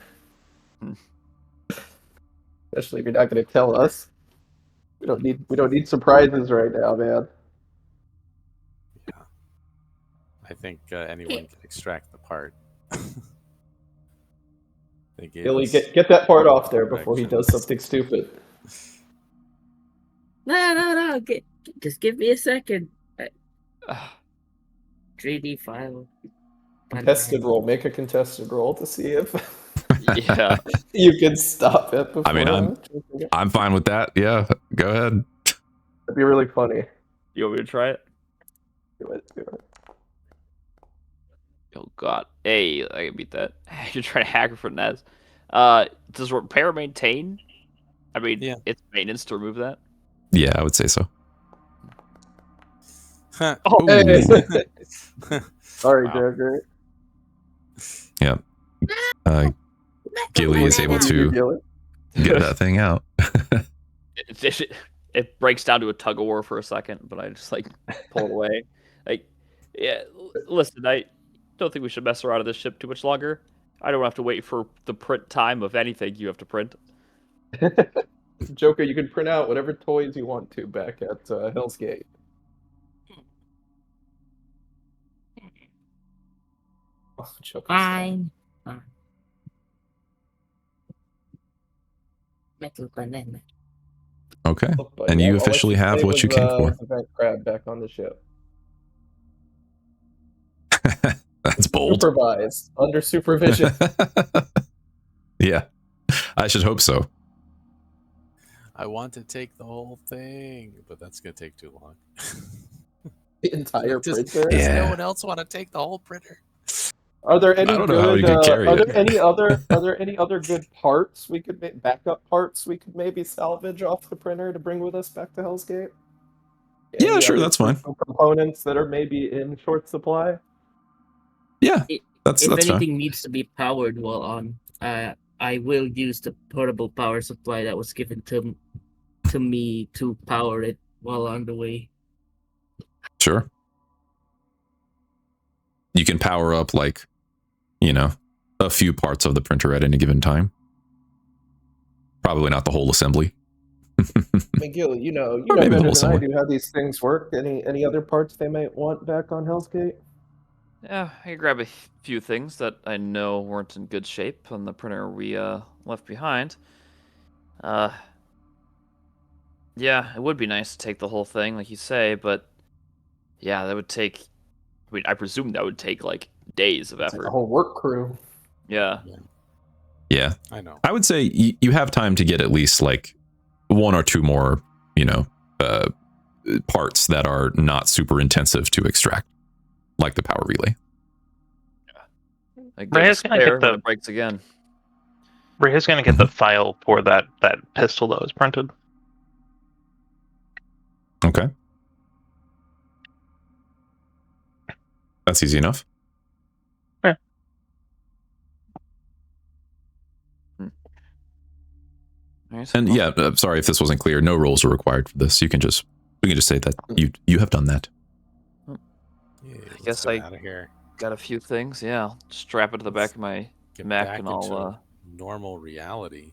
Especially if you're not going to tell us. We don't need surprises right now, man. Yeah. I think anyone can extract the part. They gave Billy, us get that part off there before he does directions. something stupid. No. Just give me a second. 3D file. Contested roll. Make a contested roll to see if Yeah. you can stop it before. I mean, I'm fine with that. Yeah, go ahead. That'd be really funny. You want me to try it? Do it. Oh god. Hey, I can beat that. You're trying to hack it for Nez. Does repair maintain? I mean, Yeah. it's maintenance to remove that. Yeah, I would say so. Oh, Hey. Ooh. Sorry, Wow. Jagger. Gilly is able to get that thing out. It breaks down to a tug of war for a second, but I just like pull it away. Like, yeah. Listen, I don't think we should mess around with this ship too much longer. I don't have to wait for the print time of anything you have to print. Joker, you can print out whatever toys you want to back at Hell's Gate. Oh, Joker's Fine. Metal banana. Okay. Oh, but And yeah, you I'll let officially have play what you with, came for. with the Vent Crab back on the ship. That's bold. Supervised, under supervision. Yeah, I should hope so. I want to take the whole thing, but that's gonna take too long. The entire Does printer. Yeah. no one else want to take the whole printer? Are there any I don't good? know how you could carry are it. there any other? Are there any other good parts we could make? Backup parts we could maybe salvage off the printer to bring with us back to Hell's Gate? Yeah, Any sure, other that's fine. critical components that are maybe in short supply. Yeah, If that's fine. anything needs to be powered while on, I will use the portable power supply that was given to me to power it while on the way. Sure. You can power up like, a few parts of the printer at any given time. Probably not the whole assembly. McGill, you know Or maybe the better whole than I assembly. do how these things work. Any other parts they might want back on Hell's Gate? Yeah, I can grab a few things that I know weren't in good shape on the printer we left behind. Yeah, it would be nice to take the whole thing, like you say, but yeah, that would take. I mean, I presume that would take like days of It's like effort. a whole work crew. Yeah. Yeah. I know. I would say you have time to get at least like one or two more, parts that are not super intensive to extract, like the power relay. I Rhea's gonna get when the- it breaks again. Rhea's going to get the file for that pistol that was printed. Okay. That's easy enough. Nice. And yeah, sorry if this wasn't clear. No rolls are required for this. We can just say that you have done that. Yeah, I guess I out of here. got a few things. Yeah, I'll strap it to the back of my Get Mac back and into I'll. normal reality.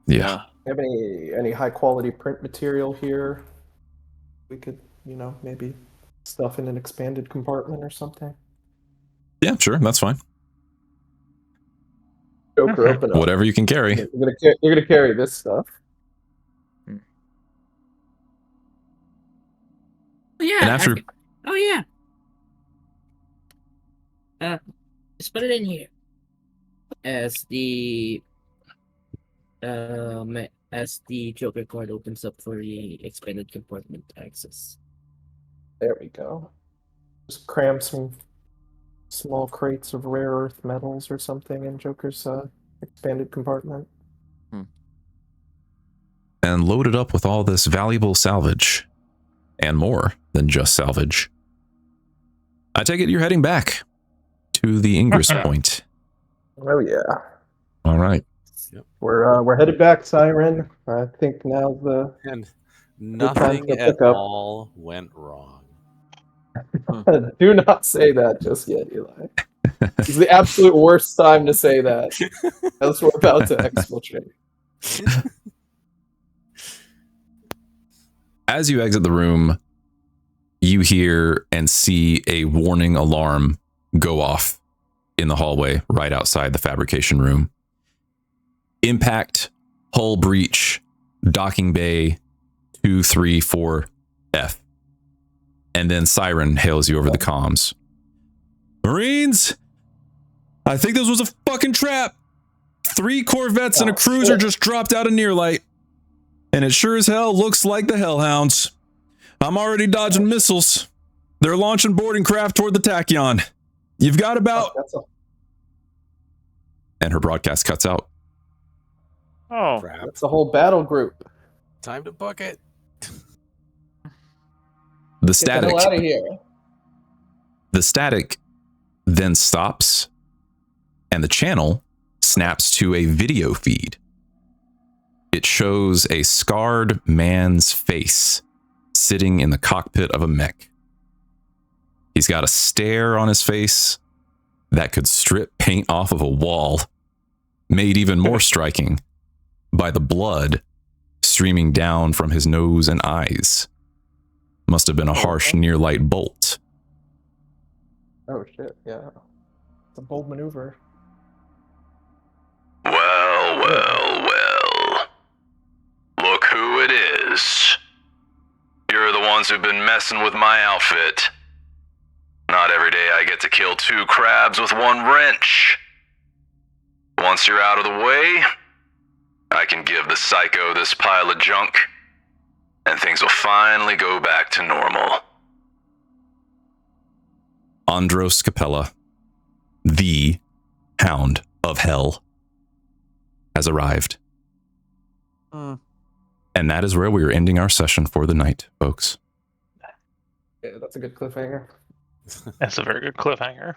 Yeah. Have any high quality print material here? We could, maybe stuff in an expanded compartment or something. Yeah, sure. That's fine. Joker, open up. Whatever you can carry. You're gonna carry this stuff. Oh yeah. And after Oh yeah. Just put it in here. As the Joker card opens up for the expanded compartment access. There we go. Just cram some small crates of rare earth metals or something in Joker's expanded compartment. and load it up with all this valuable salvage and more than just salvage. I take it you're heading back to the Ingress point. Oh yeah. All right. We're headed back, Siren. I think now's the And time nothing to at pick up. all went wrong. Do not say that just yet, Eli. It's the absolute worst time to say that. As we're about to exfiltrate. As you exit the room, you hear and see a warning alarm go off in the hallway right outside the fabrication room. Impact, hull breach, docking bay 234F. And then Siren hails you over the comms. Marines, I think this was a fucking trap. 3 corvettes and a cruiser just dropped out of near light. And it sure as hell looks like the Hellhounds. I'm already dodging missiles. They're launching boarding craft toward the Tachyon. You've got about... And her broadcast cuts out. Oh, Crap. That's the whole battle group. Time to book it. The Get static... the hell out of here. The static then stops, and the channel snaps to a video feed. It shows a scarred man's face sitting in the cockpit of a mech. He's got a stare on his face that could strip paint off of a wall, made even more striking by the blood streaming down from his nose and eyes. Must have been a harsh near-light bolt. Oh shit, yeah. It's a bold maneuver. Well, well, well. Look who it is. You're the ones who've been messing with my outfit. Not every day I get to kill 2 crabs with 1 wrench. Once you're out of the way, I can give the psycho this pile of junk, and things will finally go back to normal. Andros Capella, the Hound of Hell, has arrived. And that is where we are ending our session for the night, folks. Yeah, that's a good cliffhanger. That's a very good cliffhanger.